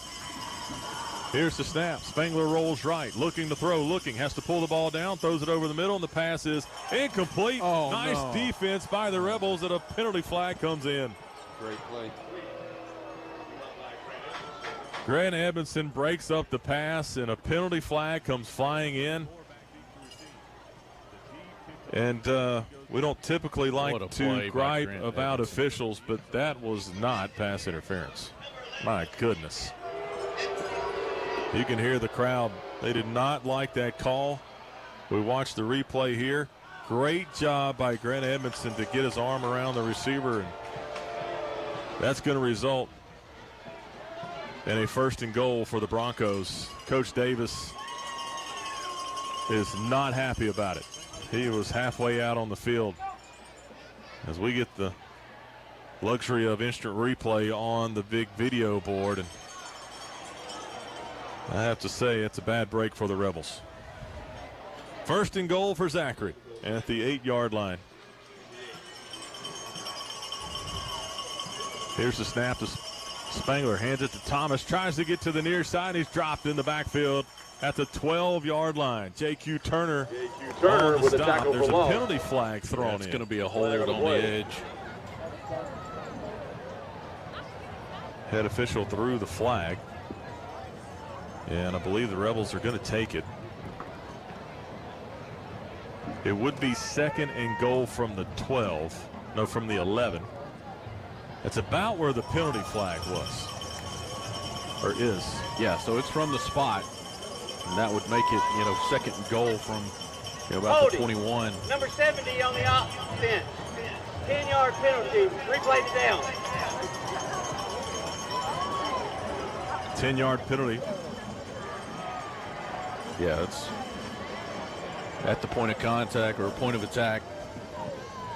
Here's the snap. Spangler rolls right, looking to throw, has to pull the ball down, throws it over the middle, and the pass is incomplete. Oh, nice no. defense by the Rebels, and a penalty flag comes in. Great play. Grant Edmondson breaks up the pass, and a penalty flag comes flying in. And we don't typically like to gripe about officials, but that was not pass interference. My goodness. You can hear the crowd. They did not like that call. We watched the replay here. Great job by Grant Edmondson to get his arm around the receiver, and that's going to result in a 1st and goal for the Broncos. Coach Davis is not happy about it. He was halfway out on the field. As we get the luxury of instant replay on the big video board, and I have to say it's a bad break for the Rebels. 1st and goal for Zachary at the 8-yard line. Here's the snap to Spangler, hands it to Thomas, tries to get to the near side. He's dropped in the backfield at the 12-yard line. J.Q. Turner on the with a stop. tackle There's for a loss. penalty flag thrown in. It's going to be a hold on the edge. Head official threw the flag, and I believe the Rebels are going to take it. It would be 2nd and goal from the 12. No, from the 11. That's about where the penalty flag was, or is. Yeah, so it's from the spot, and that would make it, 2nd and goal from about the 21. Number 70 on the offense. 10-yard penalty. Replay it down. 10-yard penalty. Yeah, it's at the point of contact or point of attack.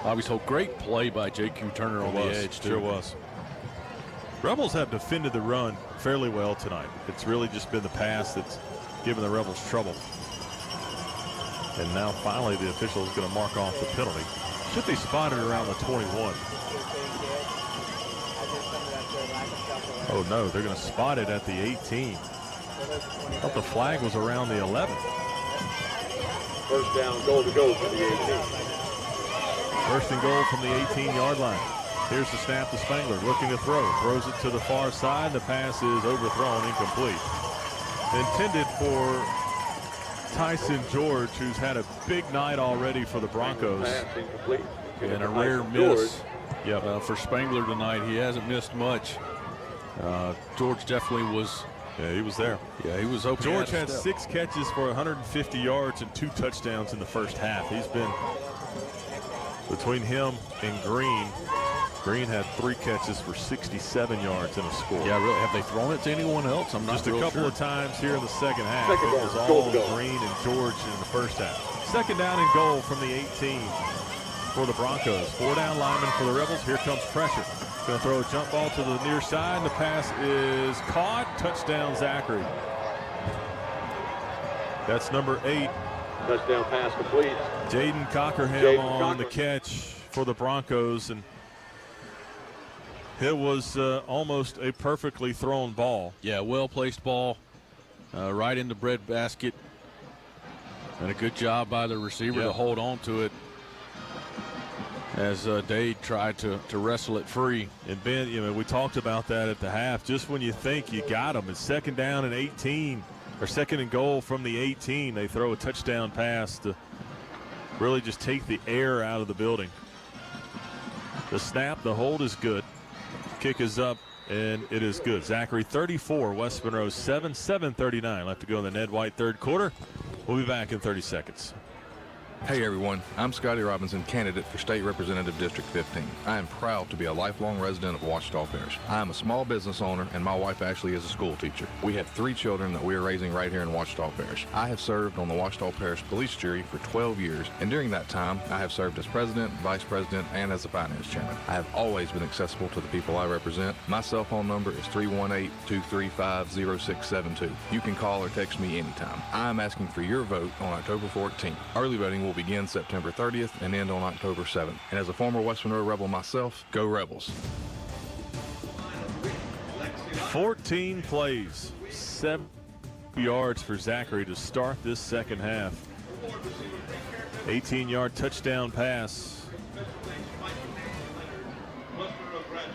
Obviously, great play by J.Q. Turner on the edge, too. Sure was. Rebels have defended the run fairly well tonight. It's really just been the pass that's given the Rebels trouble. And now finally the official is going to mark off the penalty. Should be spotted around the 21. Oh no, they're going to spot it at the 18. I thought the flag was around the 11. First down, goal to go from the 18. First and goal from the 18-yard line. Here's the snap to Spangler, looking to throw. Throws it to the far side. The pass is overthrown, incomplete. Intended for Tyson George, who's had a big night already for the Broncos. Pass incomplete. And a rare miss for Spangler tonight. He hasn't missed much. George definitely was. Yeah, he was there. Yeah, he was open. George had 6 catches for 150 yards and 2 touchdowns in the first half. He's been, between him and Green had 3 catches for 67 yards and a score. Yeah, really. Have they thrown it to anyone else? I'm not Just a couple of times here in the second half. It was all Green and George in the first half. Second down and goal from the 18 for the Broncos. 4 down linemen for the Rebels. Here comes pressure. Going to throw a jump ball to the near side, and the pass is caught. Touchdown, Zachary. That's number 8. Touchdown pass complete. Jaden Cockerham on the catch for the Broncos, and it was almost a perfectly thrown ball. Yeah, well-placed ball right in the breadbasket, and a good job by the receiver to hold on to it as Dade tried to wrestle it free. And Ben, you know, we talked about that at the half. Just when you think you got them, it's second down and 18, or second and goal from the 18. They throw a touchdown pass to really just take the air out of the building. The snap, the hold is good. Kick is up, and it is good. Zachary 34, West Monroe 7, 7:39 left to go in the Ned White third quarter. We'll be back in 30 seconds. Hey everyone, I'm Scotty Robinson, candidate for State Representative District 15. I am proud to be a lifelong resident of Ouachita Parish. I am a small business owner and my wife Ashley is a school teacher. We have 3 children that we are raising right here in Ouachita Parish. I have served on the Ouachita Parish Police Jury for 12 years, and during that time I have served as president, vice president, and as the finance chairman. I have always been accessible to the people I represent. My cell phone number is 318-235-0672. You can call or text me anytime. I am asking for your vote on October 14th. Early voting will begin September 30th and end on October 7th. And as a former West Monroe Rebel myself, go Rebels. 14 plays, 7 yards for Zachary to start this second half. 18-yard touchdown pass.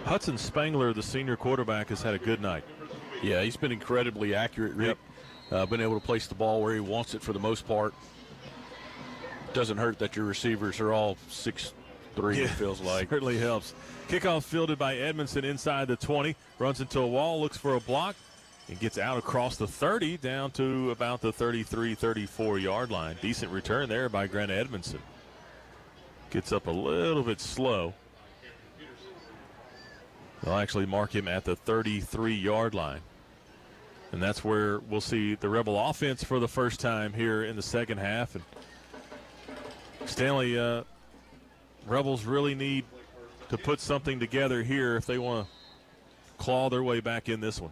Hudson Spangler, the senior quarterback, has had a good night. Yeah, he's been incredibly accurate, Rick. Been able to place the ball where he wants it for the most part. Doesn't hurt that your receivers are all 6'3", it feels like. Certainly helps. Kickoff fielded by Edmondson inside the 20. Runs into a wall, looks for a block, and gets out across the 30 down to about the 33, 34-yard line. Decent return there by Grant Edmondson. Gets up a little bit slow. They'll actually mark him at the 33-yard line. And that's where we'll see the Rebel offense for the first time here in the second half. And Stanley, Rebels really need to put something together here if they want to claw their way back in this one.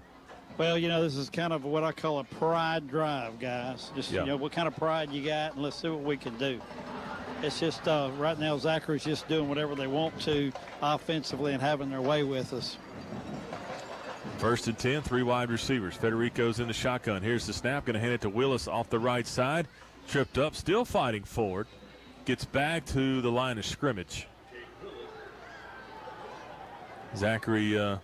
Well, you know, this is kind of what I call a pride drive, guys. Just, you know, what kind of pride you got, and let's see what we can do. It's just right now Zachary's just doing whatever they want to offensively and having their way with us. First and 10, 3 wide receivers. Federico's in the shotgun. Here's the snap, going to hand it to Willis off the right side. Tripped up, still fighting forward. Gets back to the line of scrimmage. Zachary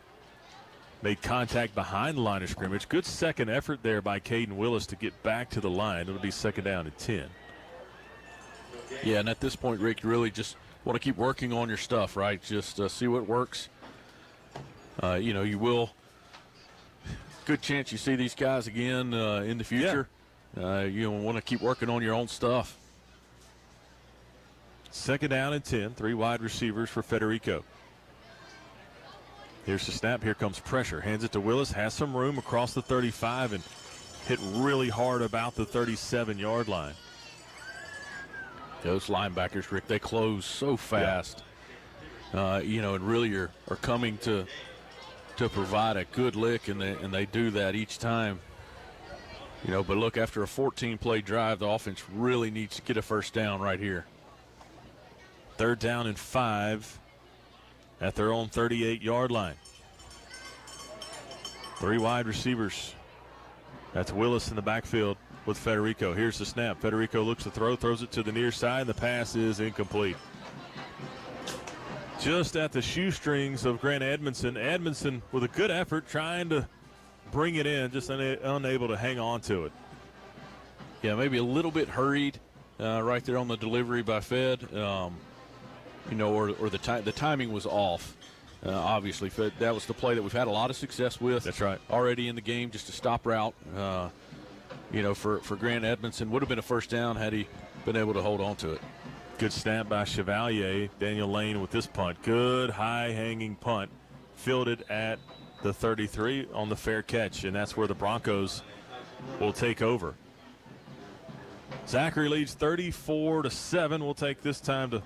made contact behind the line of scrimmage. Good second effort there by Caden Willis to get back to the line. It'll be second down and 10. Yeah, and at this point, Rick, you really just want to keep working on your stuff, right? Just see what works. You know, you will. Good chance you see these guys again in the future. You want to keep working on your own stuff. Second down and 10, 3 wide receivers for Federico. Here's the snap. Here comes pressure. Hands it to Willis. Has some room across the 35 and hit really hard about the 37-yard line. Those linebackers, Rick, they close so fast. You know, and really are coming to provide a good lick, and they do that each time. You know, but look, after a 14-play drive, the offense really needs to get a first down right here. 3rd down and 5 at their own 38-yard line. 3 wide receivers. That's Willis in the backfield with Federico. Here's the snap. Federico looks to throw, throws it to the near side, and the pass is incomplete. Just at the shoestrings of Grant Edmondson. Edmondson with a good effort trying to bring it in, just unable to hang on to it. Yeah, maybe a little bit hurried right there on the delivery by Fed. Or the timing was off. Obviously, Fed, that was the play that we've had a lot of success with. That's right. Already in the game, just a stop route. For Grant Edmondson, would have been a first down had he been able to hold on to it. Good snap by Chevalier. Daniel Lane with this punt. Good high-hanging punt. Fielded at the 33 on the fair catch, and that's where the Broncos will take over. Zachary leads 34-7. We'll take this time to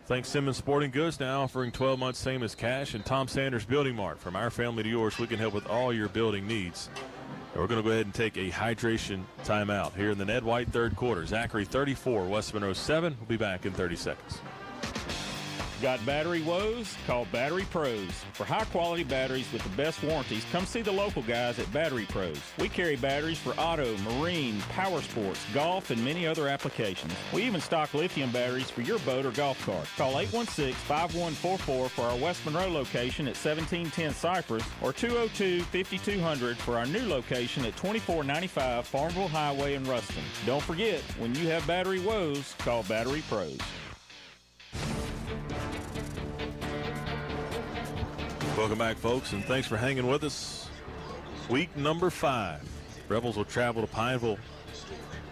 thank Simmons Sporting Goods, now offering 12 months same as cash, and Tom Sanders Building Mart. From our family to yours, we can help with all your building needs. And we're going to go ahead and take a hydration timeout here in the Ned White 3rd quarter. Zachary 34, West Monroe 7. We'll be back in 30 seconds. Got battery woes? Call Battery Pros. For high-quality batteries with the best warranties, come see the local guys at Battery Pros. We carry batteries for auto, marine, power sports, golf, and many other applications. We even stock lithium batteries for your boat or golf cart. Call 816-5144 for our West Monroe location at 1710 Cypress or 202-5200 for our new location at 2495 Farmville Highway in Ruston. Don't forget, when you have battery woes, call Battery Pros. Welcome back, folks, and thanks for hanging with us. Week number 5. Rebels will travel to Pineville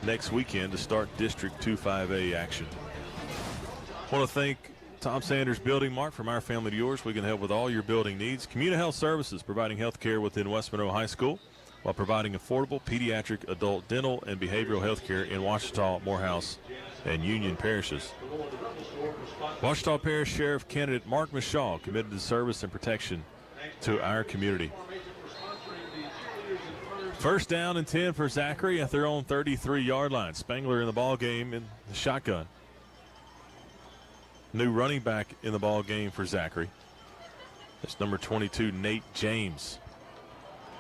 next weekend to start District 2-5A action. I want to thank Tom Sanders Building Mart. From our family to yours, we can help with all your building needs. Community Health Services, providing health care within West Monroe High School while providing affordable pediatric, adult, dental, and behavioral health care in Ouachita, Morehouse, and Union parishes. Ouachita Parish Sheriff candidate Mark Mishaw committed to service and protection to our community. 1st down and 10 for Zachary at their own 33-yard line. Spangler in the ball game in the shotgun. New running back in the ball game for Zachary. That's number 22, Nate James.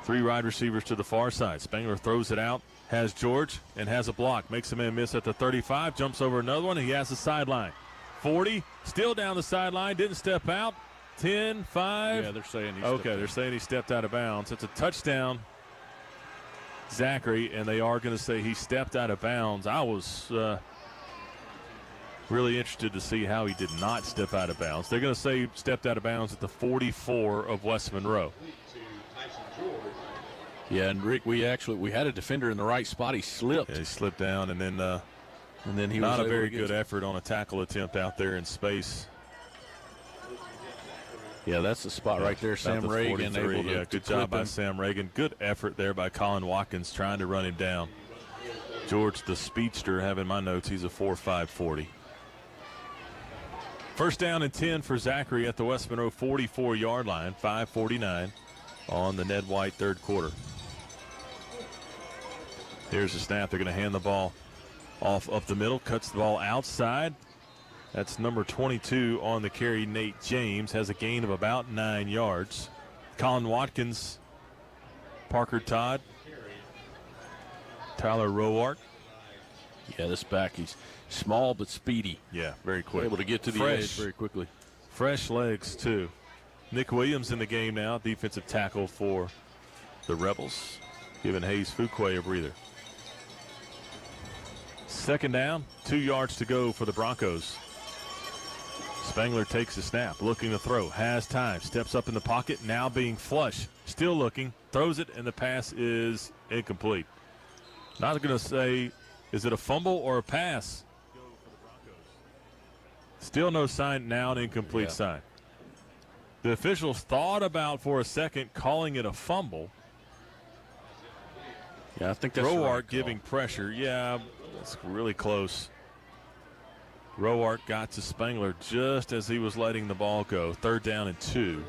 3 wide receivers to the far side. Spangler throws it out, has George, and has a block. Makes a man miss at the 35, jumps over another one, and he has the sideline. 40, still down the sideline, didn't step out. 10, 5. Yeah, they're saying they're saying he stepped out of bounds. It's a touchdown, Zachary, and they are going to say he stepped out of bounds. I was really interested to see how he did not step out of bounds. They're going to say he stepped out of bounds at the 44 of West Monroe. Yeah, and Rick, we had a defender in the right spot. He slipped. Yeah, he slipped down, and then he not was a very good effort on a tackle attempt out there in space. Yeah, that's the spot right there. Sam Reagan able to, good job by Sam Reagan. Good effort there by Colin Watkins trying to run him down. George, the speedster, having my notes, he's a 4.5 40. 1st down and 10 for Zachary at the West Monroe 44-yard line. 5:49 on the Ned White 3rd quarter. Here's the snap. They're going to hand the ball off up the middle. Cuts the ball outside. That's number 22 on the carry. Nate James has a gain of about 9 yards. Colin Watkins, Parker Todd, Tyler Rowart. Yeah, this back, he's small but speedy. Yeah, very quick. Able to get to the edge very quickly. Fresh legs, too. Nick Williams in the game now, defensive tackle for the Rebels, giving Hayes Fuquay a breather. 2nd down, 2 yards to go for the Broncos. Spangler takes the snap, looking to throw, has time, steps up in the pocket, now being flush, still looking, throws it, and the pass is incomplete. Not going to say, is it a fumble or a pass? Still no sign, now an incomplete sign. The officials thought about for a second calling it a fumble. Yeah, I think that's Rowart giving pressure. Yeah, it's really close. Rowart got to Spangler just as he was letting the ball go. 3rd down and 2.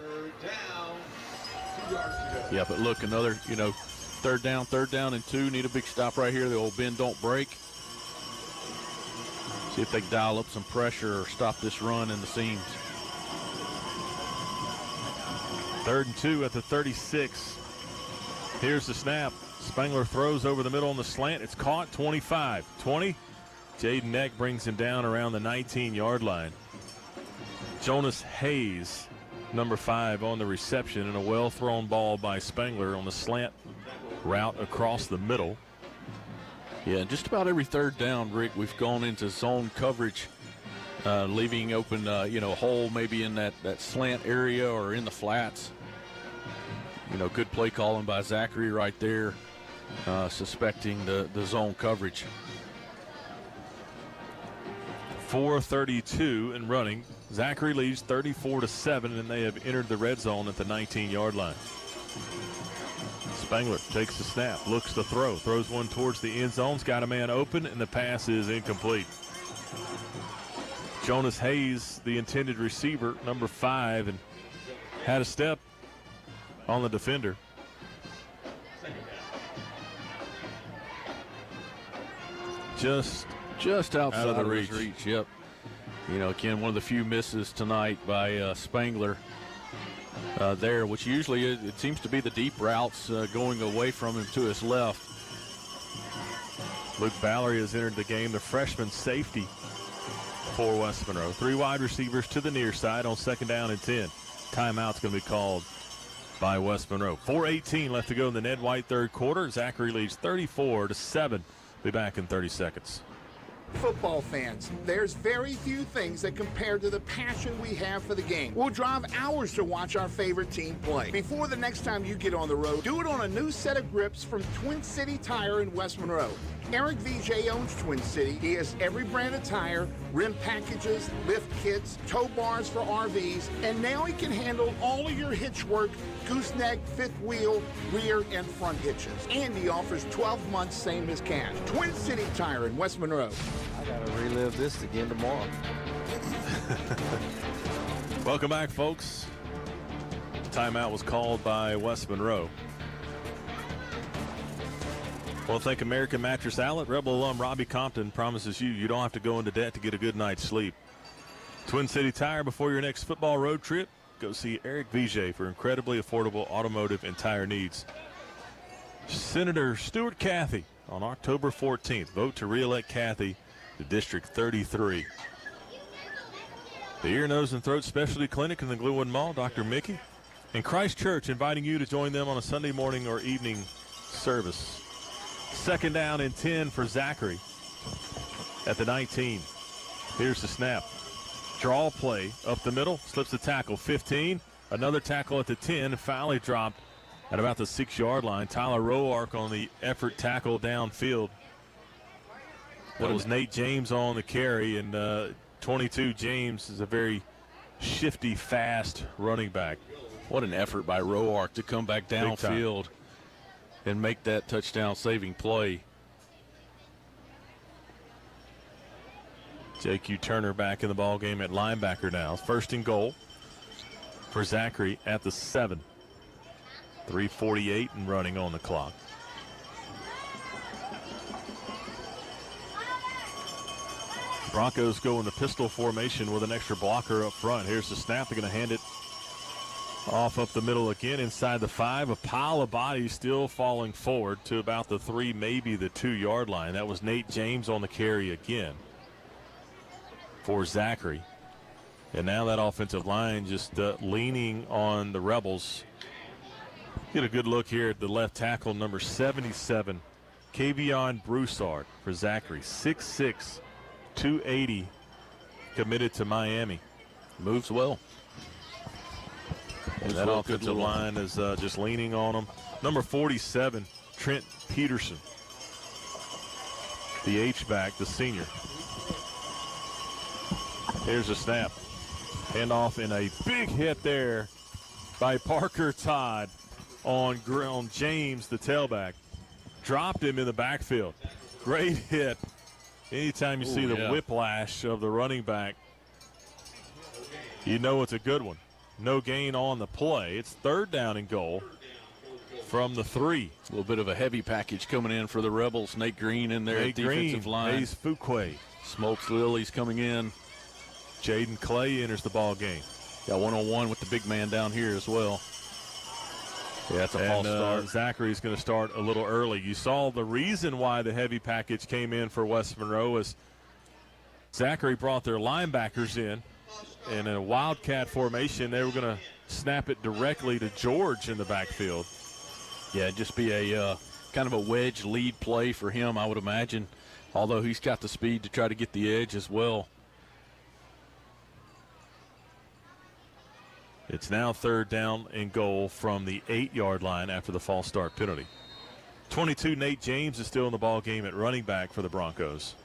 Yeah, but look, another, 3rd down and 2. Need a big stop right here. The old bend don't break. See if they can dial up some pressure or stop this run in the seams. 3rd and 2 at the 36. Here's the snap. Spangler throws over the middle on the slant. It's caught. 25. 20. Jaden Eck brings him down around the 19-yard line. Jonas Hayes, number 5, on the reception, and a well-thrown ball by Spangler on the slant route across the middle. Yeah, just about every 3rd down, Rick, we've gone into zone coverage, leaving open, a hole maybe in that slant area or in the flats. Good play calling by Zachary right there, suspecting the zone coverage. 4:32 and running. Zachary leads 34-7, and they have entered the red zone at the 19-yard line. Spangler takes the snap, looks to throw, throws one towards the end zone's got a man open, and the pass is incomplete. Jonas Hayes, the intended receiver, number 5, and had a step on the defender. Just outside of reach. Yep. Again, one of the few misses tonight by Spangler there, which usually it seems to be the deep routes going away from him to his left. Luke Ballery has entered the game, the freshman safety for West Monroe. 3 wide receivers to the near side on 2nd down and 10. Timeout's going to be called by West Monroe. 4:18 left to go in the Ned White 3rd quarter. Zachary leads 34-7. Be back in 30 seconds. Football fans, there's very few things that compare to the passion we have for the game. We'll drive hours to watch our favorite team play. Before the next time you get on the road, do it on a new set of grips from Twin City Tire in West Monroe. Eric VJ owns Twin City. He has every brand of tire, rim packages, lift kits, tow bars for RVs, and now he can handle all of your hitch work, gooseneck, fifth wheel, rear, and front hitches. And he offers 12 months same as cash. Twin City Tire in West Monroe. I gotta relive this again tomorrow. Welcome back, folks. Timeout was called by West Monroe. Well, thank American Mattress Outlet. Rebel alum Robbie Compton promises you don't have to go into debt to get a good night's sleep. Twin City Tire, before your next football road trip, go see Eric Vijay for incredibly affordable automotive and tire needs. Senator Stuart Cathy on October 14th. Vote to re-elect Cathy to District 33. The Ear, Nose, and Throat Specialty Clinic in the Glenwood Mall, Dr. Mickey, and Christ Church inviting you to join them on a Sunday morning or evening service. 2nd down and 10 for Zachary at the 19. Here's the snap. Draw play up the middle, slips the tackle. 15, another tackle at the 10. Foully dropped at about the 6-yard line. Tyler Roark on the effort tackle downfield. That was Nate James on the carry, and 22 James is a very shifty, fast running back. What an effort by Roark to come back downfield and make that touchdown-saving play. J.Q. Turner back in the ball game at linebacker now. 1st and goal for Zachary at the 7. 3:48 and running on the clock. Broncos go in the pistol formation with an extra blocker up front. Here's the snap. They're going to hand it off up the middle again inside the 5. A pile of bodies still falling forward to about the 3, maybe the 2-yard line. That was Nate James on the carry again for Zachary. And now that offensive line just leaning on the Rebels. Get a good look here at the left tackle, number 77, Kavion Broussard for Zachary. 6'6", 280, committed to Miami. Moves well. And that offensive line is just leaning on him. Number 47, Trent Peterson, the H-back, the senior. Here's a snap. Handoff and a big hit there by Parker Todd on James, the tailback. Dropped him in the backfield. Great hit. Anytime you see the whiplash of the running back, you know it's a good one. No gain on the play. It's 3rd down and goal from the 3. A little bit of a heavy package coming in for the Rebels. Nate Green in there at defensive line. Hayes Fuquay, Smokes Lily's coming in. Jaden Clay enters the ball game. Got one-on-one with the big man down here as well. Yeah, it's a false start. Zachary's going to start a little early. You saw the reason why the heavy package came in for West Monroe is Zachary brought their linebackers in a wildcat formation. They were going to snap it directly to George in the backfield. Yeah, just be a kind of a wedge lead play for him, I would imagine, although he's got the speed to try to get the edge as well. It's now 3rd down and goal from the 8-yard line after the false start penalty. 22, Nate James is still in the ball game at running back for the Broncos.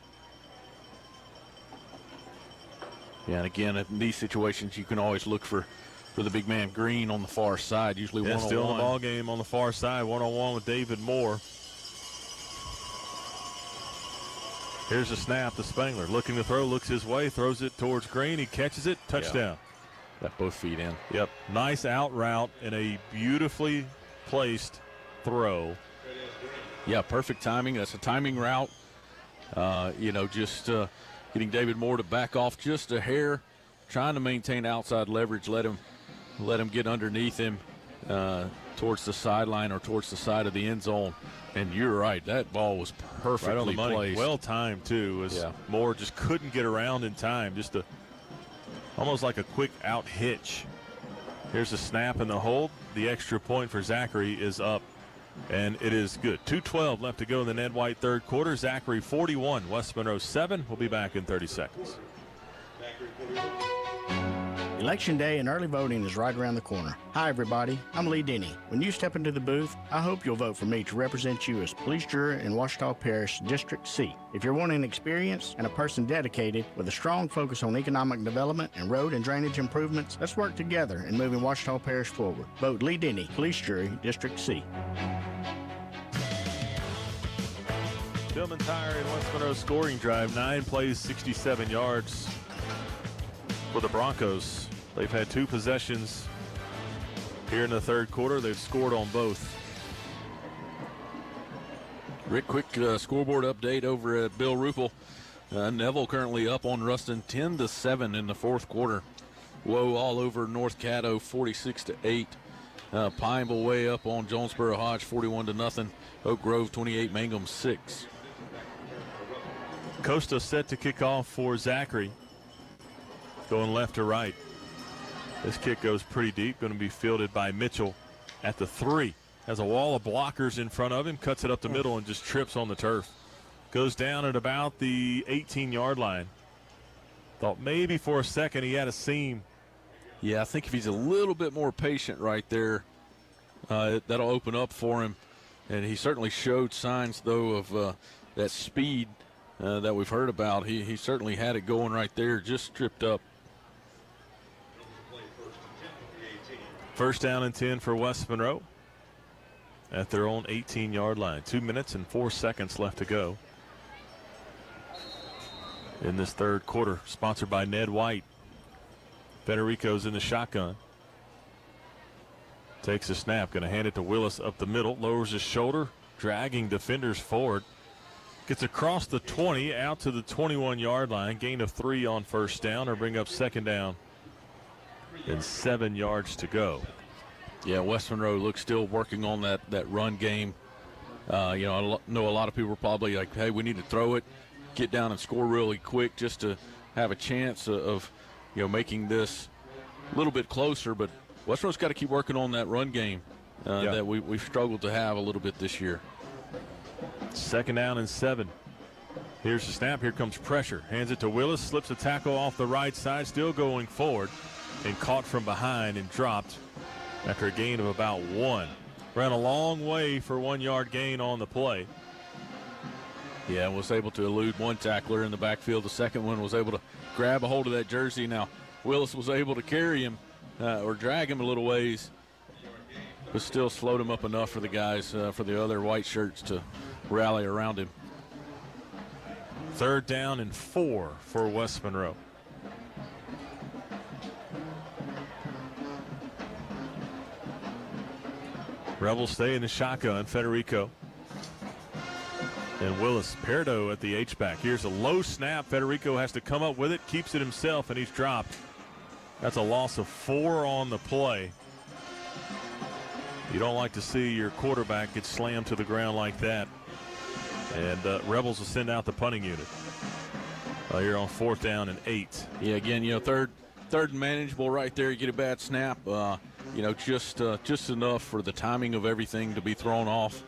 Yeah, and again, in these situations, you can always look for the big man Green on the far side, usually one-on-one. Still in the ball game on the far side, one-on-one with David Moore. Here's a snap to Spangler. Looking to throw, looks his way, throws it towards Green. He catches it, touchdown. Yeah. Got both feet in. Yep, nice out route and a beautifully placed throw. Yeah, perfect timing. That's a timing route. Just getting David Moore to back off just a hair, trying to maintain outside leverage, let him get underneath him towards the sideline or towards the side of the end zone. And you're right, that ball was perfectly right on the money. placed. Well timed, too, as Moore just couldn't get around in time. Just almost like a quick out hitch. Here's a snap and the hold. The extra point for Zachary is up, and it is good. 2:12 left to go in the Ned White third quarter. Zachary 41, West Monroe 7. We'll be back in 30 seconds. Election day and early voting is right around the corner. Hi, everybody. I'm Lee Denny. When you step into the booth, I hope you'll vote for me to represent you as police juror in Ouachita Parish District C. If you're wanting experience and a person dedicated with a strong focus on economic development and road and drainage improvements, let's work together in moving Ouachita Parish forward. Vote Lee Denny, police jury, District C. Tillman Tire and West Monroe scoring drive. 9 plays, 67 yards for the Broncos. They've had 2 possessions here in the third quarter. They've scored on both. Rick, quick scoreboard update over at Bill Ruppel. Neville currently up on Ruston 10-7 in the fourth quarter. Woe all over North Caddo 46-8. Pineville way up on Jonesboro Hodge 41-0. Oak Grove 28, Mangum 6. Costa set to kick off for Zachary. Going left to right. This kick goes pretty deep. Going to be fielded by Mitchell at the 3. Has a wall of blockers in front of him. Cuts it up the middle and just trips on the turf. Goes down at about the 18-yard line. Thought maybe for a second he had a seam. Yeah, I think if he's a little bit more patient right there, that'll open up for him. And he certainly showed signs, though, of that speed that we've heard about. He certainly had it going right there, just tripped up. First down and 10 for West Monroe at their own 18-yard line. 2 minutes and 4 seconds left to go in this third quarter. Sponsored by Ned White. Federico's in the shotgun. Takes a snap. Going to hand it to Willis up the middle. Lowers his shoulder. Dragging defenders forward. Gets across the 20 out to the 21-yard line. Gain of 3 on first down, or bring up second down. And 7 yards to go. Yeah, West Monroe looks still working on that run game. I know a lot of people are probably like, hey, we need to throw it, get down and score really quick just to have a chance of making this a little bit closer. But West Monroe's got to keep working on that run game that we've struggled to have a little bit this year. Second down and 7. Here's the snap. Here comes pressure. Hands it to Willis. Slips a tackle off the right side. Still going forward. And caught from behind and dropped after a gain of about 1. Ran a long way for 1-yard gain on the play. Yeah, was able to elude one tackler in the backfield. The second one was able to grab a hold of that jersey. Now, Willis was able to carry him or drag him a little ways, but still slowed him up enough for the guys, for the other white shirts to rally around him. Third down and 4 for West Monroe. Rebels stay in the shotgun. Federico And Willis Perdo at the H-back. Here's a low snap. Federico has to come up with it, keeps it himself, and he's dropped. That's a loss of 4 on the play. You don't like to see your quarterback get slammed to the ground like that. And Rebels will send out the punting unit. Here on 4th down and 8. Yeah, again, third and manageable right there. You get a bad snap, just enough for the timing of everything to be thrown off.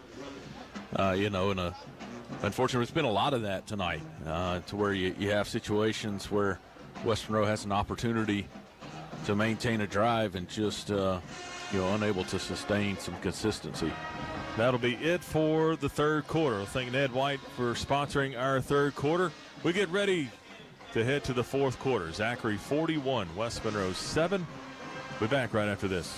Unfortunately, it's been a lot of that tonight, to where you have situations where West Monroe has an opportunity to maintain a drive and just unable to sustain some consistency. That'll be it for the third quarter. I thank Ned White for sponsoring our third quarter. We get ready to head to the fourth quarter. Zachary 41, West Monroe 7. We'll be back right after this.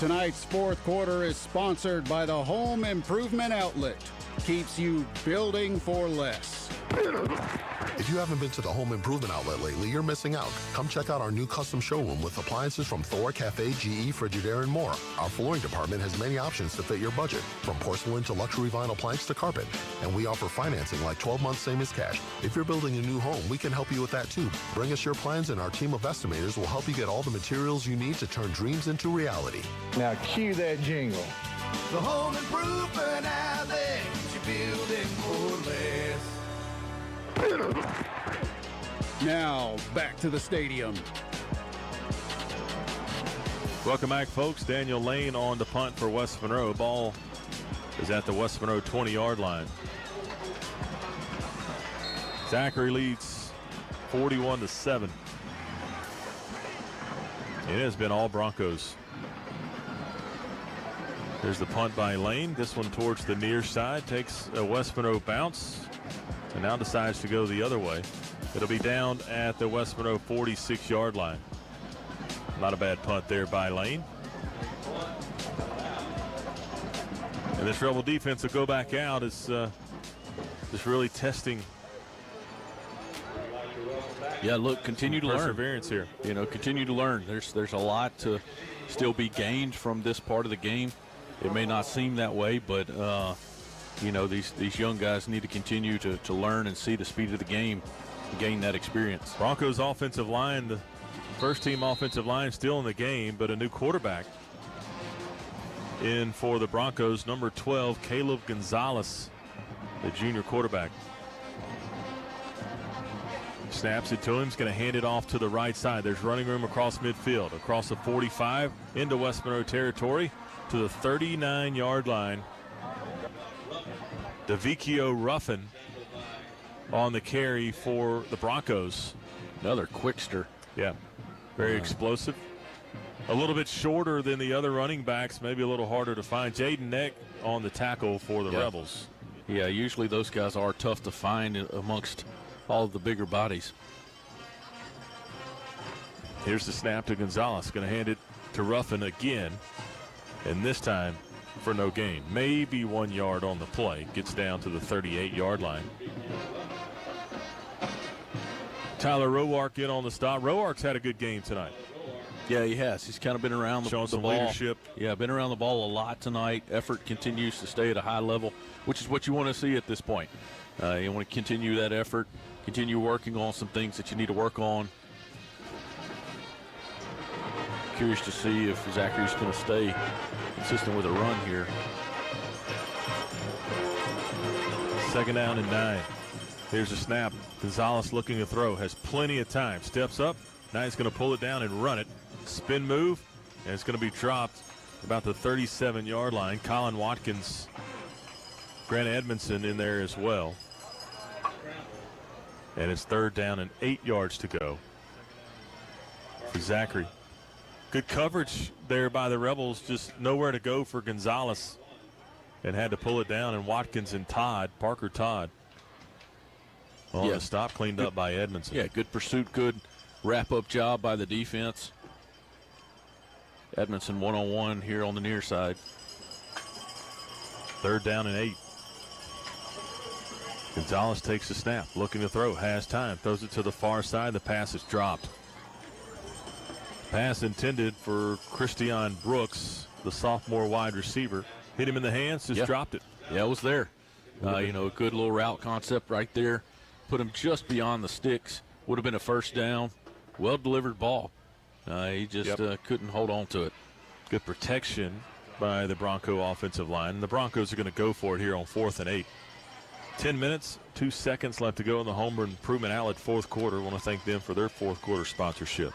Tonight's fourth quarter is sponsored by the Home Improvement Outlet. Keeps you building for less. If you haven't been to the Home Improvement Outlet lately, you're missing out. Come check out our new custom showroom with appliances from Thor, Cafe, GE, Frigidaire, and more. Our flooring department has many options to fit your budget, from porcelain to luxury vinyl planks to carpet. And we offer financing like 12 months, same as cash. If you're building a new home, we can help you with that too. Bring us your plans and our team of estimators will help you get all the materials you need to turn dreams into reality. Now cue that jingle. The Home Improvement Outlet, you're building for less. Now, back to the stadium. Welcome back, folks. Daniel Lane on the punt for West Monroe. Ball is at the West Monroe 20-yard line. Zachary leads 41-7. It has been all Broncos. There's the punt by Lane. This one towards the near side. Takes a West Monroe bounce and now decides to go the other way. It'll be down at the West Monroe 46-yard line. Not a bad punt there by Lane. And this Rebel defense will go back out. Is just really testing. Yeah, look, continue to learn. Perseverance here. Continue to learn. There's a lot to still be gained from this part of the game. It may not seem that way, but these young guys need to continue to learn and see the speed of the game, gain that experience. Broncos offensive line, the first team offensive line still in the game, but a new quarterback in for the Broncos, number 12, Caleb Gonzalez, the junior quarterback. Snaps it to him. He's going to hand it off to the right side. There's running room across midfield, across the 45 into West Monroe territory to the 39-yard line. DeVicchio Ruffin on the carry for the Broncos. Another quickster. Yeah, very explosive. A little bit shorter than the other running backs, maybe a little harder to find. Jaden Neck on the tackle for the Rebels. Yeah, usually those guys are tough to find amongst all of the bigger bodies. Here's the snap to Gonzalez. Going to hand it to Ruffin again, and this time for no gain. Maybe 1 yard on the play. Gets down to the 38-yard line. Tyler Roark in on the stop. Roark's had a good game tonight. Yeah, he has. He's kind of been around the some ball. Leadership. Yeah, been around the ball a lot tonight. Effort continues to stay at a high level, which is what you want to see at this point. You want to continue that effort, continue working on some things that you need to work on. Curious to see if Zachary's going to stay consistent with a run here. Second down and 9. Here's a snap. Gonzalez looking to throw. Has plenty of time. Steps up. Now he's going to pull it down and run it. Spin move. And it's going to be dropped about the 37-yard line. Colin Watkins, Grant Edmondson in there as well. And it's third down and 8 yards to go for Zachary. Good coverage there by the Rebels. Just nowhere to go for Gonzalez. And had to pull it down. And Watkins and Parker Todd. Well, the stop cleaned up by Edmondson. Yeah, good pursuit, good wrap-up job by the defense. Edmondson one-on-one here on the near side. Third down and 8. Gonzalez takes the snap, looking to throw, has time, throws it to the far side. The pass is dropped. Pass intended for Christian Brooks, the sophomore wide receiver. Hit him in the hands, just dropped it. Yeah, it was there. A good little route concept right there. Put him just beyond the sticks. Would have been a first down. Well-delivered ball. He just couldn't hold on to it. Good protection by the Bronco offensive line. The Broncos are going to go for it here on 4th and 8. 10 minutes, 2 seconds left to go in the Home Improvement Outlet fourth quarter. I want to thank them for their fourth quarter sponsorship.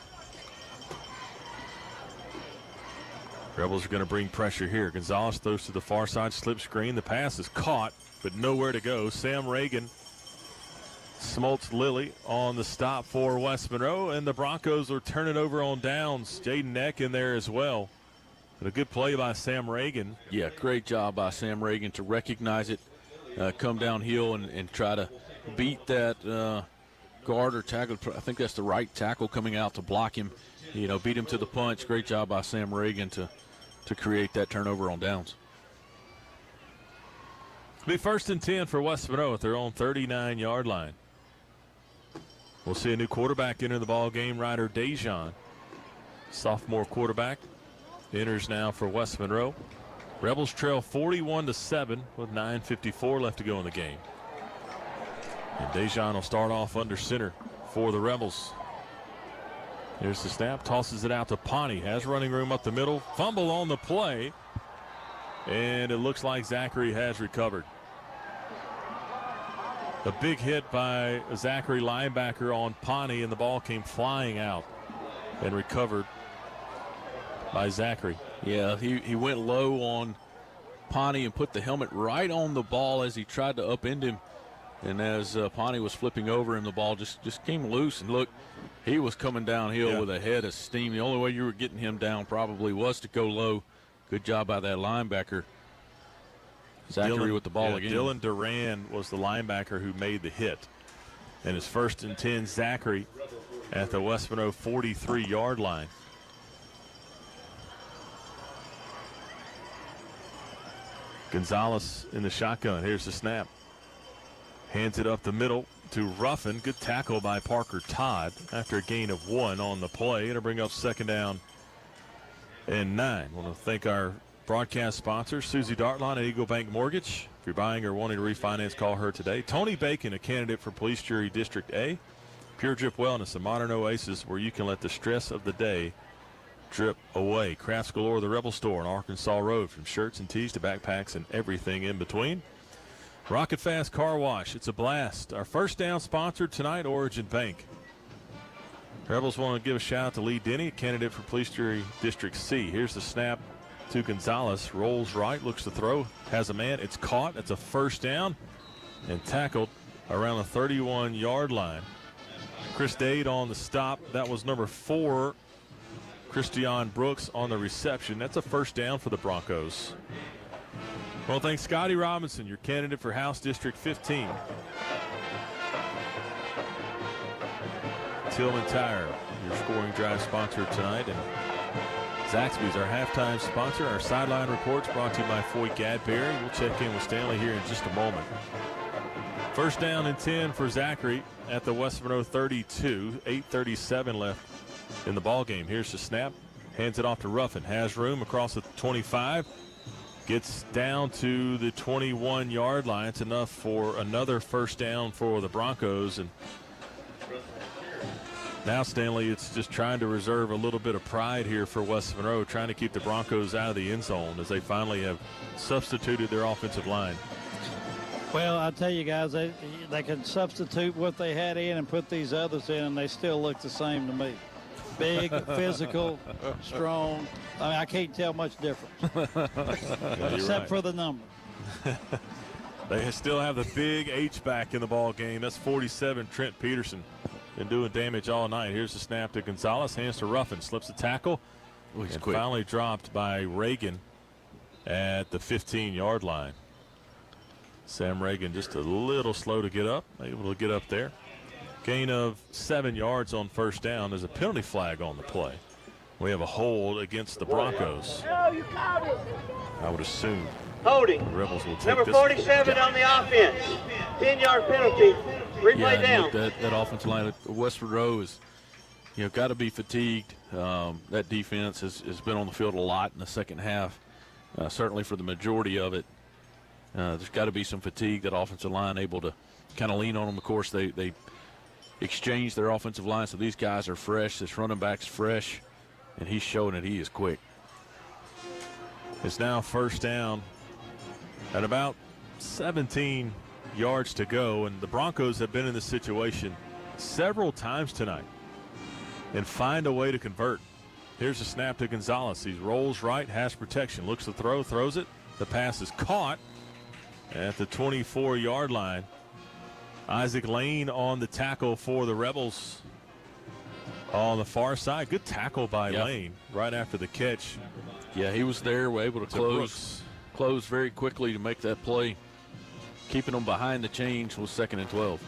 Rebels are going to bring pressure here. Gonzalez throws to the far side, slip screen. The pass is caught, but nowhere to go. Sam Reagan smolts Lilly on the stop for West Monroe, and the Broncos will turn it over on downs. Jaden Eck in there as well. But a good play by Sam Reagan. Yeah, great job by Sam Reagan to recognize it, come downhill and try to beat that guard or tackle. I think that's the right tackle coming out to block him. Beat him to the punch. Great job by Sam Reagan to create that turnover on downs. It'll be 1st and 10 for West Monroe at their own 39-yard line. We'll see a new quarterback enter the ball game. Ryder Dejan, sophomore quarterback, enters now for West Monroe. Rebels trail 41-7 with 9:54 left to go in the game. And Dejan will start off under center for the Rebels. Here's the snap, tosses it out to Pawnee. Has running room up the middle. Fumble on the play. And it looks like Zachary has recovered. A big hit by a Zachary linebacker on Pawnee, and the ball came flying out and recovered by Zachary. Yeah, he went low on Pawnee and put the helmet right on the ball as he tried to upend him. And as Pawnee was flipping over him, the ball just came loose. And look, he was coming downhill with a head of steam. The only way you were getting him down probably was to go low. Good job by that linebacker. Zachary with the ball again. Dylan Duran was the linebacker who made the hit. And it's 1st and 10, Zachary at the West Monroe 43-yard line. Gonzalez in the shotgun. Here's the snap. Hands it up the middle to Ruffin. Good tackle by Parker Todd after a gain of 1 on the play. It'll bring up 2nd down and 9. I want to thank our broadcast sponsors, Susie Dartline at Eagle Bank Mortgage. If you're buying or wanting to refinance, call her today. Tony Bacon, a candidate for Police Jury District A. Pure Drip Wellness, a modern oasis where you can let the stress of the day drip away. Crafts Galore, the Rebel Store on Arkansas Road, from shirts and tees to backpacks and everything in between. Rocket Fast Car Wash, it's a blast. Our first down sponsor tonight, Origin Bank. Rebels want to give a shout out to Lee Denny, candidate for Police Jury District C. Here's the snap to Gonzalez. Rolls right, looks to throw, has a man. It's caught. It's a first down and tackled around the 31-yard line. Chris Dade on the stop. That was number 4, Christian Brooks on the reception. That's a first down for the Broncos. Well, thanks, Scotty Robinson, your candidate for House District 15. Tillman Tire, your scoring drive sponsor tonight. And Zaxby's our halftime sponsor. Our sideline reports brought to you by Foy Gadberry. We'll check in with Stanley here in just a moment. 1st down and 10 for Zachary at the West Monroe 32. 8:37 left in the ball game. Here's the snap. Hands it off to Ruffin. Has room across the 25. Gets down to the 21-yard line. It's enough for another first down for the Broncos. And now, Stanley, it's just trying to reserve a little bit of pride here for West Monroe, trying to keep the Broncos out of the end zone as they finally have substituted their offensive line. Well, I tell you guys, they can substitute what they had in and put these others in, and they still look the same to me. Big, physical, strong. I mean, I can't tell much difference, except for the number. They still have the big H-back in the ball game. That's 47, Trent Peterson. Been doing damage all night. Here's the snap to Gonzalez. Hands to Ruffin. Slips the tackle. And finally dropped by Reagan at the 15-yard line. Sam Reagan just a little slow to get up. Able to get up there. Gain of 7 yards on first down. There's a penalty flag on the play. We have a hold against the Broncos. No, you caught it. I would assume. Holding. The Rebels will take number this. 47 on the offense. 10-yard penalty. Replay down. That offensive line at West Monroe is got to be fatigued. That defense has been on the field a lot in the second half, certainly for the majority of it. There's got to be some fatigue. That offensive line able to kind of lean on them. Of course, they exchanged their offensive line, so these guys are fresh. This running back's fresh, and he's showing that he is quick. It's now first down at about 17 yards to go, and the Broncos have been in this situation several times tonight and find a way to convert. Here's a snap to Gonzalez. He rolls right, has protection, looks to throw, throws it. The pass is caught at the 24-yard line. Isaac Lane on the tackle for the Rebels on the far side. Good tackle by Lane right after the catch. Yeah, he was there. We're able to close very quickly to make that play. Keeping them behind the chains was 2nd and 12.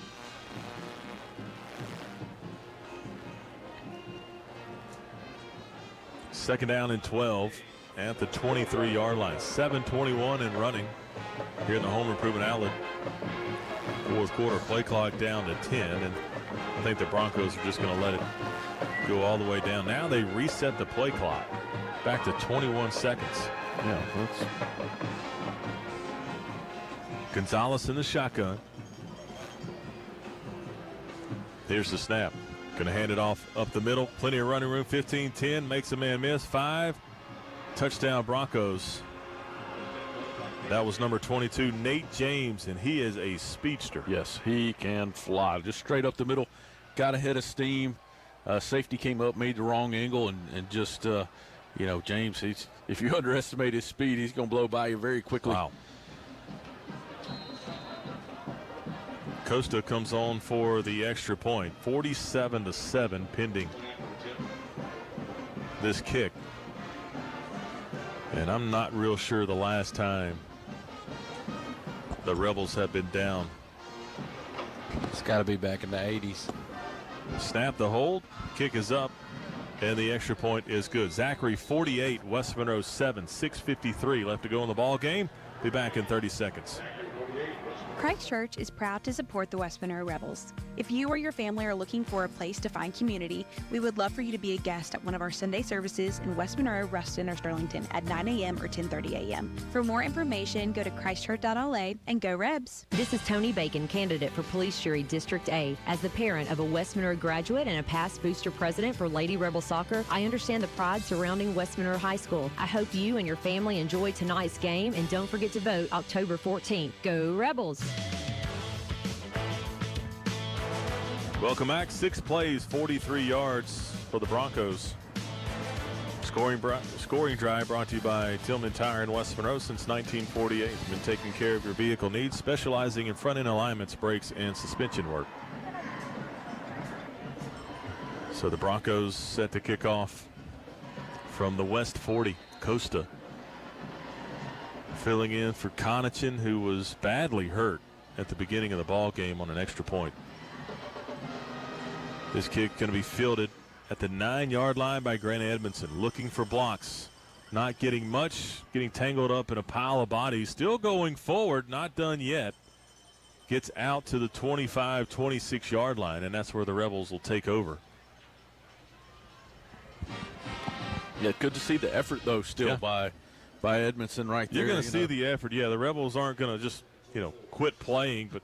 Second down and 12 at the 23-yard line. 7:21 and running here in the home improvement outlet. Fourth quarter, play clock down to 10, and I think the Broncos are just going to let it go all the way down. Now they reset the play clock back to 21 seconds. Yeah, that's Gonzalez in the shotgun. Here's the snap. Going to hand it off up the middle. Plenty of running room. 15-10. Makes a man miss. 5. Touchdown Broncos. That was number 22, Nate James, and he is a speedster. Yes, he can fly. Just straight up the middle. Got ahead of steam. Safety came up, made the wrong angle, and just, James, if you underestimate his speed, he's going to blow by you very quickly. Wow. Costa comes on for the extra point. 47-7 pending this kick. And I'm not real sure the last time the Rebels have been down. It's got to be back in the 80s. Snap the hold. Kick is up. And the extra point is good. Zachary 48, West Monroe 7. 6:53 left to go in the ball game. Be back in 30 seconds. Christ Church is proud to support the West Monroe Rebels. If you or your family are looking for a place to find community, we would love for you to be a guest at one of our Sunday services in West Monroe, Ruston, or Sterlington at 9 a.m. or 10:30 a.m. For more information, go to christchurch.la and go Rebs. This is Tony Bacon, candidate for Police Jury District A. As the parent of a West Monroe graduate and a past booster president for Lady Rebel Soccer, I understand the pride surrounding West Monroe High School. I hope you and your family enjoy tonight's game, and don't forget to vote October 14th. Go Rebels! Welcome back. 6 plays, 43 yards for the Broncos. Scoring drive brought to you by Tillman Tire in West Monroe since 1948. Been taking care of your vehicle needs, specializing in front-end alignments, brakes, and suspension work. So the Broncos set to kick off from the West 40. Costa filling in for Connachin, who was badly hurt at the beginning of the ball game on an extra point. This kick going to be fielded at the 9-yard line by Grant Edmondson, looking for blocks. Not getting much, getting tangled up in a pile of bodies. Still going forward, not done yet. Gets out to the 25, 26-yard line, and that's where the Rebels will take over. Yeah, good to see the effort, though, still by Edmondson right there. You're going to see the effort. Yeah, the Rebels aren't going to just, quit playing, but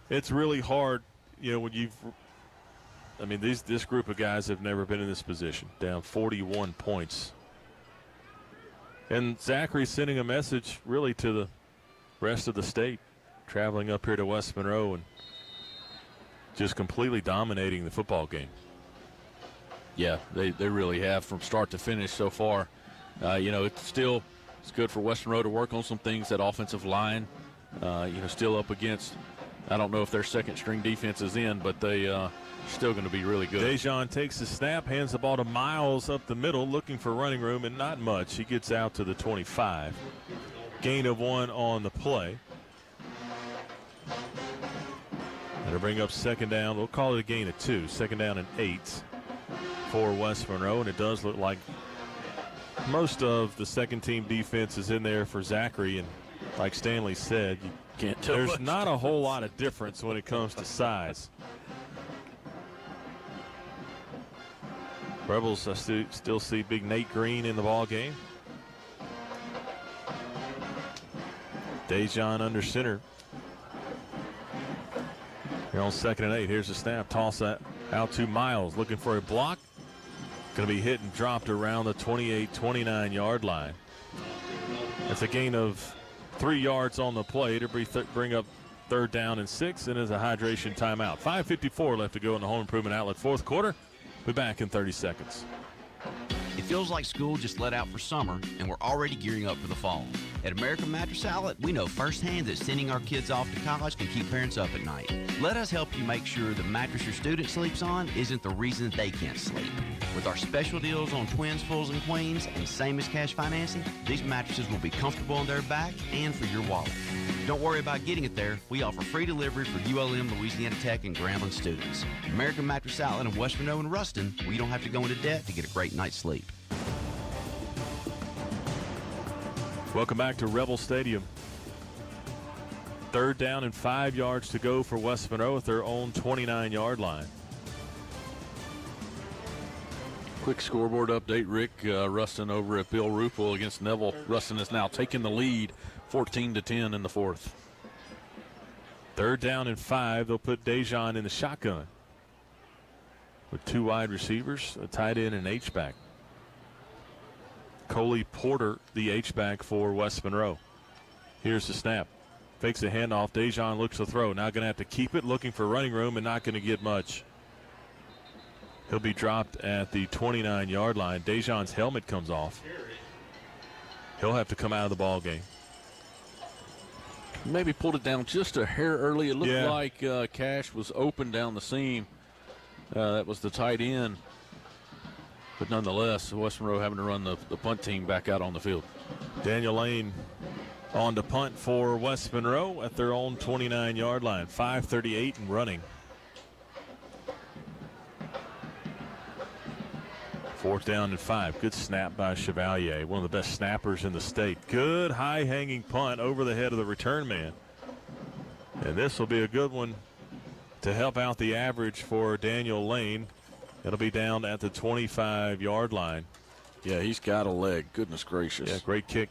it's really hard, when you've – this group of guys have never been in this position, down 41 points. And Zachary's sending a message really to the rest of the state, traveling up here to West Monroe and just completely dominating the football game. Yeah, they really have from start to finish so far. It's good for West Monroe to work on some things, that offensive line, still up against, I don't know if their second-string defense is in, but they still going to be really good. Dejon takes the snap, hands the ball to Miles up the middle, looking for running room, and not much. He gets out to the 25. Gain of 1 on the play. And to bring up second down, we'll call it a gain of 2. Second down and 8 for West Monroe, and it does look like most of the second-team defense is in there for Zachary, and like Stanley said, can't tell there's much. not a whole lot of difference when it comes to size. Rebels, I still see big Nate Green in the ball game. Dejon under center. Here on 2nd and 8. Here's the snap. Toss that out to Miles. Looking for a block. Going to be hit and dropped around the 28-29 yard line. That's a gain of 3 yards on the play to bring up 3rd down and 6, and is a hydration timeout. 5:54 left to go in the Home Improvement Outlet 4th quarter. Be back in 30 seconds. It feels like school just let out for summer, and we're already gearing up for the fall. At American Mattress Outlet, we know firsthand that sending our kids off to college can keep parents up at night. Let us help you make sure the mattress your student sleeps on isn't the reason they can't sleep. With our special deals on twins, fulls, and queens, and same as cash financing, these mattresses will be comfortable on their back and for your wallet. Don't worry about getting it there. We offer free delivery for ULM, Louisiana Tech, and Grambling students. American Mattress Outlet in West Monroe and Ruston, where you don't have to go into debt to get a great night's sleep. Welcome back to Rebel Stadium. 3rd down and 5 yards to go for West Monroe at their own 29-yard line. Quick scoreboard update, Rick. Ruston over at Bill Rupel against Neville. Ruston has now taken the lead 14-10 in the 4th. 3rd down and 5. They'll put Dejon in the shotgun with 2 wide receivers, a tight end and an H-back. Coley Porter, the H-back for West Monroe. Here's the snap. Fakes the handoff. Dejon looks to throw. Now going to have to keep it, looking for running room, and not going to get much. He'll be dropped at the 29-yard line. Dejon's helmet comes off. He'll have to come out of the ball game. Maybe pulled it down just a hair early. It looked like Cash was open down the seam. That was the tight end. But nonetheless, West Monroe having to run the punt team back out on the field. Daniel Lane on to punt for West Monroe at their own 29-yard line. 5:38 and running. 4th down and 5. Good snap by Chevalier, one of the best snappers in the state. Good high-hanging punt over the head of the return man. And this will be a good one to help out the average for Daniel Lane. It'll be down at the 25-yard line. Yeah, he's got a leg. Goodness gracious. Yeah, great kick.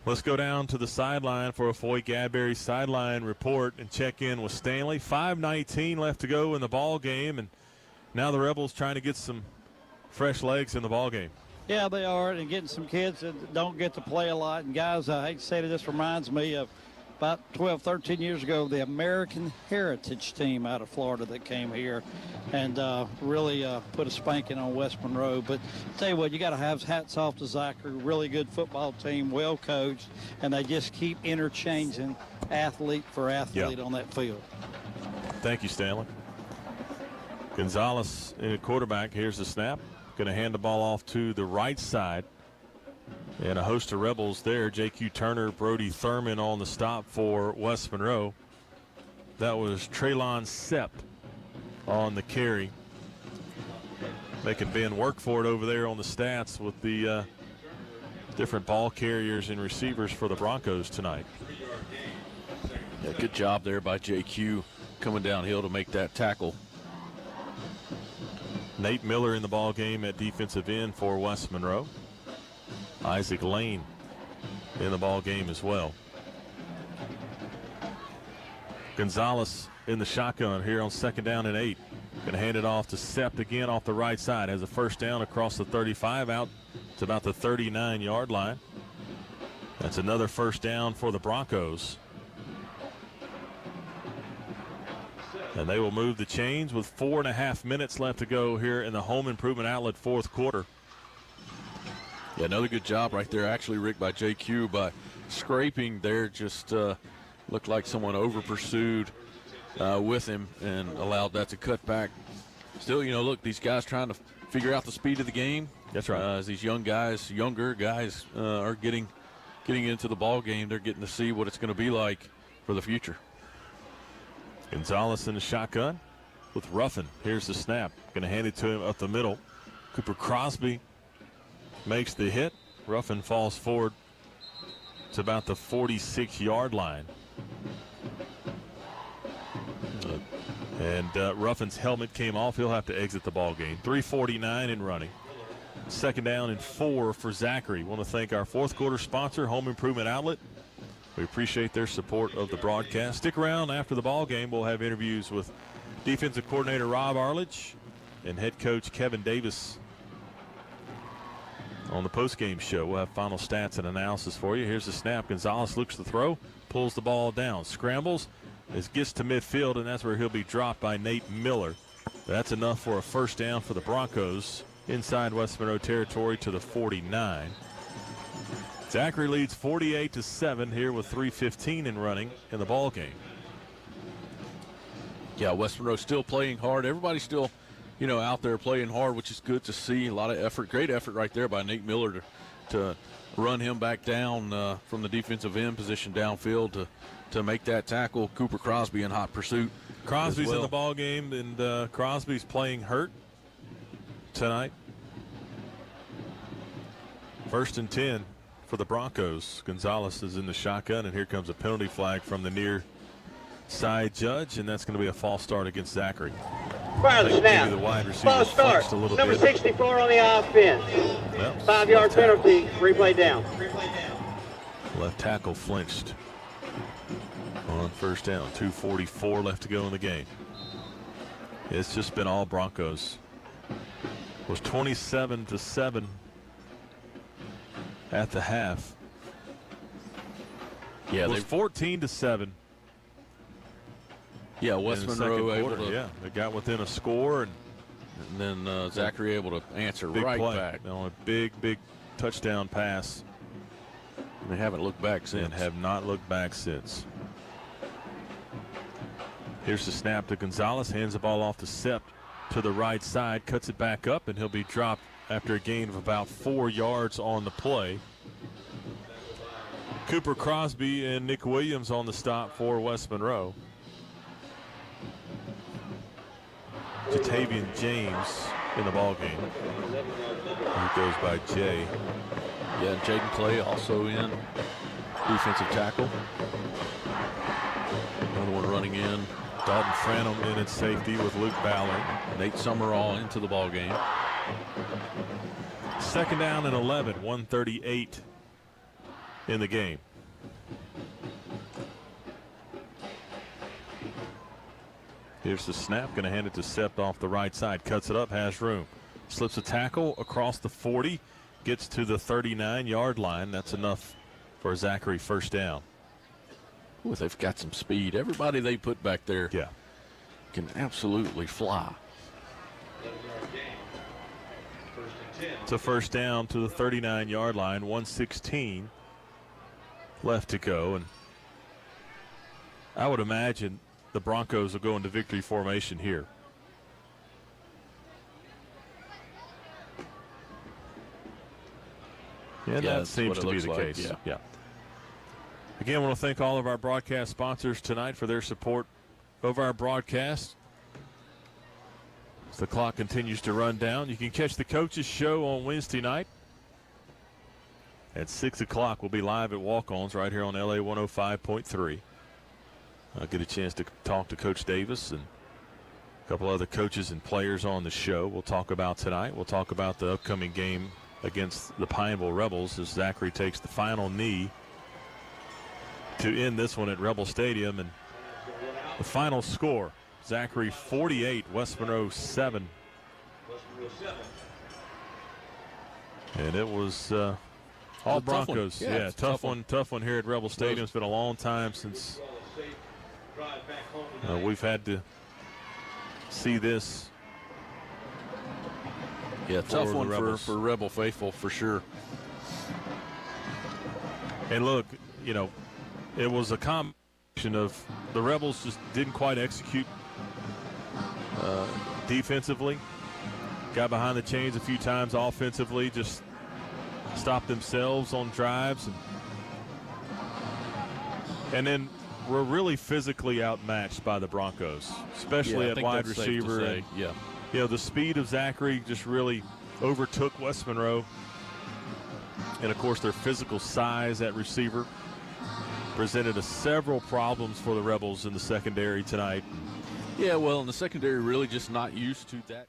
Let's go down to the sideline for a Foy Gadberry sideline report and check in with Stanley. 5:19 left to go in the ball game, and now the Rebels trying to get some fresh legs in the ball game. Yeah, they are, and getting some kids that don't get to play a lot. And guys, I hate to say it, this reminds me of about 12, 13 years ago, the American Heritage team out of Florida that came here and really put a spanking on West Monroe. But tell you what, you got to have hats off to Zachary. Really good football team, well coached, and they just keep interchanging athlete for athlete on that field. Thank you, Stanley. Gonzalez in a quarterback. Here's the snap. Going to hand the ball off to the right side. And a host of Rebels there. J.Q. Turner, Brody Thurman on the stop for West Monroe. That was Traylon Sepp on the carry. Making Ben work for it over there on the stats with the different ball carriers and receivers for the Broncos tonight. Yeah, good job there by J.Q. coming downhill to make that tackle. Nate Miller in the ball game at defensive end for West Monroe. Isaac Lane in the ball game as well. Gonzalez in the shotgun here on 2nd down and 8. Going to hand it off to Sept again off the right side. Has a first down across the 35 out to about the 39-yard line. That's another first down for the Broncos. And they will move the chains with 4.5 minutes left to go here in the Home Improvement Outlet 4th quarter. Yeah, another good job right there, actually, Rick, by J.Q. by scraping there. Just looked like someone over-pursued with him and allowed that to cut back. Still, you know, look, these guys trying to figure out the speed of the game. That's right. As these younger guys are getting into the ball game, they're getting to see what it's going to be like for the future. Gonzalez in the shotgun with Ruffin. Here's the snap. Going to hand it to him up the middle. Cooper Crosby makes the hit. Ruffin falls forward to about the 46-yard line. And Ruffin's helmet came off. He'll have to exit the ball game. 3:49 in running. Second down and 4 for Zachary. Want to thank our fourth quarter sponsor, Home Improvement Outlet. We appreciate their support of the broadcast. Stick around after the ball game. We'll have interviews with defensive coordinator Rob Arledge and head coach Kevin Davis on the postgame show. We'll have final stats and analysis for you. Here's the snap. Gonzalez looks to throw, pulls the ball down, scrambles, gets to midfield, and that's where he'll be dropped by Nate Miller. That's enough for a first down for the Broncos inside West Monroe territory to the 49. Zachary leads 48-7 here with 3:15 in running in the ball game. Yeah, West Monroe still playing hard. Everybody's still, out there playing hard, which is good to see. A lot of effort, great effort right there by Nate Miller to run him back down from the defensive end position downfield to make that tackle. Cooper Crosby in hot pursuit. Crosby's in the ball game, and Crosby's playing hurt tonight. 1st and 10 for the Broncos. Gonzalez is in the shotgun, and here comes a penalty flag from the near side judge, and that's going to be a false start against Zachary. Fire the snap. The wide receiver False start. a little Number bit. 64 on the offense. Yep. 5-yard penalty. Replay down. Left tackle flinched on first down. 2:44 left to go in the game. It's just been all Broncos. It was 27-7 at the half. Yeah, it was 14-7. Yeah, West Monroe able to. Yeah, they got within a score, and then Zachary able to answer big right play. back. On a big touchdown pass. And they haven't looked back since. And have not looked back since. Here's the snap to Gonzalez. Hands the ball off to Sepp to the right side. Cuts it back up, and he'll be dropped after a gain of about 4 yards on the play. Cooper Crosby and Nick Williams on the stop for West Monroe. Jatavian James in the ball game. He goes by Jay. Yeah, Jaden Clay also in defensive tackle. Another one running in. Dalton Franham in at safety with Luke Ballard. Nate Summerall into the ball game. Second down and 11, 1:38 in the game. Here's the snap. Going to hand it to Sepp off the right side. Cuts it up, has room. Slips a tackle across the 40. Gets to the 39-yard line. That's enough for Zachary first down. Ooh, they've got some speed. Everybody they put back there can absolutely fly. It's a first down to the 39-yard line. 1:16 left to go. And I would imagine the Broncos will go into victory formation here. Yeah, that seems to be the case. Yeah. Again, I want to thank all of our broadcast sponsors tonight for their support of our broadcast. As the clock continues to run down, you can catch the Coaches Show on Wednesday night at 6 o'clock. We'll be live at Walk-Ons right here on LA 105.3. I'll get a chance to talk to Coach Davis and a couple other coaches and players on the show. We'll talk about tonight. We'll talk about the upcoming game against the Pineville Rebels as Zachary takes the final knee to end this one at Rebel Stadium. And the final score, Zachary 48, West Monroe 7. And it was all Broncos. Yeah, tough one here at Rebel Stadium. It's been a long time since we've had to see this. Yeah, tough one for Rebel faithful for sure. And look, it was a combination of the Rebels just didn't quite execute defensively. Got behind the chains a few times offensively, just stopped themselves on drives. And then were really physically outmatched by the Broncos, especially at wide receiver. The speed of Zachary just really overtook West Monroe. And, of course, their physical size at receiver presented several problems for the Rebels in the secondary tonight. Yeah, well, and the secondary really just not used to that.